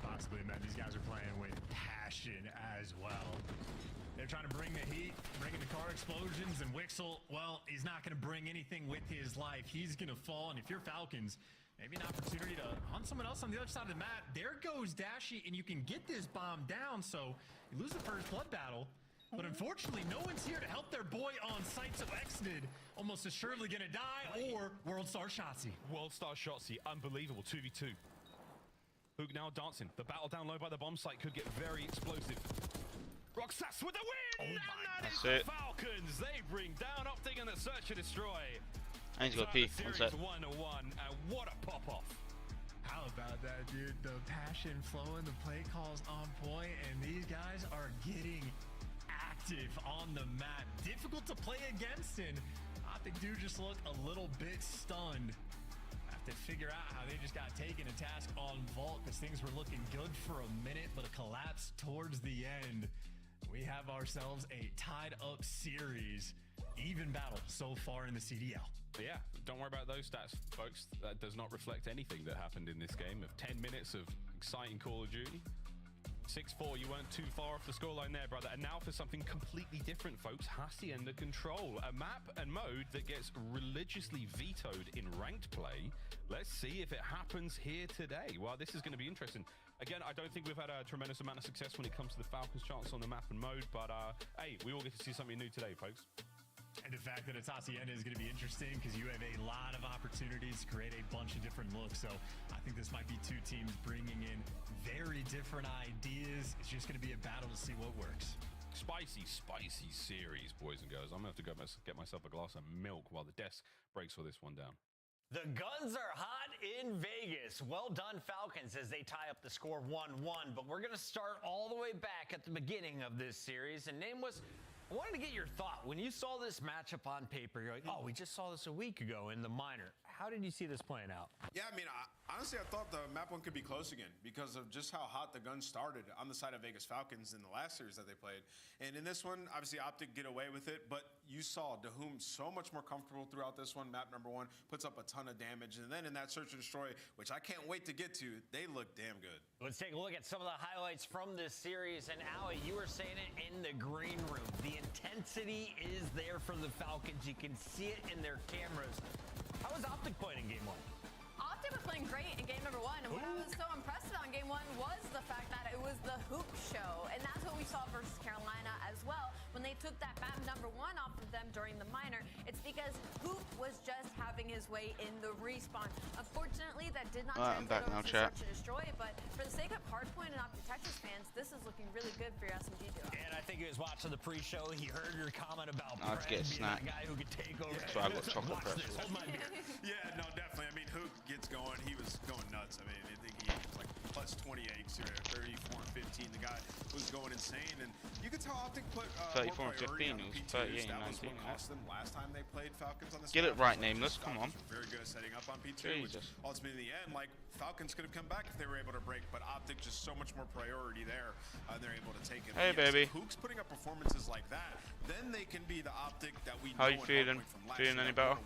Possibly, man. These guys are playing with passion as well. They're trying to bring the heat, bringing the car explosions, and Wixel, well, he's not going to bring anything with his life. He's going to fall, and if you're Falcons, maybe an opportunity to hunt someone else on the other side of the map. There goes Dashy, and you can get this bomb down, so you lose the first blood battle. But unfortunately, no one's here to help their boy on site, so Exnid almost assuredly going to die, or World Star Shotzi. World Star Shotzi, unbelievable, 2v2. Hook now dancing. The battle down low by the bomb site could get very explosive. Roxas with the win! And that is the Falcons. They bring down Optic in the search to destroy. I need to go pee. 1 sec. 1-1, and what a pop-off. How about that, dude? The passion flowing, the play calls on point, and these guys are getting active on the map. Difficult to play against, and Optic do just look a little bit stunned. To figure out how they just got taken a task on Vault, because things were looking good for a minute, but a collapse towards the end. We have ourselves a tied up series. Even battle so far in the CDL. But yeah, don't worry about those stats, folks. That does not reflect anything that happened in this game of 10 minutes of exciting Call of Duty. 6-4, you weren't too far off the scoreline there, brother. And now for something completely different, folks. Hacienda Control, a map and mode that gets religiously vetoed in ranked play. Let's see if it happens here today. Well, this is going to be interesting. Again, I don't think we've had a tremendous amount of success when it comes to the Falcons' chance on the map and mode, but hey, we all get to see something new today, folks. And the fact that it's Hacienda is going to be interesting because you have a lot of opportunities to create a bunch of different looks. So I think this might be two teams bringing in very different ideas. It's just going to be a battle to see what works. Spicy, spicy series, boys and girls. I'm going to have to go get myself a glass of milk while the desk breaks all this one down. The guns are hot in Vegas. Well done, Falcons, as they tie up the score 1-1. But we're going to start all the way back at the beginning of this series. And name was, I wanted to get your thought. When you saw this matchup on paper, you're like, oh, we just saw this a week ago in the minor. How did you see this playing out? Yeah, I mean, honestly, I thought the map one could be close again because of just how hot the gun started on the side of Vegas Falcons in the last series that they played. And in this one, obviously, Optic get away with it, but you saw Dahoom so much more comfortable throughout this one. Map number one puts up a ton of damage. And then in that search and destroy, which I can't wait to get to, they look damn good. Let's take a look at some of the highlights from this series. And Allie, you were saying it in the green room. The intensity is there for the Falcons. You can see it in their cameras. How was Optic playing in game one? Optic was playing great in game number one, and what I was so impressed about in game one was the fact that it was the Hoop show, and that's what we saw versus Carolina as well. When they took that map number one off of them during the minor, it's because Hoop was just having his way in the respawn. Unfortunately, that did not translate over to search and destroy, but for the sake of Hardpoint and Optic Texas fans, this is looking really good for your SMG duo. And I think he was watching the pre-show. He heard your comment about Brad being that guy who could take over. So I got chocolate Watch this. Hold my beer. Yeah, no, definitely. I mean, Hoop gets going. He was going nuts. I mean, I think he was like plus 28, 34 and 15. The guy was going insane, and you could tell Optic put 34 and 15. It was 38 and 19. Cost them last time they played Falcons on this. Get it right, Nameless. Come on. Very good at setting up on P2, which ultimately in the end, like Falcons could have come back if they were able to break, but Optic just so much more priority there. They're able to take it. Hey, baby. Hook's putting up performances like that, then they can be the Optic that we know. How you feeling? Feeling any better?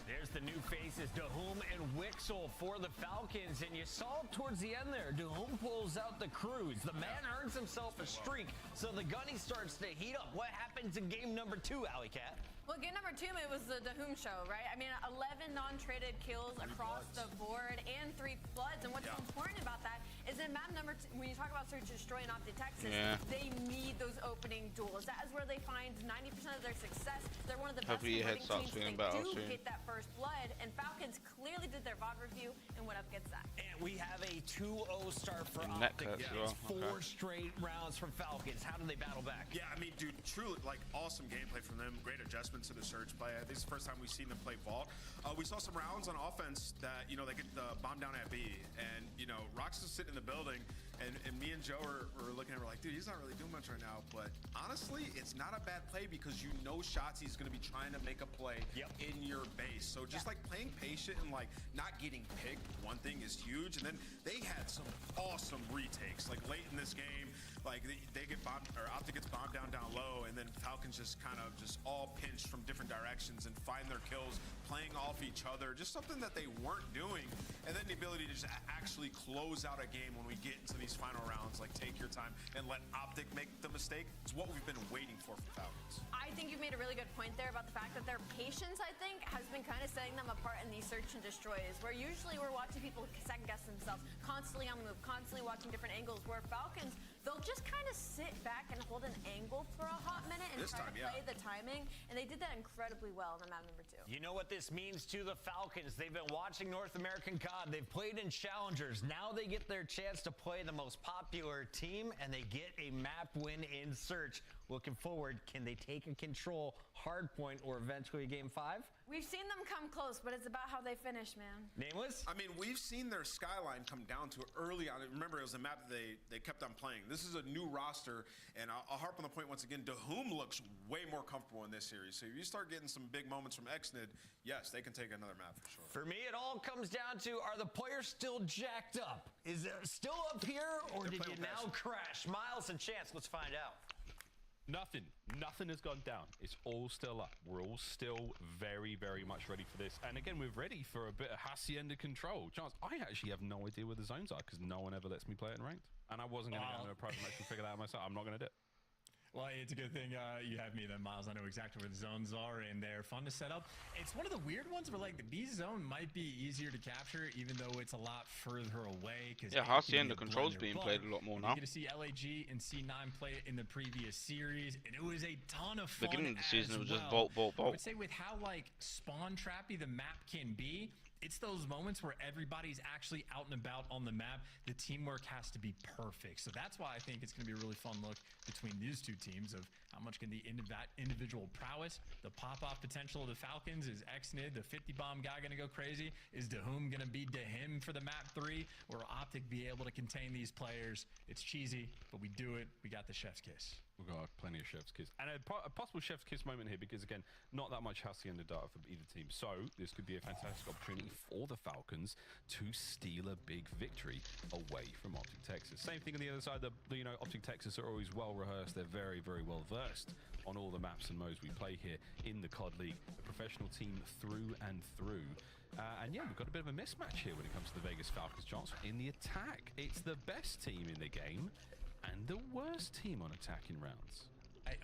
There's the new faces, Dahoom and Wixel for the Falcons, and you saw towards the end there, Dahoom pulls out the cruise. The man earns himself a streak, so the gunny starts to heat up. What happens in game number 2, Alley Cat? Well, game number 2, it was the Dahoom show, right? I mean, 11 non-traded kills across the board and 3 floods. And what's so important about that is in map number 2, when you talk about search and destroy in Optic Texas, they need those opening duels. That is where they find 90% of their success. They're one of the best teams they do get that first blood. And Falcons clearly did their VOD review and went up against that. And we have a 2-0 start for Optic. It's 4 straight rounds from Falcons. How do they battle back? Yeah, I mean, dude, truly, like, awesome gameplay from them. Great adjustment to the search play. I think it's the first time we've seen them play Vault. We saw some rounds on offense that, you know, they get the bomb down at B. And, you know, Rox is sitting in the building, and me and Joe were looking at him, we're like, dude, he's not really doing much right now. But honestly, it's not a bad play because you know Shotzi's going to be trying to make a play in your base. So just like playing patient and like not getting picked, one thing is huge. And then they had some awesome retakes. Like late in this game, like they get bombed, or Optic gets bombed down low, and then Falcons just kind of just all pinched from different directions and find their kills, playing off each other, just something that they weren't doing. And then the ability to just actually close out a game when we get into these final rounds, like take your time and let Optic make the mistake, is what we've been waiting for Falcons. I think you've made a really good point there about the fact that their patience, I think, has been kind of setting them apart in these search and destroys, where usually we're watching people second guess themselves, constantly on the move, constantly watching different angles, where Falcons, they'll just kind of sit back and hold an angle for a hot minute and try to play the timing, and they did that incredibly well in the map number 2. You know what this means to the Falcons? They've been watching North American COD. They've played in Challengers. Now they get their chance to play the most popular team, and they get a map win in search. Looking forward, can they take a control hardpoint or eventually game 5? We've seen them come close, but it's about how they finish, man. Nameless? I mean, we've seen their skyline come down to early on. Remember, it was a map that they kept on playing. This is a new roster, and I'll harp on the point once again. Dahoom looks way more comfortable in this series. So if you start getting some big moments from Xnid, yes, they can take another map for sure. For me, it all comes down to, are the players still jacked up? Is it still up here, or did you now crash? Miles and Chance, let's find out. Nothing has gone down. It's all still up. We're all still very, very much ready for this. And again, we're ready for a bit of Hacienda control. Chance, I actually have no idea where the zones are because no one ever lets me play it in ranked. And I wasn't going to go into a private match and figure that out myself. I'm not going to do it. Well, it's a good thing you have me then, Miles. I know exactly where the zones are, and they're fun to set up. It's one of the weird ones where, like, the B zone might be easier to capture, even though it's a lot further away. Yeah, Hacienda control's being played a lot more now. You get to see LAG and C9 play it in the previous series, and it was a ton of fun. Beginning of the season, it was just well. bolt. I would say with how, like, spawn trappy the map can be, it's those moments where everybody's actually out and about on the map. The teamwork has to be perfect. So that's why I think it's going to be a really fun look between these two teams of how much can the individual prowess, the pop-off potential of the Falcons. Is Xnid, the 50-bomb guy, going to go crazy? Is Dahum going to be Dahim for the map 3? Or Optic be able to contain these players? It's cheesy, but we do it. We got the chef's kiss. We've got plenty of chef's kiss. And a possible chef's kiss moment here because, again, not that much Hacienda data from either team. So this could be a fantastic opportunity for the Falcons to steal a big victory away from Optic Texas. Same thing on the other side. You know, Optic Texas are always well rehearsed. They're very, very well versed on all the maps and modes we play here in the COD League. A professional team through and through. And yeah, we've got a bit of a mismatch here when it comes to the Vegas Falcons. Chance in the attack. It's the best team in the game and the worst team on attacking rounds.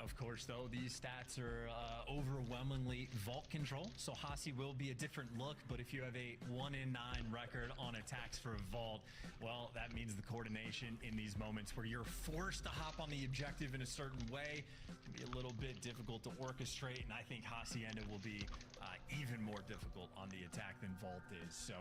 Of course, though, these stats are overwhelmingly vault control, so Hasi will be a different look, but if you have a 1-in-9 record on attacks for vault, well, that means the coordination in these moments where you're forced to hop on the objective in a certain way can be a little bit difficult to orchestrate, and I think Hacienda will be even more difficult on the attack than vault is, so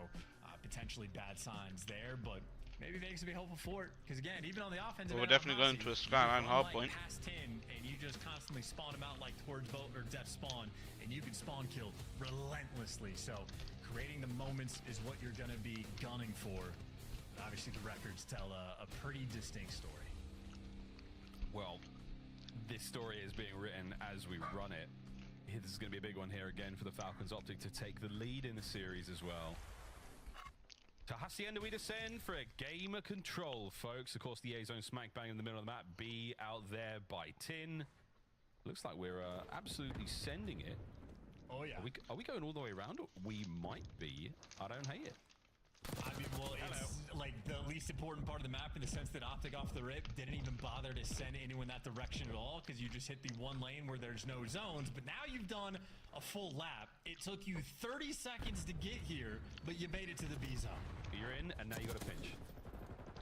potentially bad signs there, but maybe Vegas will be hopeful for it, because again, even on the offensive we're definitely going to a Skyline hard point. Past 10, and you just constantly spawn them out like towards boat or depth spawn, and you can spawn kill relentlessly. So creating the moments is what you're going to be gunning for. Obviously, the records tell a pretty distinct story. Well, this story is being written as we run it. This is going to be a big one here again for the Falcons. Optic to take the lead in the series as well. To Hacienda we descend for a game of control, folks. Of course, the A zone smack bang in the middle of the map. B out there by Tin. Looks like we're absolutely sending it. Oh, yeah. Are we going all the way around? We might be. I don't hate it. I mean, well, it's like the least important part of the map in the sense that Optic off the rip didn't even bother to send anyone that direction at all because you just hit the one lane where there's no zones. But now you've done a full lap. It took you 30 seconds to get here, but you made it to the B zone. You're in, and now you got to pinch.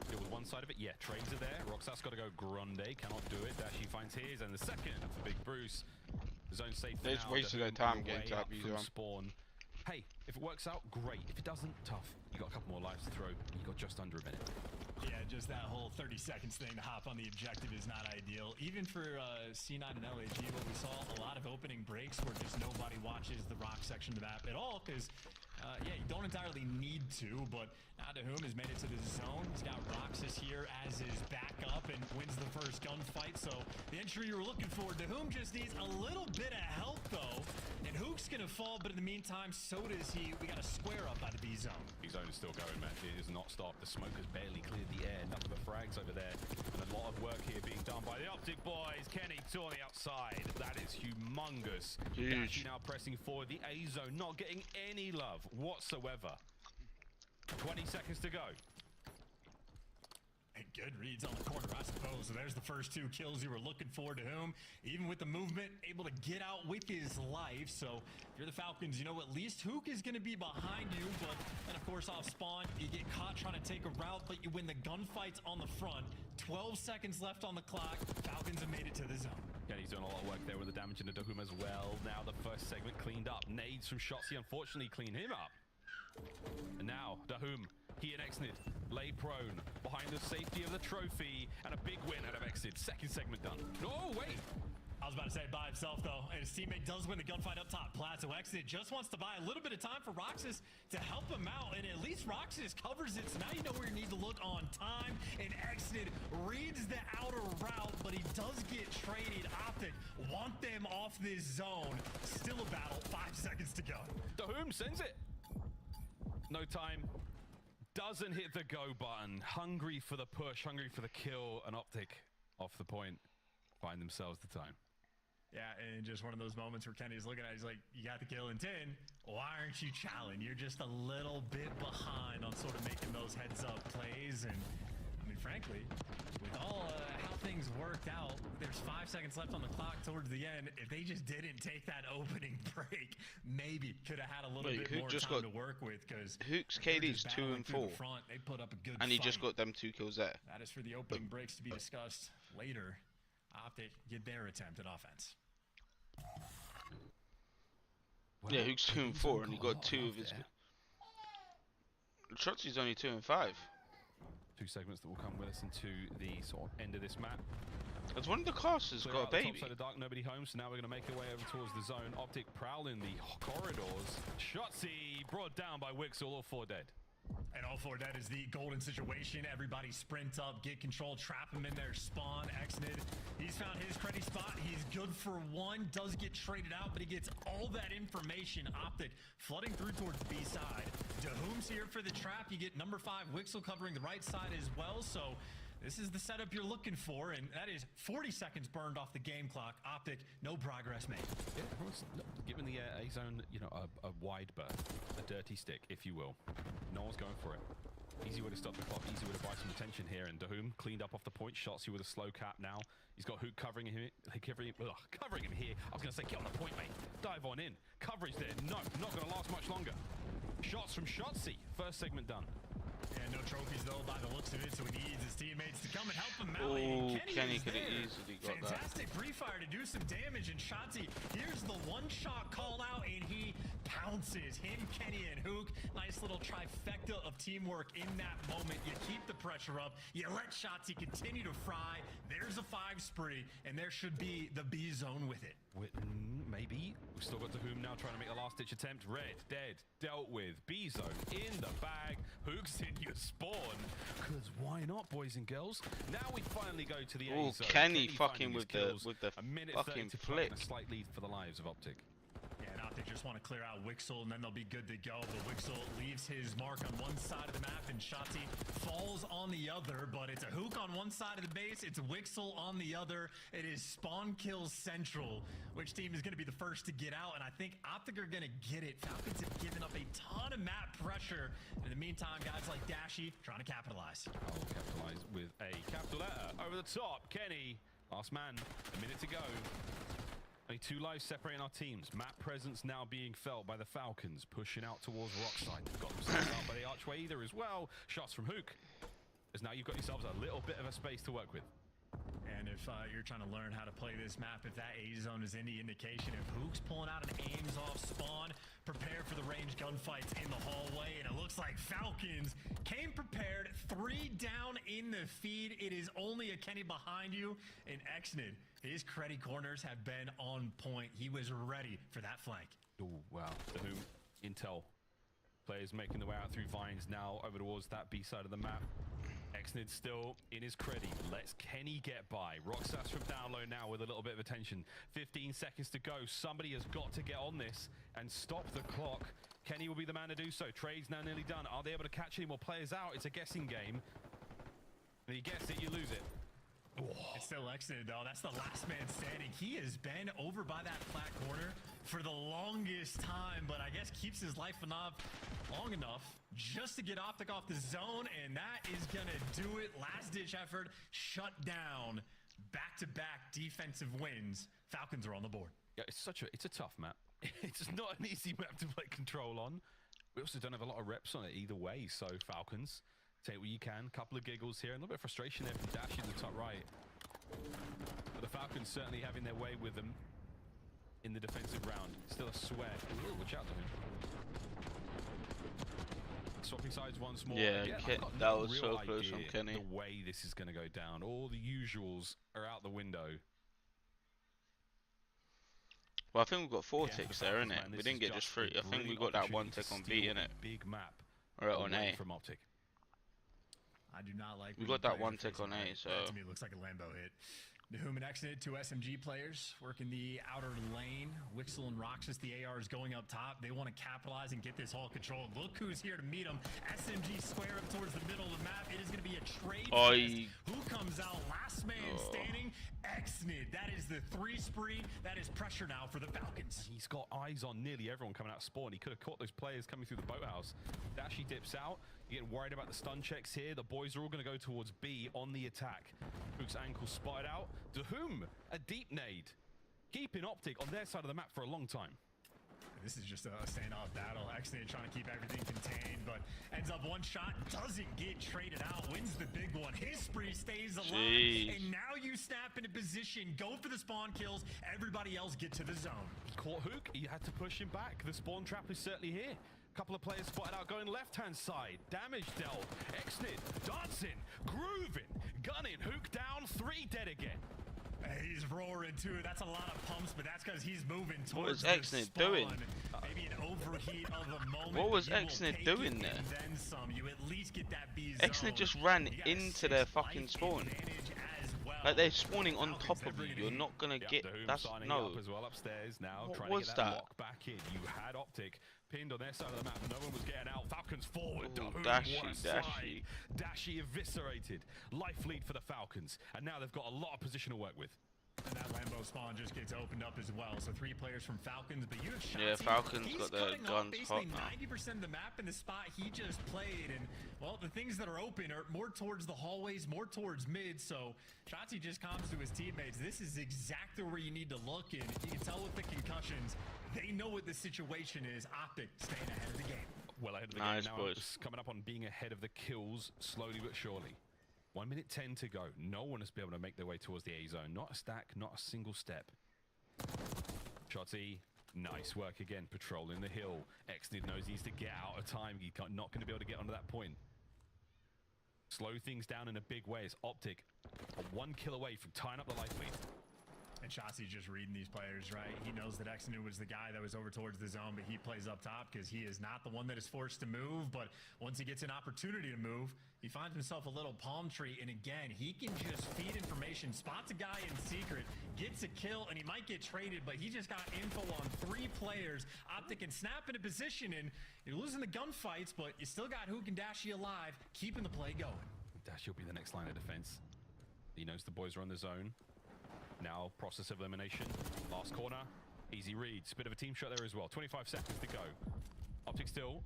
Deal with one side of it. Yeah, trades are there. Roxas got to go Grande. Cannot do it. Dashi finds his, and the second for Big Bruce. Zone safe for now. It's wasted their time getting to that B zone. Spawn. Hey, if it works out, great. If it doesn't, tough. You got a couple more lives to throw. You got just under a minute. Yeah, just that whole 30 seconds thing to hop on the objective is not ideal. Even for C9 and LAG, what we saw, a lot of opening breaks where just nobody watches the rock section of the map at all, because yeah, you don't entirely need to, but now Dahum has made it to the zone. He's got Roxas here as his backup and wins the first gunfight, so the entry you were looking for. Dahum just needs a little bit of help, though, and Hook's gonna fall, but in the meantime, so does he. We got a square up by the B zone. B zone is still going, man. It is not stopped. The smoke has barely cleared the air. Nothing but frags over there, and a lot of work here being done by the Optic boys. Kenny, two on the outside. That is humongous. Huge. Now pressing forward. The A zone not getting any love whatsoever. 20 seconds to go. And good reads on the corner, I suppose. So there's the first two kills you were looking for. Dahum, even with the movement, able to get out with his life. So if you're the Falcons, you know at least Hook is going to be behind you. But then, of course, off spawn, you get caught trying to take a route, but you win the gunfights on the front. 12 seconds left on the clock. Falcons have made it to the zone. Yeah, he's doing a lot of work there with the damage into Dahum as well. Now the first segment cleaned up. Nades from Shotzi unfortunately cleaned him up. And now Dahum, he and Xnid lay prone behind the safety of the trophy, and a big win out of Xnid. Second segment done. Oh, wait. I was about to say by himself, though, and his teammate does win the gunfight up top. Plateau Xnid just wants to buy a little bit of time for Roxas to help him out, and at least Roxas covers it, so now you know where you need to look on time, and Xnid reads the outer route, but he does get traded. Optic want them off this zone. Still a battle, 5 seconds to go. Dahum sends it. No time. Doesn't hit the go button. Hungry for the push, hungry for the kill, and Optic off the point. buying themselves the time. Yeah, and just one of those moments where Kenny's looking at it, he's like, you got the kill in 10. Why aren't you challenging? You're just a little bit behind on sort of making those heads-up plays. And, I mean, frankly, with all how things worked out, there's 5 seconds left on the clock towards the end. If they just didn't take that opening break, maybe could have had a little bit more time to work with. Because Hook's KD's 2 and 4. They put up a good and he fight. just got them 2 kills there. That is for the opening breaks to be discussed later. Optic get their attempt at offense. Well, yeah, Hook's 2 and 4, and he got 2 of his. Shotzi's only 2 and 5. 2 segments that will come with us into the sort of end of this map. As one of the casters got a baby. Top side of dark, nobody home, so now we're going to make our way over towards the zone. Optic prowling the corridors. Shotzi brought down by Wixel, all 4 dead. And all 4 dead is the golden situation. Everybody sprint up, get control, trap him in there, spawn, Xnid. He's found his credit spot. He's good for 1, does get traded out, but he gets all that information. Optic flooding through towards the B side. Dahoom's here for the trap. You get number 5, Wixel covering the right side as well. So this is the setup you're looking for, and that is 40 seconds burned off the game clock. Optic, no progress made. Yeah, given the A zone, you know, a wide berth, a dirty stick, if you will. No one's going for it. Easy way to stop the clock, easy way to buy some attention here. And Dahoom cleaned up off the point, shots you with a slow cap now. He's got Hook covering him, covering him here. I was going to say, get on the point, mate. Dive on in. Coverage there. No, not going to last much longer. Shots from Shotzi. First segment done. And no trophies though by the looks of it, so he needs his teammates to come and help him out. Oh, Kenny could have easily got that. Fantastic pre-fire to do some damage, and Shotzi, here's the one-shot call out, and he pounces. Him, Kenny, and Hook. Nice little trifecta of teamwork in that moment. You keep the pressure up. You let Shotzi continue to fry. There's a 5 spree, and there should be the B zone with it. Maybe. We've still got Dahoom now trying to make the last-ditch attempt. Red, dead, dealt with. B zone in the bag. Hook's in your spawn. Because why not, boys and girls? Now we finally go to the A zone. Kenny fucking with the fucking flick. A slight lead for the lives of Optic. Yeah, and Optic just want to clear out Wixel, and then they'll be good to go. But Wixel leaves his mark on one side of the map, and Shotzi falls on the other. But it's a Hook on one side of the base, it's Wixel on the other. It is spawn kills central. Which team is going to be the first to get out? And I think Optic are going to get it. Falcons have given up a ton of map pressure. In the meantime, guys like Dashy trying to capitalize. I'll capitalize with a capital letter. Over the top, Kenny. Last man, a minute to go. Only 2 lives separating our teams. Map presence now being felt by the Falcons, pushing out towards Rockside. Got themselves out by the archway either as well. Shots from Hook. As now you've got yourselves a little bit of a space to work with. And if you're trying to learn how to play this map, if that A zone is any indication, if Hook's pulling out an aims off spawn, prepare for the range gunfights in the hallway. And it looks like Falcons came prepared. 3 down in the feed. It is only a Kenny behind you. And Xnid, his credit corners have been on point. He was ready for that flank. Oh, wow. Dahoom, intel. Players making their way out through vines now over towards that B side of the map. Xnid still in his credit. Lets Kenny get by. Roxas from down low now with a little bit of attention. 15 seconds to go. Somebody has got to get on this and stop the clock. Kenny will be the man to do so. Trade's now nearly done. Are they able to catch any more players out? It's a guessing game. If you guess it, you lose it. Oh. It's still Xnid though. That's the last man standing. He has been over by that flat corner for the longest time, but I guess keeps his life long enough just to get Optic off the zone, and that is gonna do it. Last ditch effort, shut down. Back-to-back defensive wins. Falcons are on the board. Yeah, it's a tough map. It's not an easy map to play control on. We also don't have a lot of reps on it either way, so Falcons, take what you can. Couple of giggles here, and a little bit of frustration there from Dash in the top right. But the Falcons certainly having their way with them in the defensive round. Still a sweat. Ooh, watch out to him. Swapping sides once more. Yeah, that was so real close from Kenny. The way this is going to go down. All the usuals are out the window. Well, I think we've got 4 ticks there, innit? We didn't get just 3. I think we got that 1 tick on B, innit? Big map. Or on A. From Optic. I do not like. We got that 1 tick on A, so. That to me looks like a Lambo hit. Dahoom and Xnid, 2 SMG players working the outer lane. Wixel and Roxas, the ARs going up top. They want to capitalize and get this hall control. Look who's here to meet them. SMG square up towards the middle of the map. It is going to be a trade fest. Who comes out last man standing? Xnid. Exnid. That is the 3 spree. That is pressure now for the Falcons. He's got eyes on nearly everyone coming out of spawn. He could have caught those players coming through the boathouse. Dashy dips out. You get worried about the stun checks here. The boys are all going to go towards B on the attack. Hook's ankle spotted out. Dahum, a deep nade. Keeping Optic on their side of the map for a long time. This is just a standoff battle. Exnid trying to keep everything contained, but ends up one shot, doesn't get traded out, wins the big one. His spree stays alive, and now you snap into position, go for the spawn kills, everybody else get to the zone. He caught Hook, he had to push him back. The spawn trap is certainly here. Couple of players spotted out going left-hand side. Damage dealt. Exnid dancing, grooving, gunning. Hook down, 3 dead again. He's roaring too. That's a lot of pumps, but that's because he's moving towards What was Exnid doing? Maybe an overheat of a moment. What was Exnid doing there? Then some. You at least get that B Exnid just ran into their fucking spawn. Like they're spawning on top of you. You're not gonna get. That's no. Up as well upstairs now. What trying was to get that that? lock back in. You had Optic pinned on their side of the map. No one was getting out. Falcons forward. Ooh, Dashy eviscerated. Life lead for the Falcons, and now they've got a lot of position to work with. And that Lambo spawn just gets opened up as well. So 3 players from Falcons, but you have Shotzi. Yeah, Falcons He's got their guns hot now. 90% of the map in the spot he just played, and well, the things that are open are more towards the hallways, more towards mid. So Shotzi just comes to his teammates. This is exactly where you need to look, and you can tell with the concussions, they know what the situation is. Optic staying ahead of the game. Well ahead of the game now. It's coming up on being ahead of the kills slowly but surely. 1 minute 10 to go. No one has been able to make their way towards the A zone. Not a stack, not a single step. Shotzi, nice work again, patrolling the hill. Exnid knows he needs to get out of time. He's not going to be able to get onto that point. Slow things down in a big way. It's Optic, a 1 kill away from tying up the life lead. And Shotzi's just reading these players, right? He knows that Exnid was the guy that was over towards the zone, but he plays up top because he is not the one that is forced to move. But once he gets an opportunity to move, he finds himself a little palm tree. And again, he can just feed information, spots a guy in secret, gets a kill, and he might get traded, but he just got info on 3 players. Optic can snap into position, and you're losing the gunfights, but you still got Hook and Dashy alive, keeping the play going. Dashy will be the next line of defense. He knows the boys are on the zone. Now, process of elimination. Last corner. Easy reads. Bit of a team shot there as well. 25 seconds to go. Optic still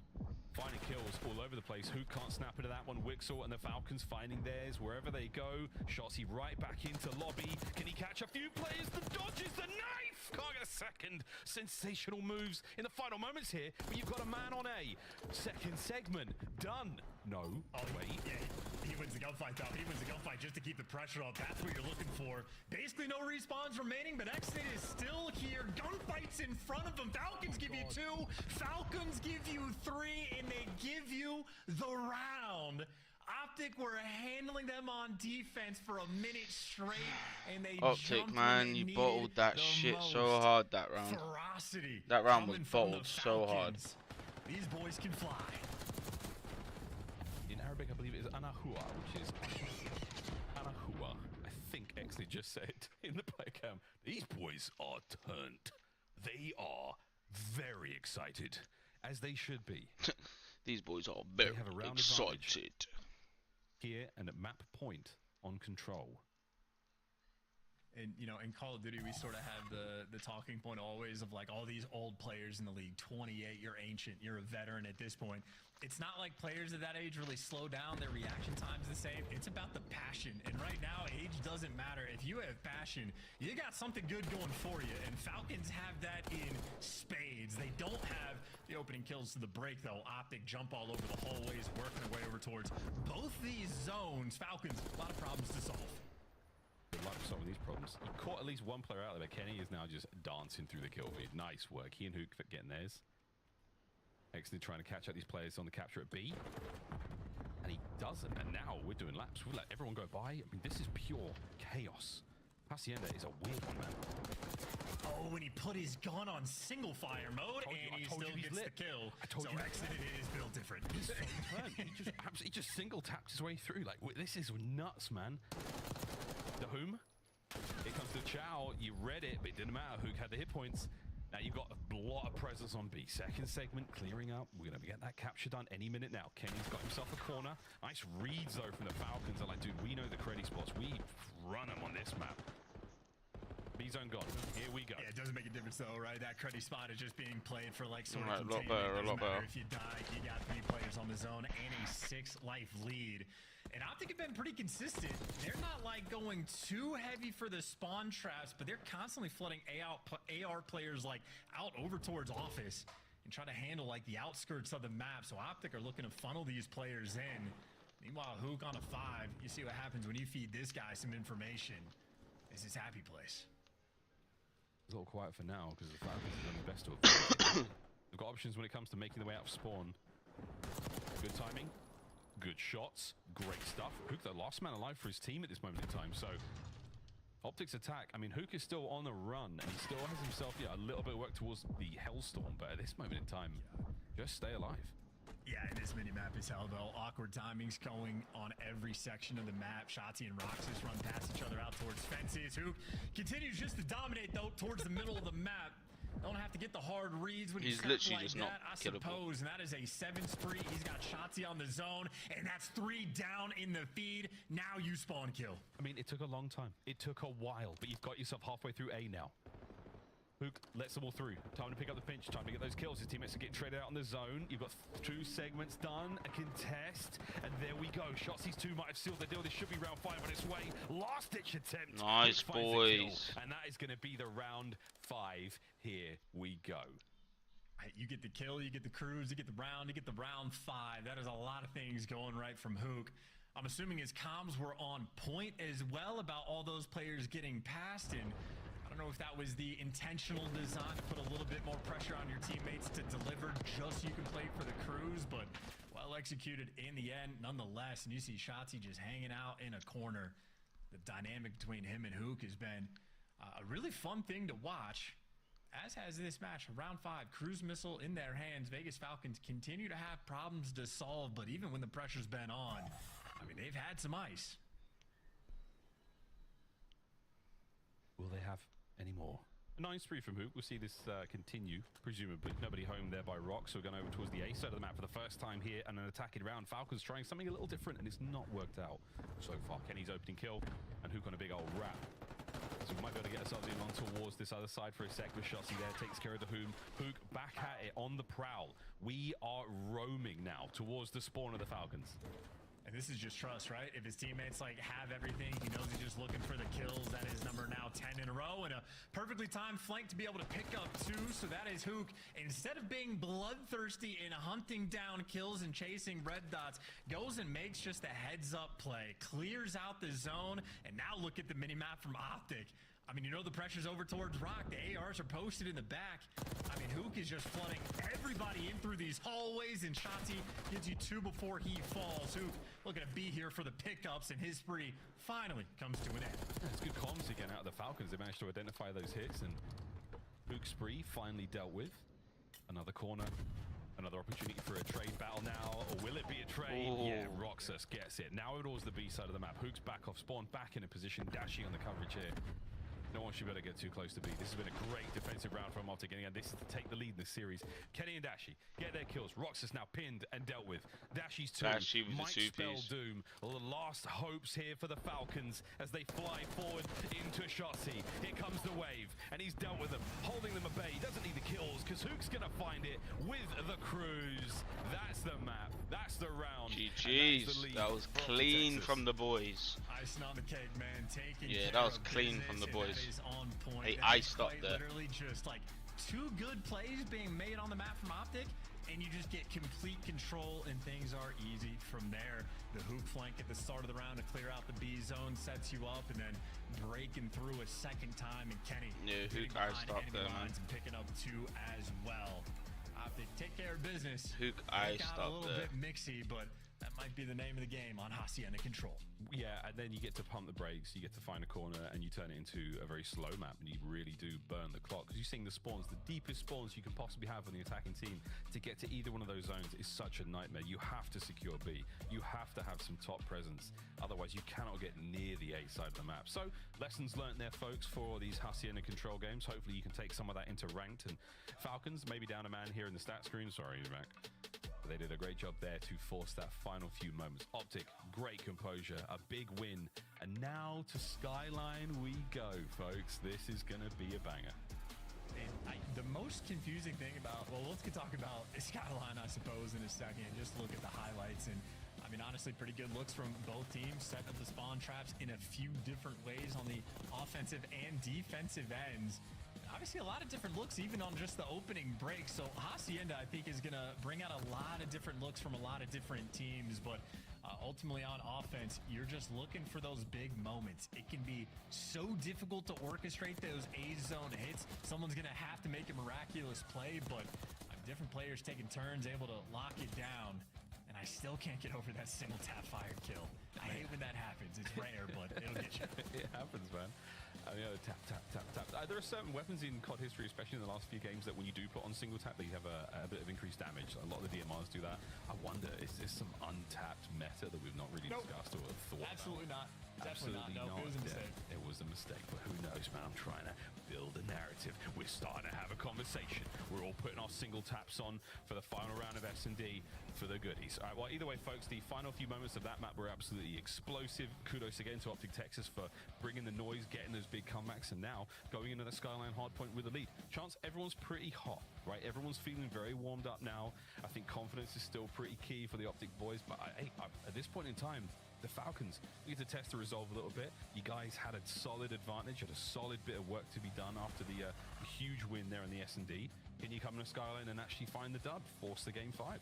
finding kills all over the place. Who can't snap into that one? Wixel and the Falcons finding theirs wherever they go. Shotzi right back into lobby. Can he catch a few players? The dodges the knife! Can't get a second. Sensational moves in the final moments here, but you've got a man on A. Second segment. Done. No. Oh, wait. Yeah, he wins the gunfight, though. He wins the gunfight just to keep the pressure up. That's what you're looking for. Basically, no respawns remaining, but Exnid is still here. Gunfights in front of him. Falcons give you 2. Falcons give you 3, and they give you the round. Optic were handling them on defense for a minute straight, and they Optic, man, you bottled that shit so hard that round. Ferocity. That round was bottled so hard. These boys can fly. In Arabic, I believe it is Anahua, which is Anahua. I think Exley just said in the player cam. These boys are turned. They are very excited, as they should be. These boys are very excited. Here and at map point on control. And, you know, in Call of Duty, we sort of have the talking point always of, like, all these old players in the league. 28, you're ancient, you're a veteran at this point. It's not like players at that age really slow down. Their reaction time's the same. It's about the passion. And right now, age doesn't matter. If you have passion, you got something good going for you. And Falcons have that in spades. They don't have the opening kills to the break, though. Optic jump all over the hallways, working their way over towards both these zones. Falcons, a lot of problems to solve. Good luck solving these problems. He caught at least one player out there, but Kenny is now just dancing through the kill feed. Nice work. He and Hook getting theirs. Exnid trying to catch out these players on the capture at B. And he doesn't. And now we're doing laps. We'll let everyone go by. I mean, this is pure chaos. Hacienda is a weird one, man. Oh, and he put his gun on single fire mode, and he still gets the kill. So Exnid is built different. He's so turned. He just single tapped his way through. Like, this is nuts, man. The whom? Here comes the Chow. You read it, but it didn't matter. Hook had the hit points. Now you've got a lot of presence on B. Second segment clearing up. We're going to get that capture done any minute now. Kenny's got himself a corner. Nice reads, though, from the Falcons. They're like, dude, we know the credit spots. We run them on this map. B-zone gone. Here we go. Yeah, it doesn't make a difference though, right? That cruddy spot is just being played for like sort Right, of a lot containment. better, a lot Doesn't matter better. if you die, you got 3 players on the zone and a 6-life lead. And Optic have been pretty consistent. They're not like going too heavy for the spawn traps, but they're constantly flooding AR players like out over towards office and try to handle like the outskirts of the map. So Optic are looking to funnel these players in. Meanwhile, Hook on a 5. You see what happens when you feed this guy some information. This is happy place. It's a little quiet for now because the Falcons have done the best to avoid it. They've got options when it comes to making their way out of spawn. Good timing, good shots, great stuff. Hook, the last man alive for his team at this moment in time. So, Optic's attack, I mean, Hook is still on the run and he still has himself a little bit of work towards the Hellstorm, but at this moment in time, just stay alive. Yeah, and this mini-map is hell, though. Awkward timings going on every section of the map. Shotzi and Roxas run past each other out towards fences. Who continues just to dominate, though, towards the middle of the map. Don't have to get the hard reads when He's he's literally like just that, not I killable. suppose. And that is a 7 spree. He's got Shotzi on the zone, and that's 3 down in the feed. Now you spawn kill. I mean, it took a long time. It took a while, but you've got yourself halfway through A now. Hook lets them all through. Time to pick up the pinch. Time to get those kills. His teammates are getting traded out on the zone. You've got 2 segments done. A contest. And there we go. Shotzi's 2 might have sealed the deal. This should be round 5 on its way. Last ditch attempt. Nice, Hook finds the kill. boys. And that is going to be the round 5. Here we go. You get the kill, you get the cruise, you get the round, you get the round 5. That is a lot of things going right from Hook. I'm assuming his comms were on point as well about all those players getting past, and I don't know if that was the intentional design to put a little bit more pressure on your teammates to deliver just so you can play for the cruise, but well executed in the end nonetheless. And you see Shotzi just hanging out in a corner. The dynamic between him and Hook has been a really fun thing to watch, as has this match. Round 5, cruise missile in their hands. Vegas Falcons continue to have problems to solve, but even when the pressure's been on, I mean, they've had some ice. Will they have any more? A 9 spree from Hook. We'll see this continue, presumably. Nobody home there by Rock, so we're going over towards the A side of the map for the first time here, and an attacking round. Falcons trying something a little different, and it's not worked out so far. Kenny's opening kill, and Hook on a big old wrap. So we might be able to get ourselves in on towards this other side for a sec with Shotzi there. Takes care of the Hoom. Hook back at it on the prowl. We are roaming now towards the spawn of the Falcons. And this is just trust, right? If his teammates like have everything, he knows he's just looking for the kills. That is number now 10 in a row, and a perfectly timed flank to be able to pick up 2. So that is Hook. Instead of being bloodthirsty and hunting down kills and chasing red dots, goes and makes just a heads-up play, clears out the zone, and now look at the mini-map from Optic. I mean, you know the pressure's over towards Rock. The ARs are posted in the back. I mean, Hook is just flooding everybody in through these hallways, and Shotzi gives you 2 before he falls. Hook looking to be here for the pickups, and his spree finally comes to an end. It's good comms again out of the Falcons. They managed to identify those hits, and Hook's spree finally dealt with. Another corner. Another opportunity for a trade battle now, or will it be a trade? Ooh. Yeah, Roxas gets it. Now it was the B side of the map. Hook's back off spawn, back in a position, dashing on the coverage here. No one should better get too close to B. This has been a great defensive round from Optic, and this is to take the lead in this series. Kenny and Dashy get their kills. Roxas now pinned and dealt with. Dashy's 2 Dashy with might the 2 spell piece. doom. The last hopes here for the Falcons as they fly forward into Shotzi. Here comes the wave, and he's dealt with them, holding them at bay. He doesn't need the kills, because Hook's going to find it with the cruise. That's the map. That's the round. GG's. That was clean from the boys. Icing on the cake, man. Taking Yeah, care that was of clean business, from the and boys. that is on point. They That is iced up quite there. Literally just like 2 good plays being made on the map from Optic, and you just get complete control, and things are easy from there. The Hook flank at the start of the round to clear out the B zone sets you up, and then breaking through a second time, and Kenny Yeah, getting Hook iced behind up enemy there, man. lines and picking up 2 as well. Optic take care of business. Hook Look iced out a up little there. bit mixy, but that might be the name of the game on Hacienda Control. Yeah, and then you get to pump the brakes, you get to find a corner, and you turn it into a very slow map, and you really do burn the clock. Because you're seeing the spawns, the deepest spawns you can possibly have on the attacking team. To get to either one of those zones is such a nightmare. You have to secure B. You have to have some top presence. Otherwise, you cannot get near the A side of the map. So, lessons learned there, folks, for these Hacienda Control games. Hopefully, you can take some of that into ranked. And Falcons, maybe down a man here in the stat screen. Sorry, Mac. But they did a great job there to force that final few moments. Optic, great composure, a big win. And now to Skyline we go, folks. This is going to be a banger. The most confusing thing about, well, let's talk about Skyline, I suppose, in a second. Just look at the highlights. And I mean, honestly, pretty good looks from both teams. Setting up the spawn traps in a few different ways on the offensive and defensive ends. Obviously, a lot of different looks, even on just the opening break. So Hacienda, I think, is going to bring out a lot of different looks from a lot of different teams. But ultimately, on offense, you're just looking for those big moments. It can be so difficult to orchestrate those A-zone hits. Someone's going to have to make a miraculous play, but different players taking turns, able to lock it down. And I still can't get over that single tap fire kill. I hate when that happens. It's rare, but it'll get you. It happens, man. Tap, tap, tap, tap. There are certain weapons in COD history, especially in the last few games, that when you do put on single tap, they have a bit of increased damage. A lot of the DMRs do that. I wonder, is there some untapped meta that we've not really discussed or thought Absolutely about? not. Definitely not. No, it was a mistake. It was a mistake, but who knows, man? I'm trying to build a narrative. We're starting to have a conversation. We're all putting our single taps on for the final round of S&D for the goodies. All right, well, either way, folks, the final few moments of that map were absolutely explosive. Kudos again to Optic Texas for bringing the noise, getting those big comebacks, and now going into the Skyline hardpoint with the lead. Chance, everyone's pretty hot, right? Everyone's feeling very warmed up now. I think confidence is still pretty key for the Optic boys, but at this point in time, the Falcons, we get to test the resolve a little bit. You guys had a solid advantage, had a solid bit of work to be done after the huge win there in the S&D. Can you come to Skyline and actually find the dub, force the game 5?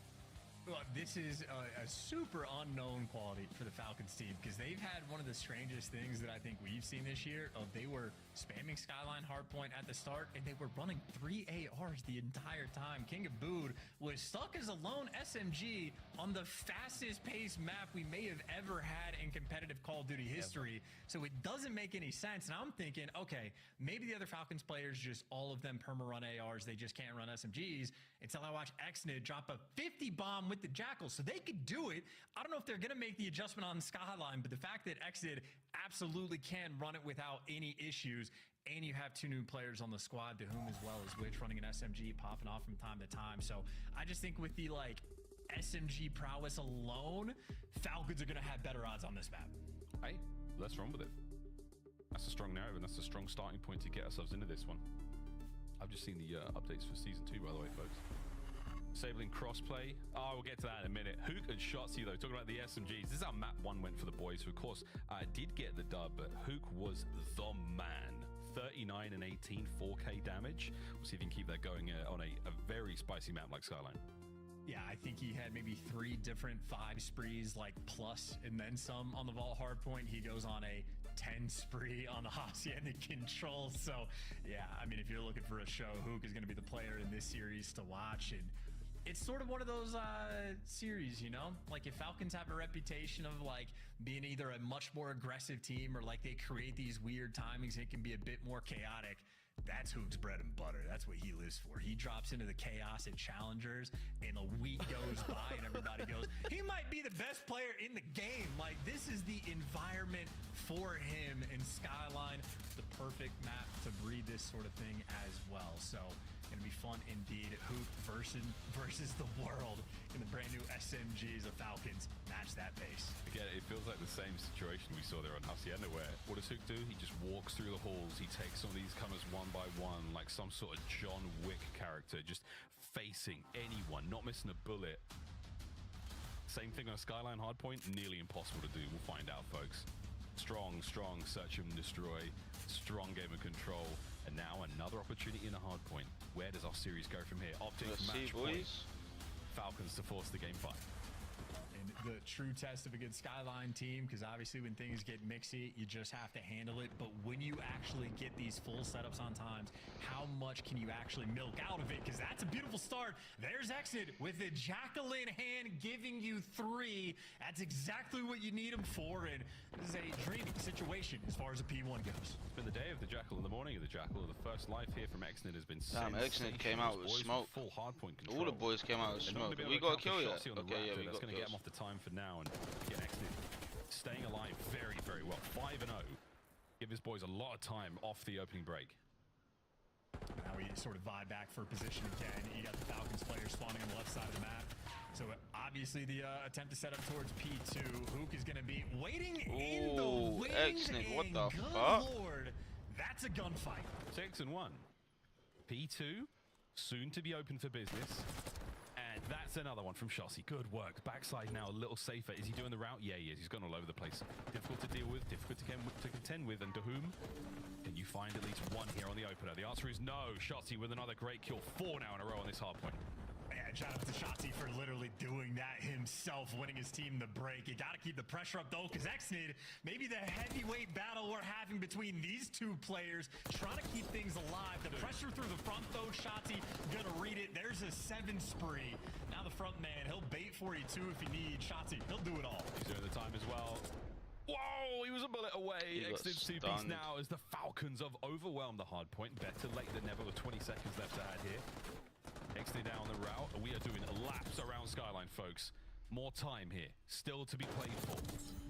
Well, this is a super unknown quality for the Falcons team because they've had one of the strangest things that I think we've seen this year. They were spamming Skyline hardpoint at the start, and they were running 3 ARs the entire time. King of Bood was stuck as a lone SMG on the fastest paced map we may have ever had in competitive Call of Duty history. So it doesn't make any sense. And I'm thinking, okay, maybe the other Falcons players, just all of them perma-run ARs, they just can't run SMGs, until I watch Xnid drop a 50 bomb with the Jackal, so they could do it. I don't know if they're going to make the adjustment on Skyline, but the fact that Xnid absolutely can run it without any issues, and you have 2 new players on the squad, to whom as well as Witch running an SMG, popping off from time to time. So I just think with the SMG prowess alone, Falcons are going to have better odds on this map. Hey, let's run with it. That's a strong narrative, and that's a strong starting point to get ourselves into this one. I've just seen the updates for Season 2, by the way, folks. Disabling crossplay. Oh, we'll get to that in a minute. Hook and Shotzi, though, talking about the SMGs. This is how map 1 went for the boys, who, of course, did get the dub, but Hook was the man. 39 and 18, 4K damage. We'll see if he can keep that going on a very spicy map like Skyline. Yeah, I think he had maybe 3 different 5 sprees, plus and then some on the Vault hardpoint. He goes on a 10 spree on the Hacienda control. So, yeah, I mean, if you're looking for a show, Hook is going to be the player in this series to watch. And it's sort of one of those series, you know? If Falcons have a reputation of, being either a much more aggressive team or, they create these weird timings, it can be a bit more chaotic. That's Hook's bread and butter. That's what he lives for. He drops into the chaos at Challengers, and a week goes by, and everybody goes, he might be the best player in the game. This is the environment for him, and Skyline, the perfect map to breed this sort of thing as well. So, going to be fun indeed. Hook versus the world in the brand new SMGs of Falcons. Match that pace. Again, it feels like the same situation we saw there on Hacienda, where what does Hook do? He just walks through the halls. He takes on these comers one by one, like some sort of John Wick character, just facing anyone, not missing a bullet. Same thing on a Skyline hardpoint, nearly impossible to do. We'll find out, folks. Strong search and destroy, strong game of control, and now another opportunity in a hardpoint. Where does our series go from here? Optic match point. Falcons to force the game 5. And the true test of a good Skyline team, because obviously when things get mixy, you just have to handle it. But when you actually get these full setups on times, how much can you actually milk out of it? Because that's a beautiful start. There's Exit with the Jackal in hand, giving you 3. That's exactly what you need him for. And this is a dreamy situation as far as the P1 goes. It's been the day of the Jackal, in the morning of the Jackal. The first life here from Xnid has been Xnid came out with smoke. Full hardpoint control. All the boys came out with smoke. We got a kill yet? Okay, yeah, we got That's going to get him off the time for now. And again, Xnid staying alive very, very well. 5-0. Give his boys a lot of time off the opening break. Now we sort of vibe back for position again. You got the Falcons players spawning on the left side of the map. So obviously the attempt to set up towards P2. Hook is going to be waiting in the wings. Excellent. What the good fuck? Lord, that's a gunfight. 6 and 1. P2 soon to be open for business. And that's another one from Shotzi. Good work. Backside now a little safer. Is he doing the route? Yeah, he is. He's gone all over the place. Difficult to deal with, difficult to contend with. And to whom? Can you find at least one here on the opener? The answer is no. Shotzi with another great kill. 4 now in a row on this hard point. Yeah, shout out to Shotzi for literally doing that himself, winning his team the break. You got to keep the pressure up, though, because Xnid, maybe the heavyweight battle we're having between these two players, trying to keep things alive. The pressure through the front, though, Shotzi gonna read it. There's a 7 spree. Now the front man, he'll bait for you, too, if you need. Shotzi, he'll do it all. He's doing the time as well. Whoa, he was a bullet away. Xnid's 2-piece now as the Falcons have overwhelmed the hard point. Better late than never with 20 seconds left to add here. Xnid down the route, and we are doing laps around Skyline, folks. More time here, still to be played for.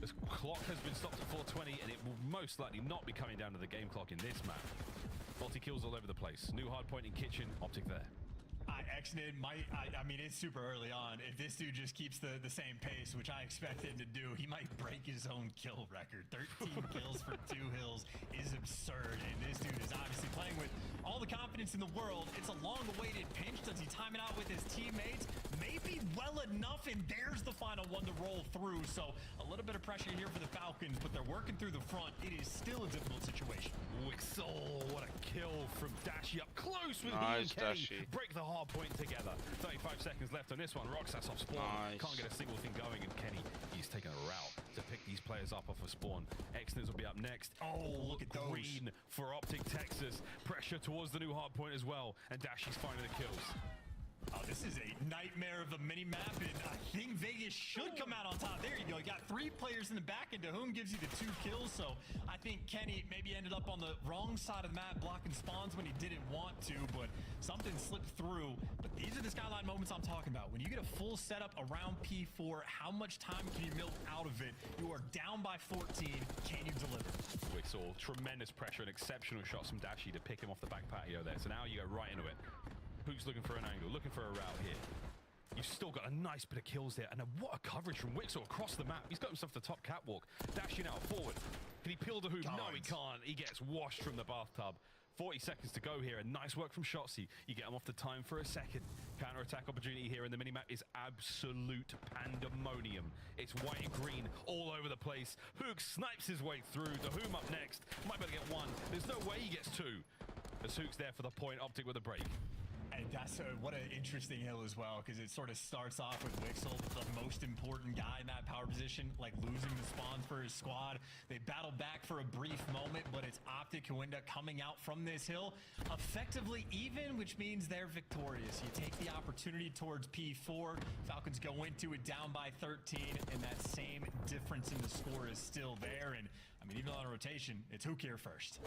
The clock has been stopped at 4:20, and it will most likely not be coming down to the game clock in this map. Multi-kills all over the place. New hard point in kitchen, Optic there. Xnid might, I mean, it's super early on. If this dude just keeps the same pace, which I expect him to do, he might break his own kill record. 13 kills for 2 hills is absurd, and this dude is obviously playing with all the confidence in the world. It's a long-awaited pinch. Does he time it out with his teammates? Maybe well enough, and there's the final one to roll through. So a little bit of pressure here for the Falcons, but they're working through the front. It is still a difficult situation. Wixel, what a kill from Dashy up close with nice, the Dashy. Break the hard point together. 35 seconds left on this one. Roxas off spawn. Nice. Can't get a single thing going, and Kenny, he's taking a route to pick these players up off of spawn. Xnid will be up next. Oh, look at those. Green for Optic Texas. Pressure towards the new hard point as well, and Dashy's finding the kills. Oh, this is a nightmare of a mini-map, and I think Vegas should come out on top. There you go. You got 3 players in the back, and Dahum gives you the 2 kills, so I think Kenny maybe ended up on the wrong side of the map, blocking spawns when he didn't want to, but something slipped through. But these are the Skyline moments I'm talking about. When you get a full setup around P4, how much time can you milk out of it? You are down by 14. Can you deliver? Wixel, tremendous pressure and exceptional shots from Dashy to pick him off the back patio there. So now you go right into it. Hook's looking for an angle, looking for a route here. You've still got a nice bit of kills there, and what a coverage from Wixel across the map. He's got himself the top catwalk. Dashing out forward. Can he peel the hoop? No, he can't. He gets washed from the bathtub. 40 seconds to go here, and nice work from Shotzi. You get him off the time for a second. Counter-attack opportunity here, and the minimap is absolute pandemonium. It's white and green all over the place. Hook snipes his way through. Dahum up next. Might be able to get 1. There's no way he gets 2. As Hook's there for the point, Optic with a break. And that's what an interesting hill as well, because it sort of starts off with Wixel, the most important guy in that power position, like losing the spawns for his squad. They battle back for a brief moment, but it's Optic who end up coming out from this hill effectively even, which means they're victorious. You take the opportunity towards P4. Falcons go into it down by 13, and that same difference in the score is still there. And I mean, even on a rotation, it's Hook here first.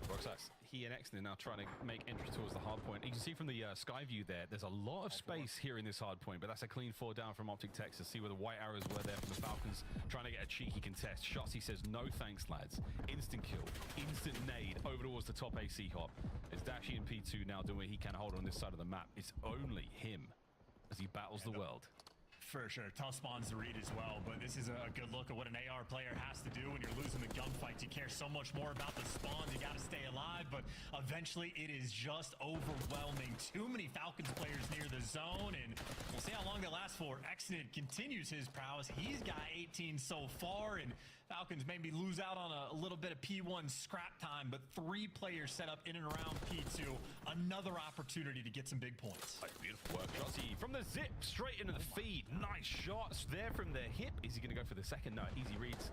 Roxas, he and Xnid now trying to make entry towards the hard point. You can see from the sky view there's a lot of space here in this hard point, but that's a clean 4 down from Optic Texas. See where the white arrows were there from the Falcons, trying to get a cheeky contest. Shotzi says, no thanks, lads. Instant kill, instant nade over towards the top AC hop. As Dashy and P2 now doing what he can hold on this side of the map. It's only him as he battles the world. For sure, tough spawns to read as well, but this is a good look at what an AR player has to do when you're losing the gunfights. You care so much more about the spawns, you gotta stay alive, but eventually it is just overwhelming. Too many Falcons players near the zone, and we'll see how long they last for. Xnid continues his prowess. He's got 18 so far, and Falcons maybe lose out on a little bit of P1 scrap time, but 3 players set up in and around P2. Another opportunity to get some big points. Beautiful work, Shotzi from the zip straight into the feed. Nice shots there from the hip. Is he going to go for the second? No, easy reads.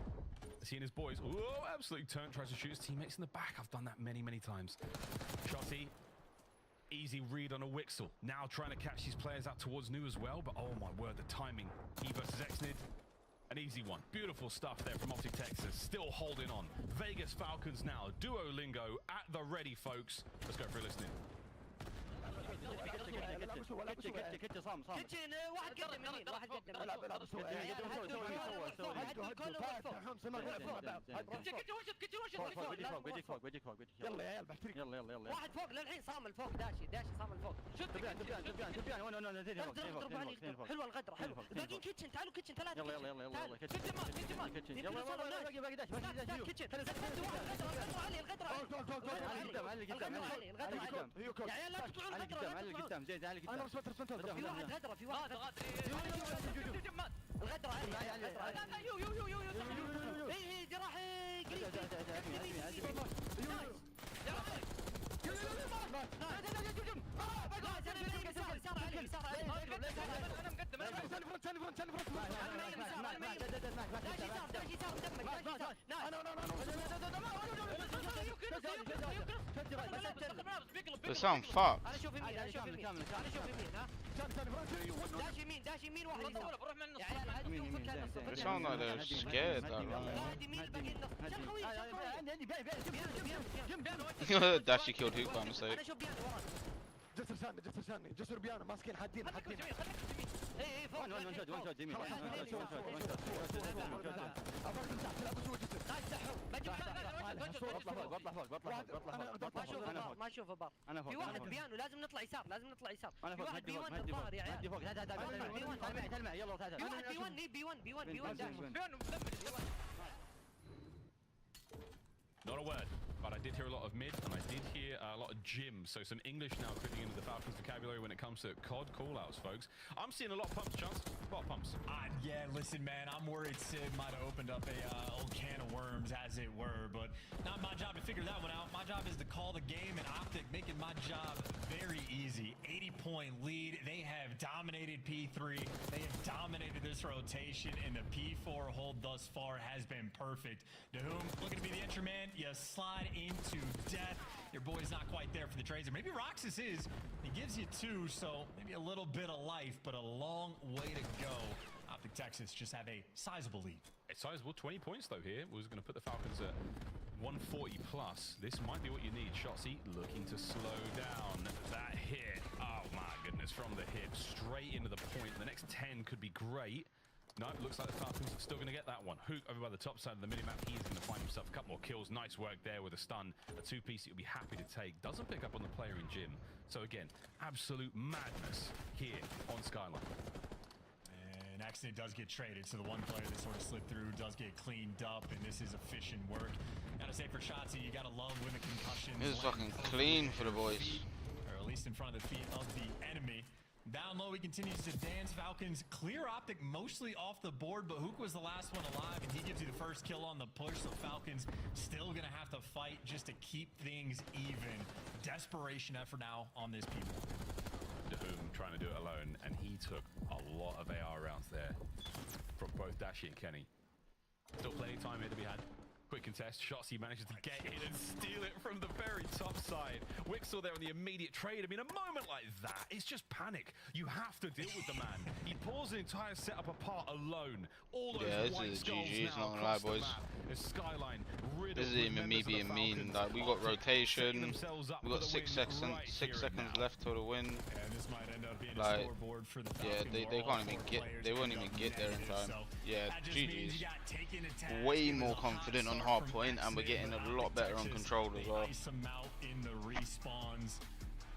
Seeing his boys. Oh, absolute turn. Tries to shoot his teammates in the back. I've done that many, many times. Shotzi. Easy read on a Wixel. Now trying to catch these players out towards New as well. But oh my word, the timing. He versus Xnid. An easy one. Beautiful stuff there from Optic Texas. Still holding on. Vegas Falcons now. Duolingo at the ready, folks. Let's go for listening. كيتشن صام كيتشن واحد قدم يمين واحد قدم العب العب بسوء يلا يا عيال بحترق يلا واحد فوق للحين صام الفوق داشي صام الفوق تبيان حلوه الغدره حلوه باقيين كيتشن تعالوا كيتشن ثلاثه يلا كيتشن يلا باقي داش كيتشن يا عيال لا تطلعون الغدره زين تعال قدام انا رسمت في واحد غدره الغدره اي جراح بس I'm fucked. انا اشوف يمين داش يمين واحد روح من النص They sound like they're scared. Dashi killed Hook by mistake. جسر بيانو ماسكين حادين اي فوق وان شوت يمين ما اشوفه بار في واحد بيانو لازم نطلع يسار في واحد بي 1 الظاهر يا عيال بي 1 Not a word, but I did hear a lot of mid, and I did hear a lot of gym. So some English now creeping into the Falcons vocabulary when it comes to COD callouts, folks. I'm seeing a lot of pumps, Chance. A lot of pumps. Yeah, listen, man, I'm worried Sid might have opened up a old can of worms, as it were, but not my job to figure that one out. My job is to call the game, and Optic making my job very easy. 80-point lead. They have dominated P3. They have dominated this rotation, and the P4 hold thus far has been perfect. Doom looking to be the entry man. You slide into death. Your boy's not quite there for the trades. Or maybe Roxas is. He gives you 2, so maybe a little bit of life, but a long way to go. Optic Texas just have a sizable lead. A sizable 20 points, though, here. Was going to put the Falcons at 140 plus. This might be what you need. Shotzzy looking to slow down that hit. Oh, my goodness. From the hip, straight into the point. The next 10 could be great. No, it looks like the Falcons are still going to get that one. Hook over by the top side of the minimap. He's going to find himself a couple more kills. Nice work there with a stun. A 2-piece he'll be happy to take. Doesn't pick up on the player in gym. So again, absolute madness here on Skyline. And accident does get traded, so the one player that sort of slipped through does get cleaned up, and this is efficient work. Gotta say for Shotzzy, you gotta love when the concussions. This is fucking clean for the boys. Or at least in front of the feet of the enemy. Down low, he continues to dance. Falcons clear Optic mostly off the board, but Hook was the last one alive, and he gives you the first kill on the push, so Falcons still gonna have to fight just to keep things even. Desperation effort now on this people. Doom trying to do it alone, and he took a lot of AR rounds there from both Dashi and Kenny. Still plenty of time here to be had. Quick contest. Shotzzy manages to get in and steal it from the very top side. Wixel there on the immediate trade. I mean, a moment like that, it's just panic. You have to deal with the man. He pulls the entire setup apart alone. All those white skulls now across the map. As Skyline riddled. This isn't even me being mean. Like, we got rotation. We got 6 seconds left till the win. Like, yeah, they can't even get. They won't even get there in time. Yeah, GG's. Way more confident on hard point, and we're getting a lot better on control as well. In the respawns,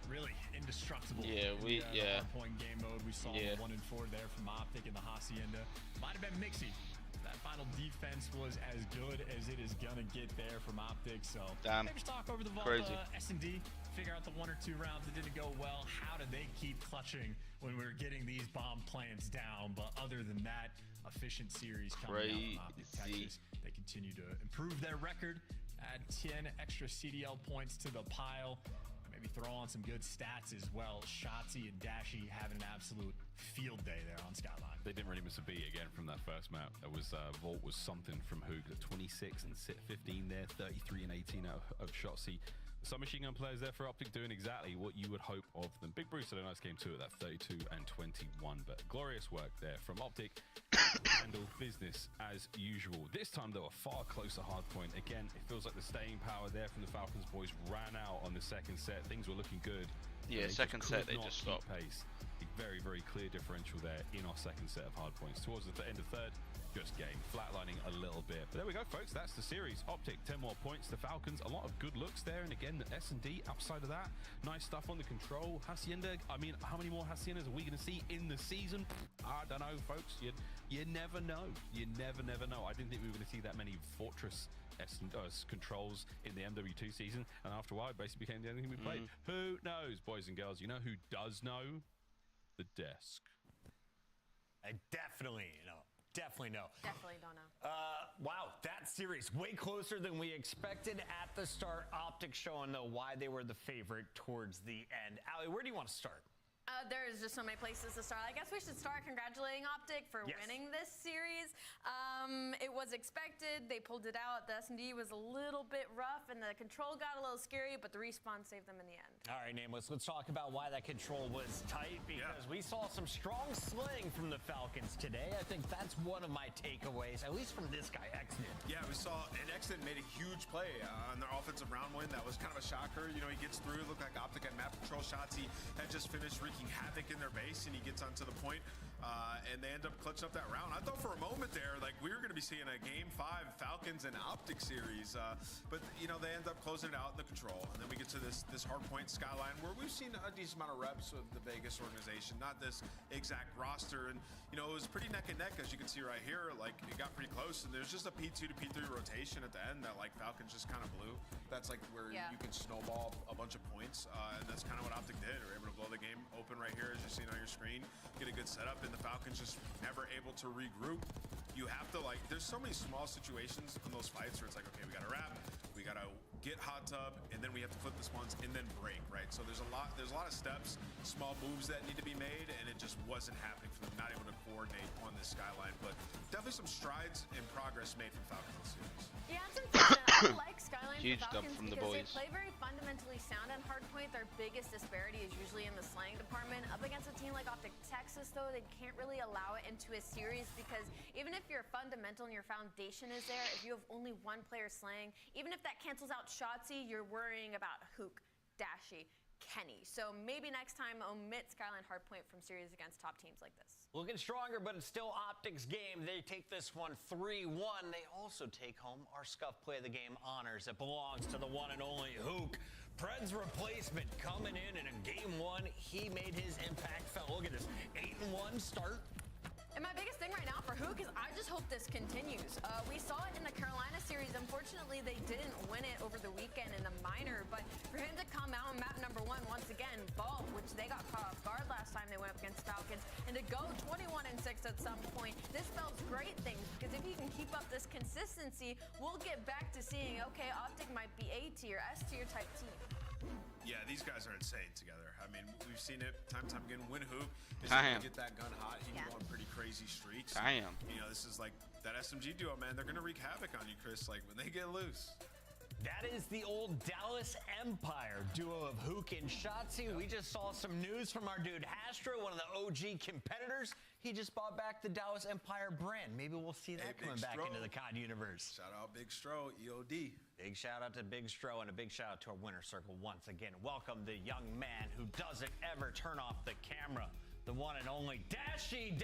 really indestructible. Yeah, point game mode. We saw 1 and 4 there from Optic and the Hacienda. Might have been Mixie. That final defense was as good as it is gonna get there from Optic. So maybe talk over the vault. S&D, figure out the 1 or 2 rounds that didn't go well. How did they keep clutching when we were getting these bomb plants down? But other than that, efficient series coming out from Optic Texas. They continue to improve their record, add 10 extra CDL points to the pile. Maybe throw on some good stats as well. Shotzzy and Dashi having an absolute field day there on Skyline. They didn't really miss a beat again from that first map. It was Vault was something from Hoog at 26 and 15 there, 33 and 18 out of Shotzzy. some machine gun players there for Optic doing exactly what you would hope of them. Big Bruce had a nice game too at that 32 and 21, but glorious work there from Optic. Handle business as usual. This time though, a far closer hard point. Again, it feels like the staying power there from the Falcons boys ran out on the second set. Things were looking good. Yeah, second set they just stopped. Pace. A very, very clear differential there in our second set of hard points. Towards the end of third, just getting flatlining a little bit. But there we go, folks. That's the series. Optic, 10 more points. The Falcons, a lot of good looks there. And again, the S&D outside of that, nice stuff on the control. Hacienda, I mean, how many more Haciendas are we going to see in the season? I don't know, folks. You never know. You never know. I didn't think we were going to see that many Fortress controls in the MW2 season, and after a while it basically became the only thing we played. Who knows, boys and girls? You know who does know? The desk. I definitely know. Definitely know. Definitely don't know. Wow, that series way closer than we expected at the start. Optic showing though why they were the favorite towards the end. Ali, where do you want to start? There's just so many places to start. I guess we should start congratulating Optic for winning this series. It was expected. They pulled it out. The S&D was a little bit rough, and the control got a little scary, but the respawn saved them in the end. All right, Nameless, let's talk about why that control was tight, because we saw some strong slaying from the Falcons today. I think that's one of my takeaways, at least from this guy, Xnid. Yeah, we saw, and Xnid made a huge play on their offensive round win. That was kind of a shocker. You know, he gets through. It looked like Optic had map control shots. He had just finished wreaking havoc in their base, and he gets onto the point, and they end up clutching up that round. I thought for a moment there, like, we were going to be seeing a Game 5 Falcons and Optic series, but, you know, they end up closing it out in the control, and then we get to this hardpoint Skyline, where we've seen a decent amount of reps of the Vegas organization, not this exact roster, and, you know, it was pretty neck and neck, as you can see right here. Like, it got pretty close, and there's just a P2 to P3 rotation at the end that, like, Falcons just kind of blew. That's, like, where you can snowball a bunch of points, and that's kind of what Optic did. They were able to blow the game open right here, as you're seeing on your screen, get a good setup, and the Falcons just never able to regroup. You have to, like, there's so many small situations in those fights where it's like, okay, we got to wrap, we got to get hot tub, and then we have to flip the spawns and then break, right? So there's a lot of steps, small moves that need to be made, and it just wasn't happening for them, not able to coordinate on this Skyline, but definitely some strides and progress made from Falcons series. Yeah, it's unfortunate. I like Skyline Huge for Falcons from the because boys. they play very fundamentally sound on hardpoint. Their biggest disparity is usually in the slaying department. Up against a team like Optic Texas, though, they can't really allow it into a series because even if your fundamental and your foundation is there, if you have only one player slaying, even if that cancels out Shotzi, you're worrying about Hook, Dashy, Kenny. So maybe next time omit Skyline hardpoint from series against top teams like this. Looking stronger, but it's still Optic's game. They take this one 3-1. They also take home our Scuff Play of the Game honors. It belongs to the one and only Hook. Pred's replacement coming in a game 1. He made his impact felt. Look at this 8-1 start. And my biggest thing right now for Hook is I just hope this continues. We saw it in the Carolina series. Unfortunately, they didn't win it over the weekend in the minor, but for him to come out on map number 1 once again, Vault, which they got caught off guard last time they went up against Falcons, and to go 21-6 at some point, this spells great things because if he can keep up this consistency, we'll get back to seeing, okay, Optic might be A tier, S tier type team. Yeah, these guys are insane together. I mean, we've seen it time and time again. When Hoop is able to get that gun hot, he can go on pretty crazy streaks. You know, this is like that SMG duo, man. They're going to wreak havoc on you, Chris, like when they get loose. That is the old Dallas Empire duo of Hook and Shotzi. We just saw some news from our dude Hastro, one of the OG competitors. He just bought back the Dallas Empire brand. Maybe we'll see that coming back into the COD universe. Shout out Big Stro, EOD. Big shout out to Big Stro and a big shout out to our winner circle once again. Welcome the young man who doesn't ever turn off the camera. The one and only Dashy.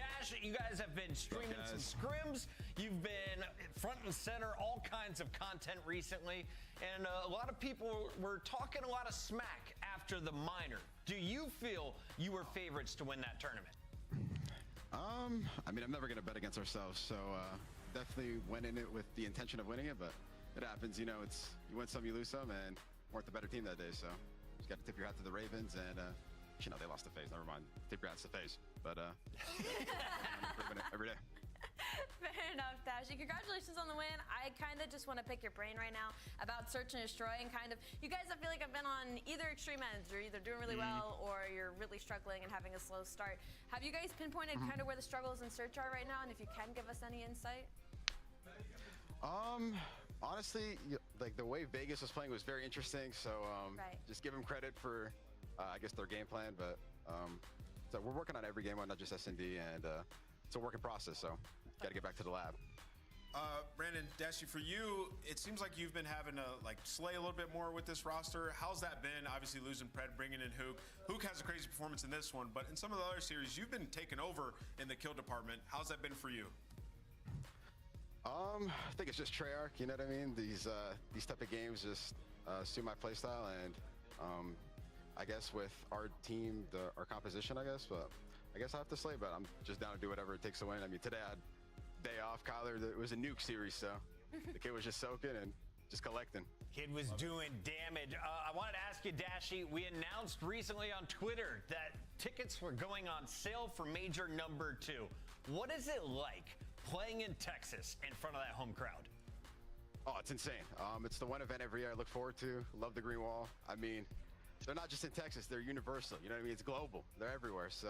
You guys have been streaming some scrims. You've been front and center, all kinds of content recently. And a lot of people were talking a lot of smack after the minor. Do you feel you were favorites to win that tournament? I mean, I'm never going to bet against ourselves. So definitely went in it with the intention of winning it. But it happens, you know, it's you win some, you lose some. And weren't the better team that day. So just got to tip your hat to the Ravens and... you know, they lost the phase. Never mind. Tip your hats to phase. But, every day. Fair enough, Dashy. Congratulations on the win. I kind of just want to pick your brain right now about Search and Destroy and kind of, you guys, I feel like I've been on either extreme ends. You're either doing really well or you're really struggling and having a slow start. Have you guys pinpointed kind of where the struggles in Search are right now? And if you can give us any insight? Honestly, like the way Vegas was playing was very interesting. So just give them credit for, I guess, their game plan. But so we're working on every game, not just S&D, and it's a working process. So got to get back to the lab. Brandon, Dashy, for you, it seems like you've been having to like slay a little bit more with this roster. How's that been? Obviously losing Pred, bringing in Hook. Hook has a crazy performance in this one, but in some of the other series, you've been taking over in the kill department. How's that been for you? I think it's just Treyarch, you know what I mean? These type of games just suit my playstyle, and I guess with our team, our composition, I guess, but I guess I have to slay, but I'm just down to do whatever it takes to win. I mean, today I had day off. Kyler, it was a nuke series, so the kid was just soaking and just collecting. Kid was doing damage. I wanted to ask you, Dashy, we announced recently on Twitter that tickets were going on sale for Major number 2. What is it like playing in Texas in front of that home crowd? Oh, it's insane. It's the one event every year I look forward to. Love the Green Wall. I mean, they're not just in Texas, they're universal. You know what I mean? It's global. They're everywhere. So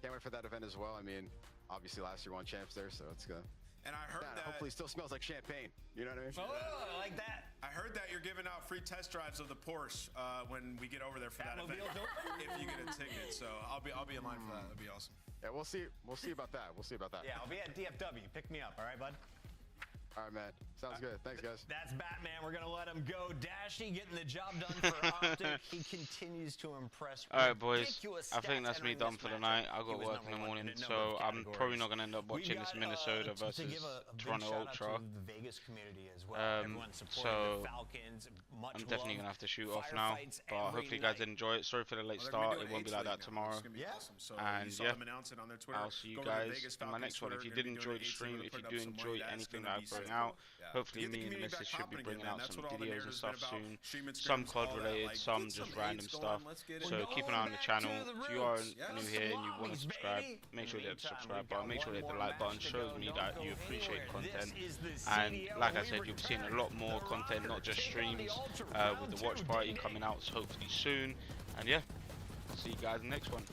can't wait for that event as well. I mean, obviously last year won champs there, so it's good. And I heard that hopefully it still smells like champagne. You know what I mean? Oh, I like that. I heard that you're giving out free test drives of the Porsche when we get over there for that event. If you get a ticket, so I'll be in line for that. That'd be awesome. Yeah, we'll see. We'll see about that. We'll see about that. Yeah, I'll be at DFW. Pick me up, all right, bud? All right, man. Sounds good. Thanks, guys. That's Batman. We're going to let him go. Dashy getting the job done for Optic. He continues to impress. All right, boys. I think that's me done for the night. I've got work in the morning, so I'm probably not going to end up watching this Minnesota versus Toronto Ultra. So I'm definitely going to have to shoot off now. But hopefully you guys did enjoy it. Sorry for the late start. It won't be like that tomorrow. And yeah, I'll see you guys in my next one. If you did enjoy the stream, if you do enjoy anything that I bring out, hopefully me and the missus should be bringing out some videos and stuff soon. Some COD related, some just random stuff. So keep an eye on the channel. If you are new here and you want to subscribe, make sure you hit the subscribe button, make sure you hit the like button. Shows me that you appreciate content. And like I said, you'll be seeing a lot more content, not just streams, with the watch party coming out hopefully soon. And yeah, I'll see you guys in the next one.